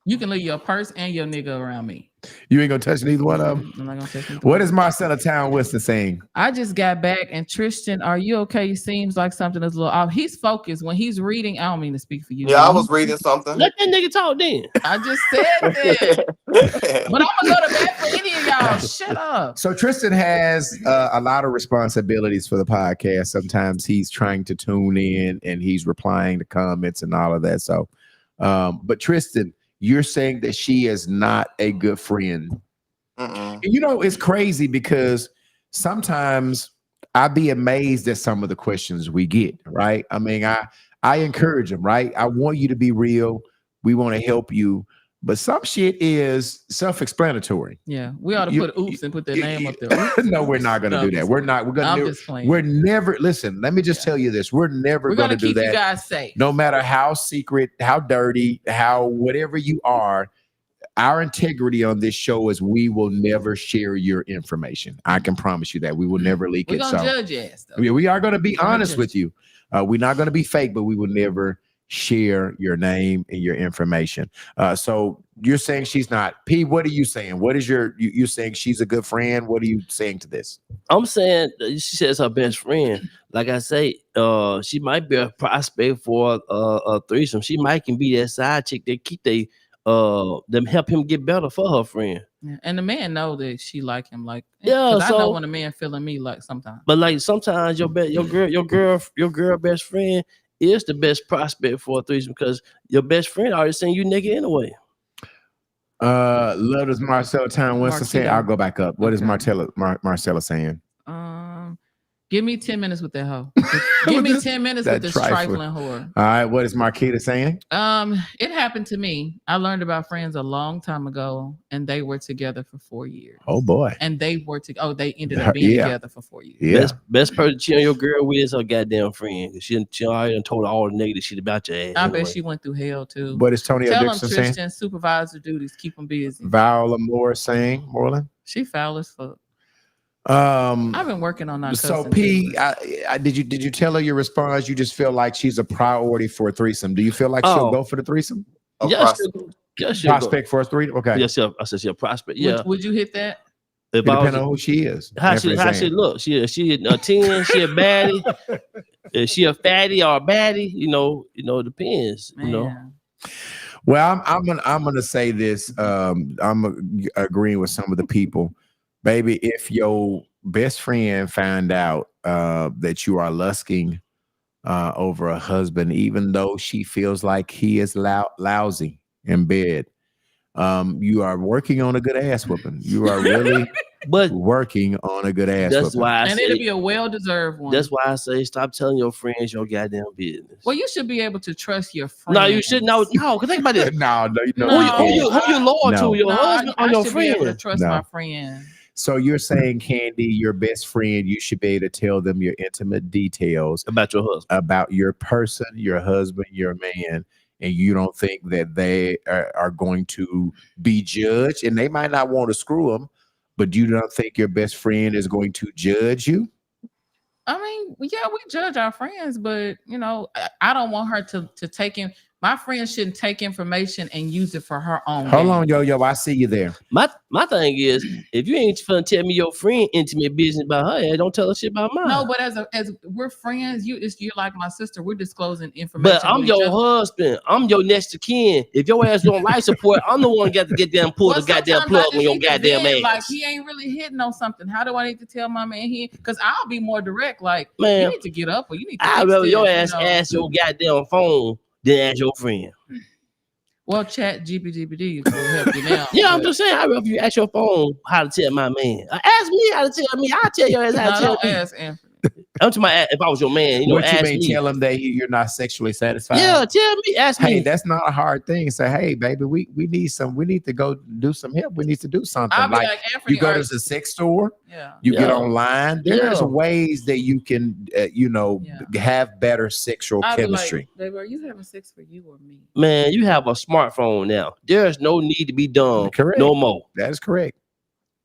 You can leave your purse and your nigga around me. You ain't gonna touch neither one of them. I'm not gonna touch neither What one. is Marcella Town Winston saying? I just got back, and Tristan, are you okay? Seems like something is a little off. He's focused when he's reading. I don't mean to speak for you. Yeah, I was reading something. Let that nigga talk then. I just said that. But I'm gonna go to bat for any of y'all. Shut up. So Tristan has a lot of responsibilities for the podcast. Sometimes he's trying to tune in and he's replying to comments and all of that. So, but Tristan, you're saying that she is not a good friend. You know, it's crazy because sometimes I be amazed at some of the questions we get, right? I mean, I encourage them, right? I want you to be real. We want to help you. But some shit is self-explanatory. Yeah, we ought to put oops and put their name up there. No, we're not going to do that. We're not. We're going to. We're never. Listen, let me just tell you this. We're never going to do that. We're going to keep you guys safe. No matter how secret, how dirty, how whatever you are, our integrity on this show is we will never share your information. I can promise you that. We will never leak it. We're going to judge your ass, though. We are going to be honest with you. We're not going to be fake, but we will never share your name and your information. So you're saying she's not. P, what are you saying? What is you're saying she's a good friend? What are you saying to this? I'm saying she says her best friend. Like I say, she might be a prospect for a threesome. She might can be that side chick that keep them help him get better for her friend. Yeah. And the man know that she like him, like yeah. I know when a man feeling me like sometimes. But like sometimes your girl best friend is the best prospect for a threesome because your best friend already seen you nigga anyway. Love is Marcella Town Winston saying. I'll go back up. What is Marcella saying? Give me 10 minutes with that hoe. Give me 10 minutes with this trifling whore. All right, what is Marquita saying? It happened to me. I learned about friends a long time ago, and they were together for 4 years. Oh boy! And they were they ended up being together for 4 years. Yeah. Best person to cheat on your girl with is her goddamn friend. She already told her all the negative shit about your ass. I bet she went through hell too. What is Tony Tell Dixon them, saying? Tristan, supervisor duties, keep them busy. Viola Moore saying, Moreland? She foul as fuck. I've been working on that. So P, did you tell her your response? You just feel like she's a priority for a threesome. Do you feel like she'll go for the threesome? Yes, prospect for a threesome. Okay. Yes, I said she a prospect. Yeah. Would you hit that? It depends on who she is. How she look? She a 10. She a baddie. Is she a fatty or a baddie? You know, it depends. Man. You know. Well, I'm gonna say this. I'm agreeing with some of the people. Baby, if your best friend find out that you are lusting over a husband, even though she feels like he is lousy in bed, you are working on a good ass whooping. You are really working on a good ass whooping. That's why it'll be a well-deserved one. That's why I say stop telling your friends your goddamn business. Well, you should be able to trust your friends. No, you should know. No, because think about this. No. Who you loyal to? Your husband or your friend? I should be able to trust my friend. So you're saying, Candy, your best friend, you should be able to tell them your intimate details about your husband, about your person, your husband, your man, and you don't think that they are going to be judged, and they might not want to screw them, but you don't think your best friend is going to judge you? I mean, yeah, we judge our friends, but I don't want her to take in. My friend shouldn't take information and use it for her own. Hold on, yo, I see you there. My thing is, if you ain't gonna tell me your friend intimate business about her, don't tell her shit about mine. No, but as we're friends, you're like my sister. We're disclosing information. But I'm your husband. I'm your next of kin. If your ass don't life support, I'm the one got to get them pull the goddamn plug on your goddamn ass. Like he ain't really hitting on something. How do I need to tell my man here? Because I'll be more direct. Like, man, you need to get up or you need to. I'd rather your ass ask your goddamn phone than ask your friend. Well, chat GPT will help you now. Yeah, I'm just saying, I'd rather you ask your phone how to tell my man. Ask me how to tell me. I'll tell your ass how to tell me. Ask Anthony. I'm to my if I was your man, you know, What you ask mean? me. Tell him that you're not sexually satisfied. Yeah, tell me, ask Hey, me. that's not a hard thing. Say, hey, baby, we need to go do some help. We need to do something. I'll be Like like, Anthony, you go are- to the sex store, yeah. you get Yeah. online. There's Yeah. ways that you can, have better sexual I'll be chemistry. like, baby, are you having sex for you or me? Man, you have a smartphone now. There's no need to be dumb Correct. no more. That is correct.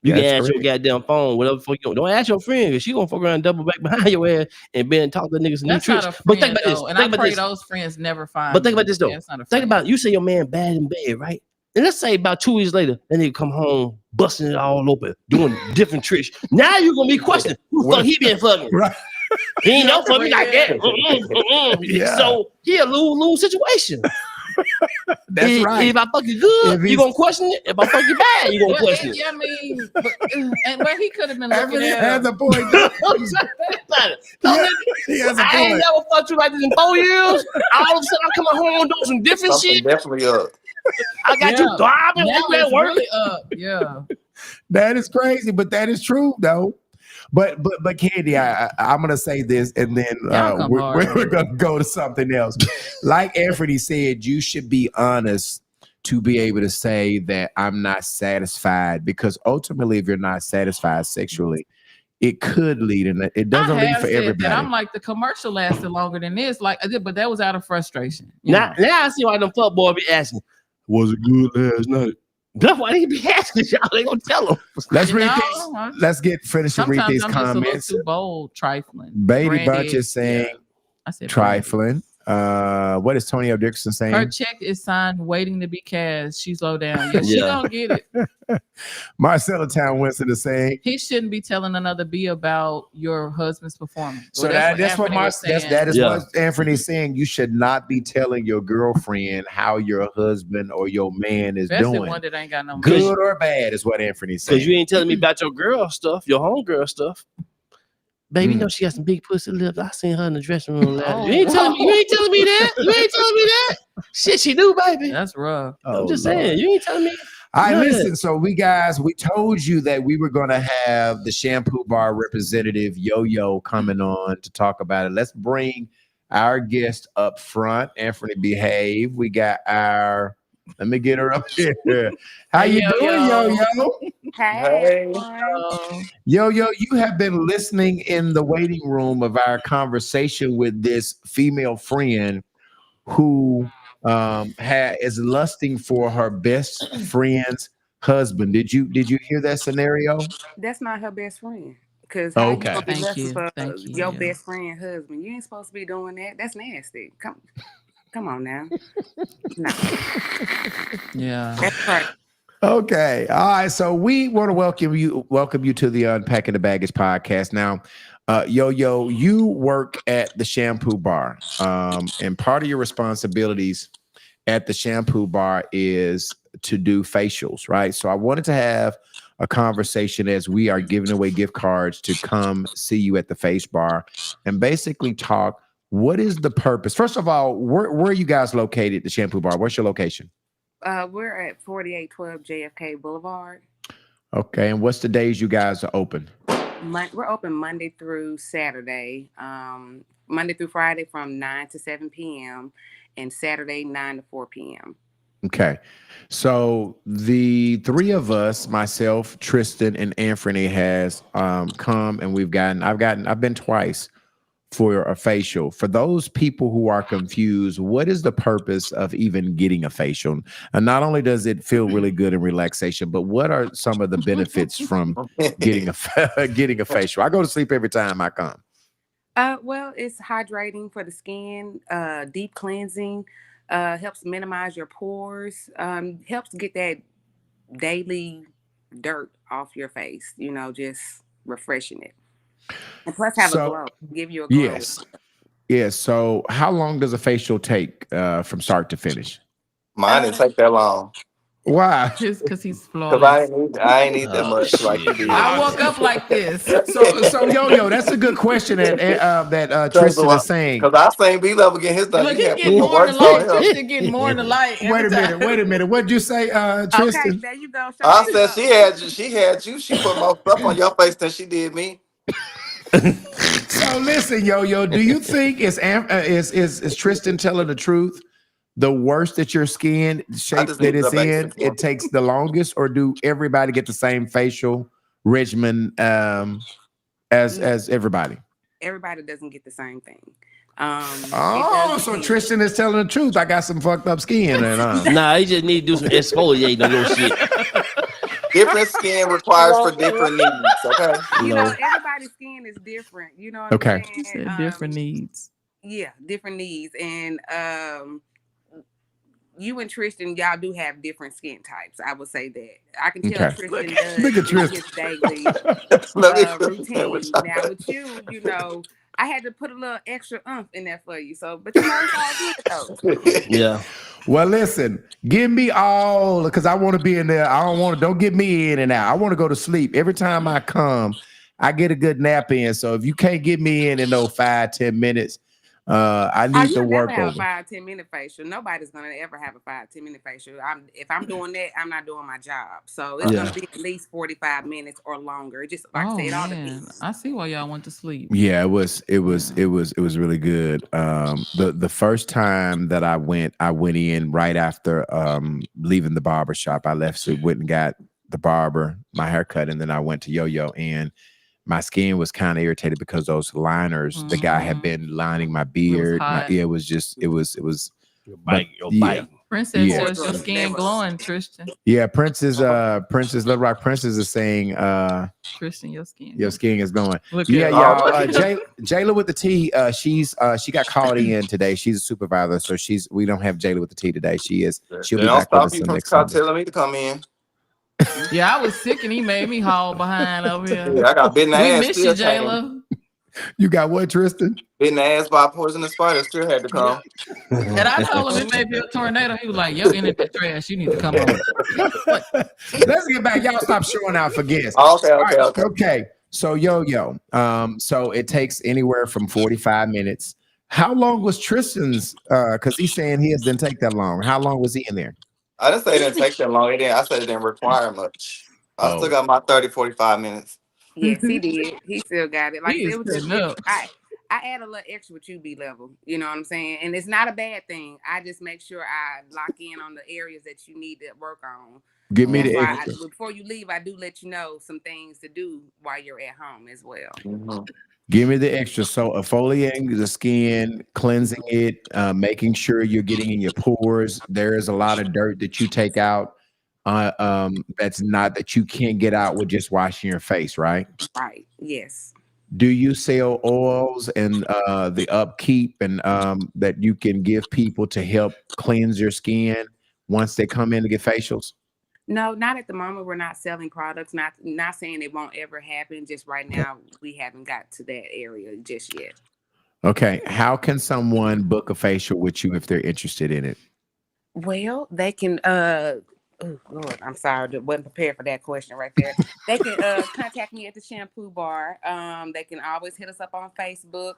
You can That's ask your correct. goddamn phone, whatever the fuck you want. Don't ask your friend because she gonna fuck around and double back behind your ass and been talk to niggas and new That's not tricks. a friend, But think about though. this. And Think I about pray this. those friends never find. But think about me. this though. Yeah, it's not a Think friend. about it. You say your man bad in bed, right? And let's say about 2 weeks later, that nigga come home busting it all open, doing different tricks. Now you gonna be questioning who fuck he been fucking. Right. He ain't no fuck me like that. Yeah. So he a lose situation. That's if, right. If I fuck you good, If you he's- gonna question it. If I fuck you bad, you gonna But, question it. yeah, I mean, but he could have been looking Anthony at has her. a point. I'm saying, think about it. Don't He has a I ain't point. never fucked you like this in 4 years. All of a sudden, I'm coming home doing some different Something shit. definitely up. I got you Yeah. throbbing Now when you at it's work. really up. Yeah. That is crazy, but that is true though. But Candy, I'm gonna say this, and then Y'all come hard. we're gonna go to something else. Like Anthony said, you should be honest to be able to say that I'm not satisfied, because ultimately, if you're not satisfied sexually, it could lead, and it doesn't I lead have for said everybody. that. I'm like, the commercial lasted longer than this. Like, but that was out of frustration. you know. Now I see why them fuck boy be asking, was it good last night? That's why they be asking y'all. They gonna tell them. Let's You read know, these. Let's finish and read Sometimes these I'm just a comments. little too bold, trifling. Baby Brandy, Bunch is saying yeah. I said trifling. What is Tony L. Dixon saying? Her check is signed, waiting to be cashed. She's low down. Yeah, she Yeah. don't get it. Marcella Town Winston is saying. He shouldn't be telling another B about your husband's performance. So Well, that's what Anthony was saying. that is Yeah. what Anthony's saying. You should not be telling your girlfriend how your husband or your man is Especially doing. one that ain't got no money. Good or bad is what Anthony's saying. Because you ain't telling me about your girl stuff, your homegirl stuff. Baby, you Mm. know she got some big pussy lips. I seen her in the dressing room last Oh, You ain't telling me. You ain't telling me that. You ain't telling me that. Shit, she do, baby. That's rough. Oh, I'm just Lord. saying. You ain't telling me. All right, Yeah. listen. So we told you that we were going to have the shampoo bar representative Yo-Yo coming on to talk about it. Let's bring our guest up front. Anthony, behave. We got our. Let me get her up here. How Hey, you doing, Yo-Yo? Yo-Yo? Hey. Yo, you have been listening in the waiting room of our conversation with this female friend who is lusting for her best friend's husband. Did you hear that scenario? That's not her best friend. Because Okay. you Thank lusting you. for Thank you, your yeah. best friend husband. You ain't supposed to be doing that. That's nasty. Come on now. No, Yeah. that's right. Okay. All right. So we want to welcome you to the Unpacking the Baggage podcast. Now, Yo, you work at the shampoo bar, and part of your responsibilities at the shampoo bar is to do facials, right? So I wanted to have a conversation as we are giving away gift cards to come see you at the face bar and basically talk. What is the purpose? First of all, where are you guys located, the shampoo bar? What's your location? We're at 4812 JFK Boulevard. Okay. And what's the days you guys are open? We're open Monday through Saturday. Monday through Friday from 9 to 7 p.m. and Saturday 9 to 4 p.m. Okay. So the three of us, myself, Tristan, and Anthony has come, and I've been twice for a facial. For those people who are confused, what is the purpose of even getting a facial? And not only does it feel really good and relaxation, but what are some of the benefits from getting a facial? I go to sleep every time I come. Well, it's hydrating for the skin, deep cleansing, helps minimize your pores, helps get that daily dirt off your face, just refreshing it. And plus have a glow, give you a glow. Yes. So how long does a facial take from start to finish? Mine didn't take that long. Why? Just because he's Because flawless. I ain't need that much like you did. I woke up like this. So Yo, that's a good question that Tristan is saying. Because I seen B-Level get his done. Look, You he can't getting put more in work the light. on him. Tristan getting more in the light. Wait a minute. What'd you say, Okay, Tristan? there you go. I said she had you. She put more stuff on your face than she did me. So So listen, Yo, do you think is Tristan telling the truth? The worse that your skin shape just that need it's the in, basic it takes the longest, or do everybody get the same facial regimen as everybody? Everybody doesn't get the same thing. Oh, so Tristan is telling the truth. I got some fucked up skin, and Nah, you just need to do some exfoliating on your shit. Different skin requires for different needs. Okay. You No. know, everybody's skin is different. You know what Okay. I'm She saying? said different needs. Yeah, different needs. And you and Tristan, y'all do have different skin types. I would say that. I can tell Okay. Tristan does Look at in Tristan. his daily Let me routine. Now with you know, I had to put a little extra in there for you. So, but you know, it's all good though. Yeah. Well, listen, give me all because I want to be in there. I don't get me in and out. I want to go to sleep. Every time I come, I get a good nap in. So if you can't get me in no 5-10 minutes, I need to You'll work never have over. a 5-10 minute facial. Nobody's gonna ever have a 5-10 minute facial. If I'm doing that, I'm not doing my job. So it's Yeah. gonna be at least 45 minutes or longer. It just like I Oh said, it all man, depends. I see why y'all went to sleep. Yeah, it was really good. The first time that I went in right after leaving the barber shop. I left, so went and got the barber, my haircut, and then I went to Yo-Yo, and my skin was kind of irritated because those liners, the guy had been lining my beard. It was Your bite. yeah. Princess Yeah. says your skin glowing, Tristan. Yeah, Princess Little Rock Princess is saying Tristan, your skin. your skin is glowing. Look Yeah, at y'all. Jayla with the T, she got called in today. She's a supervisor, so we don't have Jayla with the T today. She'll They be don't back with stop us you from next Sunday. telling me to come in. Yeah, I was sick and he made me haul behind over here. Yeah, I got bit in the We ass. miss you, Still came. Jayla. You got what, Tristan? Bit in the ass by a poisonous spider. Still had to come. And I told him it may be a tornado. He was like, "Yo, internet trash. You need to come on." Let's get back. Y'all stop showing out for guests. Okay. All right, okay. So Yo-Yo. So it takes anywhere from 45 minutes. How long was Tristan's? Because he's saying his didn't take that long. How long was he in there? I didn't say it didn't take that long. I said it didn't require much. I still got my 30, 45 minutes. Yes, he did. He still got it. Like He is it was just cutting up. I add a little extra with you, B level. You know what I'm saying? And it's not a bad thing. I just make sure I lock in on the areas that you need to work on. Give me the That's why extra. before you leave, I do let you know some things to do while you're at home as well. Mm-hmm. Give me the extra. So exfoliating the skin, cleansing it, making sure you're getting in your pores. There is a lot of dirt that you take out. That's not that you can't get out with just washing your face, right? Right. Yes. Do you sell oils and the upkeep and that you can give people to help cleanse your skin once they come in to get facials? No, not at the moment. We're not selling products. Not saying it won't ever happen. Just right now, we haven't got to that area just yet. Okay. How can someone book a facial with you if they're interested in it? Well, they can oh Lord, I'm sorry, I wasn't prepared for that question right there. They can contact me at the shampoo bar. They can always hit us up on Facebook.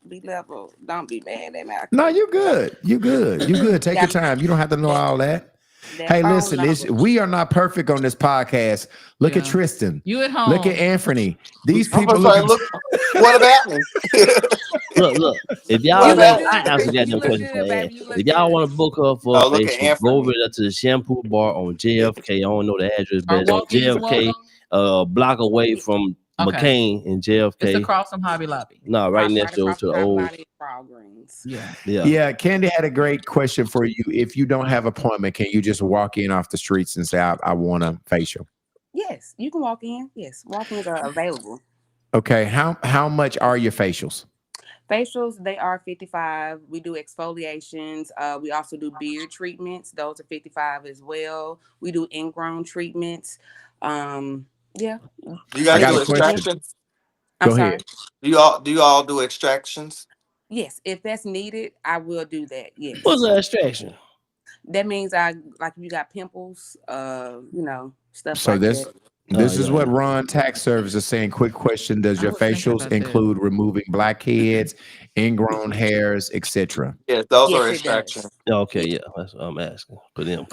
Be level. Don't be mad at me. No, you're good. You're good. You're good. Take your time. You don't have to know all that. That Hey, phone listen, number. we are not perfect on this podcast. Look at Yeah. Tristan. You at home? Look at Anthony. These I'm people gonna say, look. look, what about me? Look. If y'all You want, look I answer good. goddamn You look question good, for baby. Ash. You look If y'all good. want to book her for Oh, a look at facial, Anthony. go over there to the shampoo bar on JFK. I don't know the address, Are but it's on walk-ins JFK, welcome? block away from Okay. McCain and It's JFK. across from Hobby Lobby. No, right next door across to the Hobby old. Lobby and Walgreens. Yeah. Yeah. Yeah, Candy had a great question for you. If you don't have an appointment, can you just walk in off the streets and say, I want a facial? Yes, you can walk in. Yes, walk-ins are available. Okay. How much are your facials? Facials, they are $55. We do exfoliations. We also do beard treatments. Those are $55 as well. We do ingrown treatments. Yeah. You guys I got do a question. extractions? Go I'm sorry. ahead. Do you all do extractions? Yes, if that's needed, I will do that. Yes. What's an extraction? That means like if you got pimples, stuff So like this that. This is yeah, what yeah. Ron Tax Service is saying. Quick question: does I your was thinking facials about that. include removing blackheads, ingrown hairs, etc.? Yes, those Yes, are it extraction. does. Okay, yeah. That's what I'm asking. For them.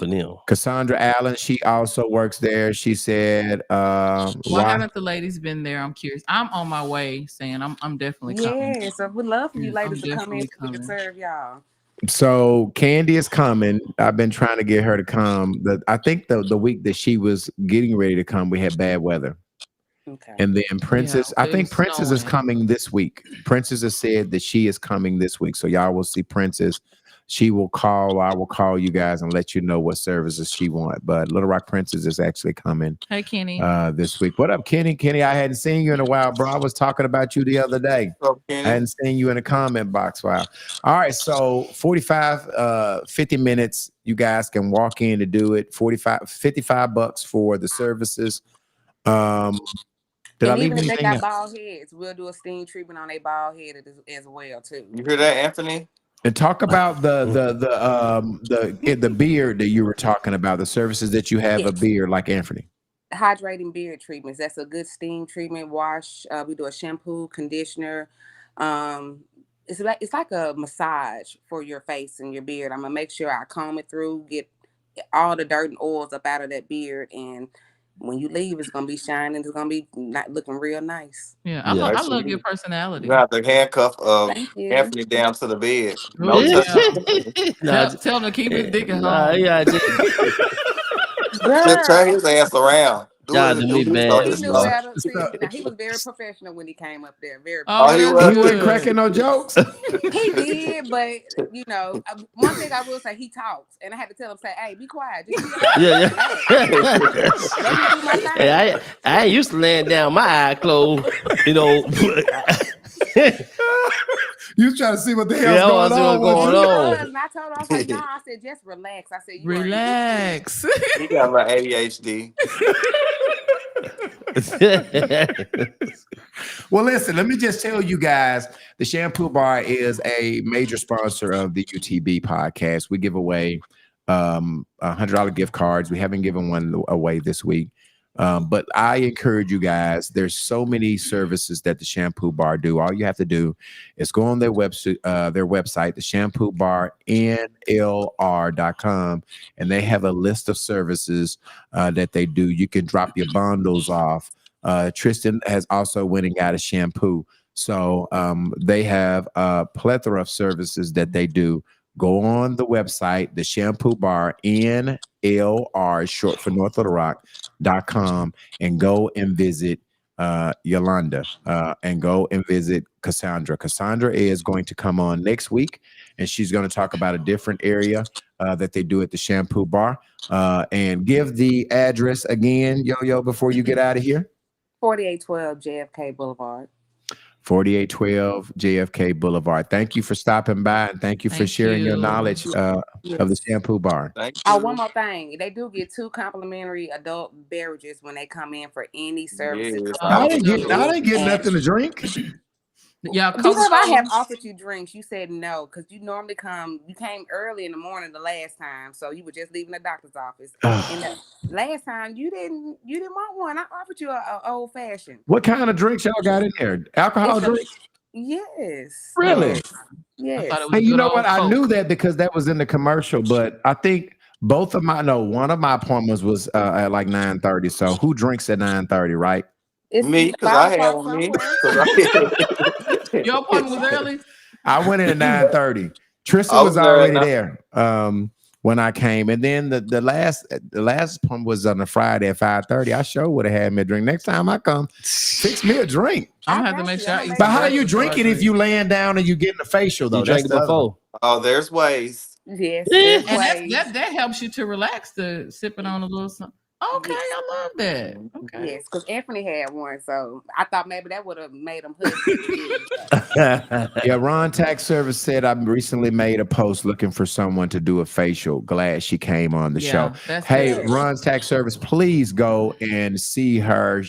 Cassandra Allen, she also works there. She said, Why "Why?" haven't the ladies been there? I'm curious. I'm on my way, saying I'm definitely coming. Yeah, so we'd love for you I'm ladies to come in definitely so we can coming. serve y'all. So Candy is coming. I've been trying to get her to come. I think the week that she was getting ready to come, we had bad weather. Okay. And then Princess, Yeah, I it think was Princess is snowing. coming this week. Princess has said that she is coming this week. So y'all will see Princess. She will call, I will call you guys and let you know what services she want. But Little Rock Princess is actually coming Hey, Kenny. this week. What up, Kenny? Kenny, I hadn't seen you in a while, bro. I was talking about you the other day. So, I Kenny, hadn't seen you in the comment box. Wow. All right. So 45, 50 minutes. You guys can walk in to do it. 55 bucks for the services. Did I And leave even if they anything got out? bald heads, we'll do a steam treatment on their bald head as well too. you hear that, Anthony? And talk about the beard that you were talking about, the services that you have a Yes. beard like Anthony. Hydrating beard treatments. That's a good steam treatment. Wash. We do a shampoo, conditioner. It's like a massage for your face and your beard. I'm gonna make sure I comb it through, get all the dirt and oils up out of that beard, and when you leave, it's gonna be shining. It's gonna be not looking real nice. Yeah, Yeah. I Actually, love your personality. you have to handcuff Thank you. Anthony down to the bed. Oh, No yeah. touching. Nah, Tell him to keep his dick at nah, home. yeah, just, Just turn his ass around. Y'all do me bad. He So- knew so- better. See, now he was very professional when he came up there. Very Oh, he that's was. He wasn't good. cracking no jokes. He did, but one thing I will say, he talks, and I had to tell him, say, "Hey, be quiet." Just Yeah, Let me do my thing. Hey, I ain't used to laying down my eye closed, you know. You was trying to see what the hell's Yeah, I was going on. going wasn't He you? on. was, and I told him, I was like, "No," I said, "Just relax." I said, "You are in good Relax. He got like ADHD. Well, listen, let me just tell you guys, the Shampoo Bar is a major sponsor of the UTB podcast. We give away $100 gift cards. We haven't given one away this week. But I encourage you guys, there's so many services that the Shampoo Bar do. All you have to do is go on their website, the Shampoo Bar NLR.com, and they have a list of services that they do. You can drop your bundles off. Tristan has also went and got a shampoo. So they have a plethora of services that they do. Go on the website, the Shampoo Bar NLR, short for North Little Rock.com, and go and visit Yolanda and go and visit Cassandra. Cassandra is going to come on next week, and she's going to talk about a different area that they do at the Shampoo Bar. And give the address again, Yo-Yo, before you get out of here. 4812 JFK Boulevard. 4812 JFK Boulevard. Thank you for stopping by, and thank you for Thank sharing your you. knowledge of the Shampoo Bar. Thank you. Oh, one more thing. They do get 2 complimentary adult beverages when they come in for any services. Yes, I didn't get And- nothing to drink. Y'all, Because I have Coca-Cola. offered you drinks, you said no, because you normally come. You came early in the morning the last time, so you were just leaving the doctor's office. And the last time you didn't want one. I offered you a old fashioned. What kind of drinks y'all got in there? Alcohol It's a- drinks? Yes. Really? I Yes. thought it was Hey, you good know old what? I Coke. knew that because that was in the commercial, but I think one of my appointments was at like 9:30. So who drinks at 9:30, right? It's Me, because 5 I had o'clock on me. somewhere. Your appointment was early. I went in at 9:30. Tristan I was was there at already there when I came, and then the last appointment was on a Friday at 5:30. I sure would have had me a drink. Next time I come, fix me a drink. I'm gonna I have to got make you. sure I I'm eat. gonna But some how you breakfast before I drink it if you laying down and you getting a facial though? You drank it the other one. before. Oh, there's ways. Yes. Yeah. there's And ways. that helps you to relax, to sipping on a little something. Okay, Yes. I love that. Okay. Yes, because Anthony had one, so I thought maybe that would have made him hood. Yeah, Ron Tax Service said I recently made a post looking for someone to do a facial. Glad she came on the show. That's Hey, good. Ron's Tax Service, please go and see her.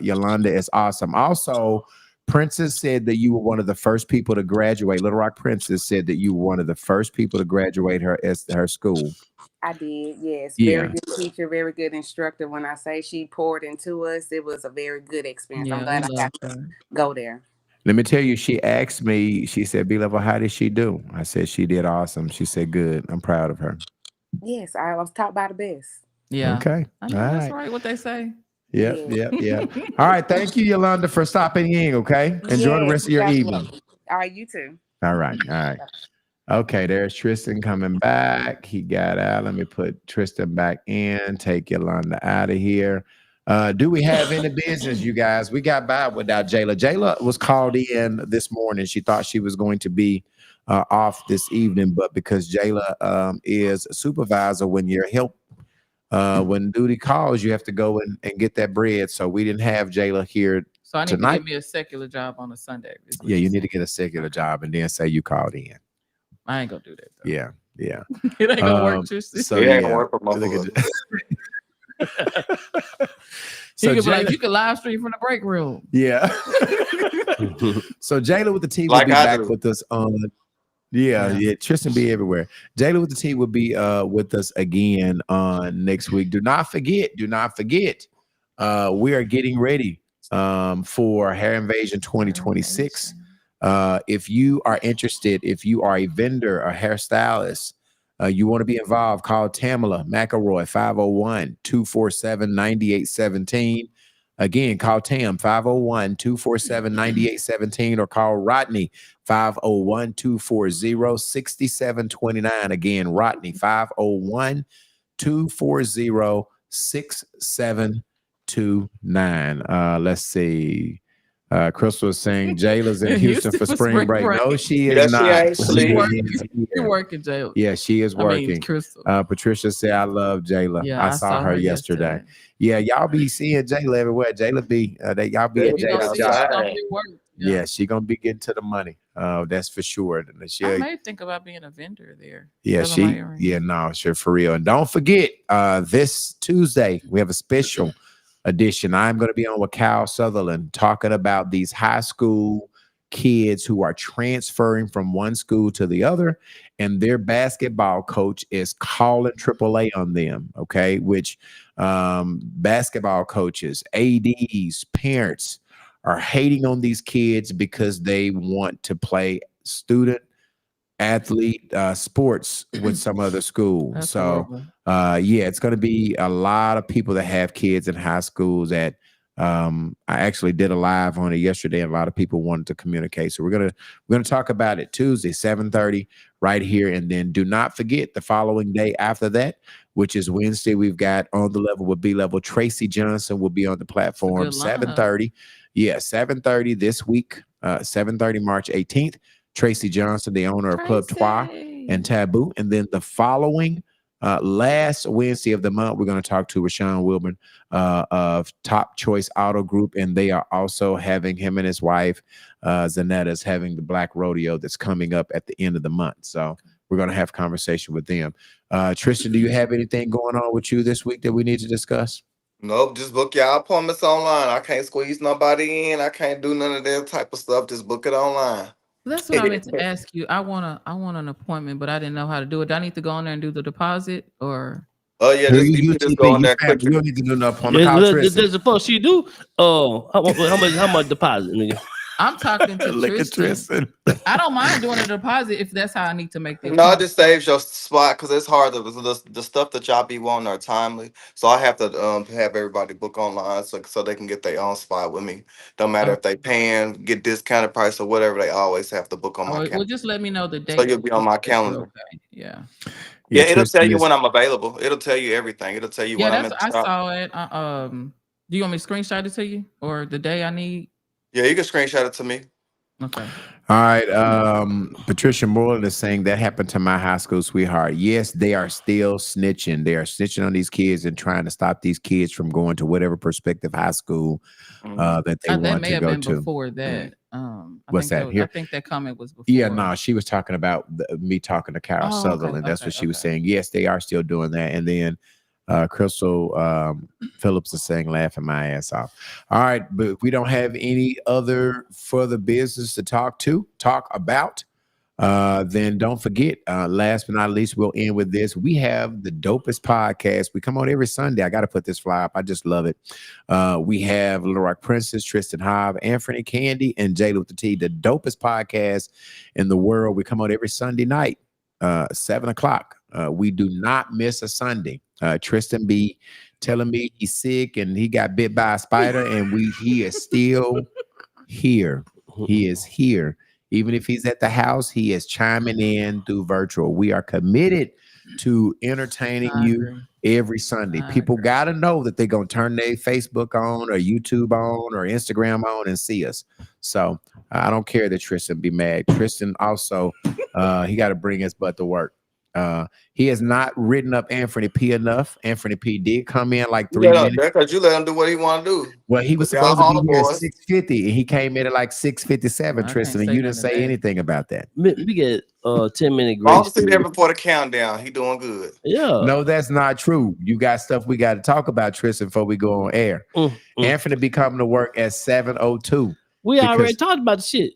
Yolanda is awesome. Also, Princess said that you were one of the first people to graduate. Little Rock Princess said that you were one of the first people to graduate her school. I did, yes. Yeah. Very good teacher, very good instructor. When I say she poured into us, it was a very good experience. I'm Yeah, glad we I love got to her. go there. Let me tell you, she asked me, she said, B level, how did she do? I said, she did awesome. She said, good. I'm proud of her. Yes, I was taught by the best. Yeah. Okay. I All know that's right. right. What they say. Yep. Yes. Yep. Yep. All right. Thank you, Yolanda, for stopping in. Okay. Enjoy the Yes, rest of your that's evening. lovely. All right, you too. All right. All right. Okay. There's Tristan coming back. He got out. Let me put Tristan back in, take Yolanda out of here. Do we have any business, you guys? We got by without Jayla. Jayla was called in this morning. She thought she was going to be off this evening, but because Jayla is a supervisor, when your help, when duty calls, you have to go and get that bread. So we didn't have Jayla here So I need to tonight. get me a secular job on a Sunday. is what Yeah, you you're need to saying. get a secular job and then say you called in. I ain't gonna do that though. Yeah, yeah. It ain't gonna work, Tristan. So It ain't yeah, gonna work for most look of at You so could be like, Jayla, you can live stream from the break room. yeah. So Jayla with the T will Like be I back do. with us on. Yeah. Tristan be everywhere. Jayla with the T will be with us again on next week. Do not forget. We are getting ready for Hair Invasion 2026. If you are interested, if you are a vendor, a hairstylist, you want to be involved, call Tamala McElroy, 501-247-9817. Again, call Tam, 501-247-9817, or call Rodney, 501-240-6729. Again, Rodney, 501-240-6729. Let's see. Crystal is saying Jayla's in Houston for spring break. No, she is Yeah, she not. ain't sleep. You're working, Jay. Yeah, she is working. Crystal. Patricia said, I love Jayla. Yeah, I saw her yesterday. Yeah, y'all be seeing Jayla everywhere. Jayla be, y'all be at You You gonna Jayla's see job. her do work. Yeah, she gonna be getting to the money. That's for sure. I may think about being a vendor there. Yeah, Because of my earrings. sure, for real. And don't forget, this Tuesday, we have a special edition. I'm going to be on with Cal Sutherland talking about these high school kids who are transferring from one school to the other, and their basketball coach is calling AAA on them. Okay, which basketball coaches, ADs, parents are hating on these kids because they want to play student athlete sports with some other school. That's So horrible. yeah, it's going to be a lot of people that have kids in high schools that I actually did a live on it yesterday, and a lot of people wanted to communicate. So we're gonna talk about it Tuesday, 7:30, right here. And then do not forget the following day after that, which is Wednesday, we've got On the Level with B Level. Tracy Johnson will be on the platform, good lineup. 7:30. Yeah, 7:30 this week, 7:30 March 18th. Tracy Johnson, the owner of Club Trois and Taboo. And then the following last Wednesday of the month, we're going to talk to Rashawn Wilburn of Top Choice Auto Group. And they are also having, him and his wife, Zanetta's having the Black Rodeo that's coming up at the end of the month. So we're going to have conversation with them. Tristan, do you have anything going on with you this week that we need to discuss? Nope, just book y'all appointments online. I can't squeeze nobody in. I can't do none of that type of stuff. Just book it online. That's what I meant to ask you. I want an appointment, but I didn't know how to do it. Do I need to go in there and do the deposit, or? Oh yeah, Who just, you just go in there, click you don't need to do no appointment. Call There's Tristan. a post she do. Oh, how much deposit, nigga? I'm talking to Look at Tristan. Tristan. I don't mind doing a deposit if that's how I need to make the No, it appointment. just saves your spot because it's hard. The stuff that y'all be wanting are timely, so I have to have everybody book online so they can get their own spot with me. Don't matter if they paying, get discounted price or whatever. They always have to book on my Well, calendar. just let me know the date. So you'll be on my We're calendar. okay. Yeah. Yeah, it'll Tristan tell you is- when I'm available. It'll tell you everything. It'll tell you Yeah, when I'm in that's the I shop. saw it. Do you want me to screenshot it to you, or the day I need? Yeah, you can screenshot it to me. Okay. All right. Patricia Moreland is saying that happened to my high school sweetheart. Yes, they are still snitching. They are snitching on these kids and trying to stop these kids from going to whatever prospective high school that they That want may to have go been to. before that. What's that? I Here? think that comment was before. Yeah, no, she was talking about me talking to Carol Oh, okay, Sutherland. That's okay, what she was okay. saying. Yes, they are still doing that. And then Crystal Phillips is saying laughing my ass off. All right, but we don't have any other further business to talk about. Then don't forget, last but not least, we'll end with this. We have the dopest podcast. We come on every Sunday. I got to put this fly up. I just love it. We have Little Rock Princess, Tristan Hobb, Anthony Candy, and Jay with the T, the dopest podcast in the world. We come on every Sunday night, 7 o'clock. We do not miss a Sunday. Tristan be telling me he's sick and he got bit by a spider, and he is still here. He is here. Even if he's at the house, he is chiming in through virtual. We are committed to entertaining you every Sunday. People got to know that they're going to turn their Facebook on or YouTube on or Instagram on and see us. So I don't care that Tristan be mad. Tristan also, he got to bring his butt to work. He has not written up Anthony P enough. Anthony P did come in like 3 minutes. Because you let him do what he want to do. Well, he was supposed to be here at 6:50, and he came in at like 6:57, Tristan, and you didn't say anything about that. We get 10-minute grace. I'll see there before the countdown. He doing good. Yeah. No, that's not true. You got stuff we got to talk about, Tristan, before we go on air. Anthony be coming to work at 7:02. We already talked about the shit.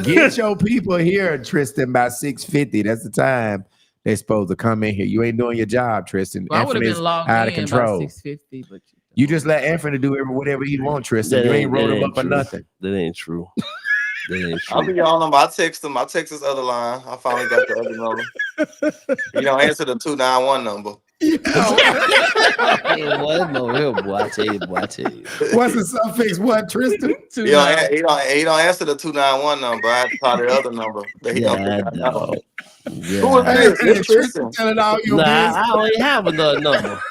Get your people here, Tristan, by 6:50. That's the time they're supposed to come in here. You ain't doing your job, Tristan. Well, I would have been logged out of in control. by 6:50, but You just let Anthony do whatever he wants, Tristan. You ain't wrote him up or nothing. That ain't true. That ain't I'll true. be y'all number. I text him. I text his other line. I finally got the other number. You don't answer the 291 number. Hey, boy, no real boy. I tell you. What's the suffix? What, Tristan? He don't answer the 291 number. I have to call the other number. That he don't think I know. Who is this? It's Tristan. Telling all your Nah, I already have another number.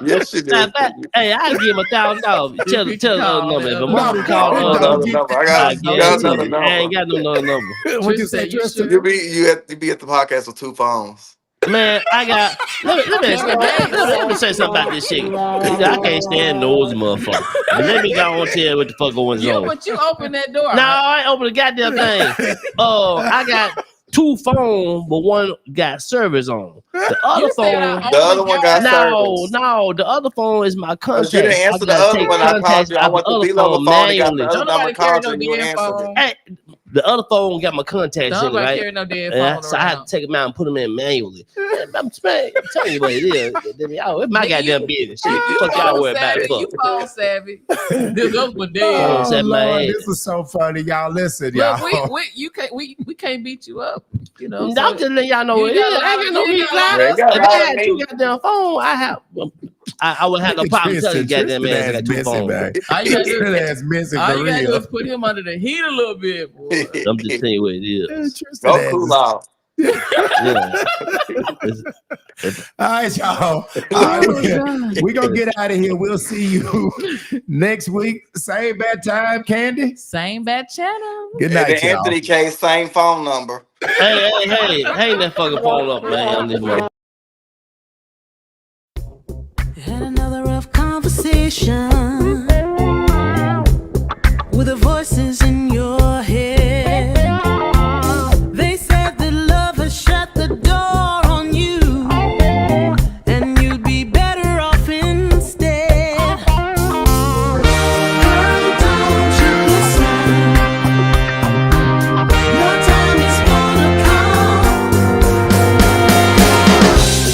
Yes, you did. Hey, I give him $1,000. Tell the other number. But mom call the other number. I got another number. I ain't got no other number. What you say, Tristan? You be at the podcast with 2 phones. Man, I got. Let me say something about this shit. I can't stand those motherfuckers. But let me go on and tell you what the fuck going on. but you open that door. No, I ain't open the goddamn thing. I got 2 phones, but one got service on. The other phone, the other one got service. No, the other phone is my contact. You didn't answer the other one. I called you. I went to B-level phone and got the other number called you. You answered it. Hey, the other phone got my contacts in it, right? No damn phone So I had to take them out and put them in manually. I'm telling you what it is. It's my goddamn business. Shit, fuck y'all worry about it. You phone savvy. This was dead. Oh, Lord, this is so funny, y'all. Listen, y'all. We can't beat you up. You know, I'm just letting y'all know what it is. I got no reason. If I had 2 goddamn phones, I would have no problem telling you goddamn man I got 2 phones. All you gotta do real. is put him under the heat a little bit, boy. I'm just telling you what it is. Go cool out. Yeah. All right, y'all. We're going to get out of here. We'll see you next week. Same bad time, Candy. Same bad channel. Good night, The y'all. Anthony K, same phone number. Hey, hang that fucking phone up, man. On this motherfucker. Had another rough conversation.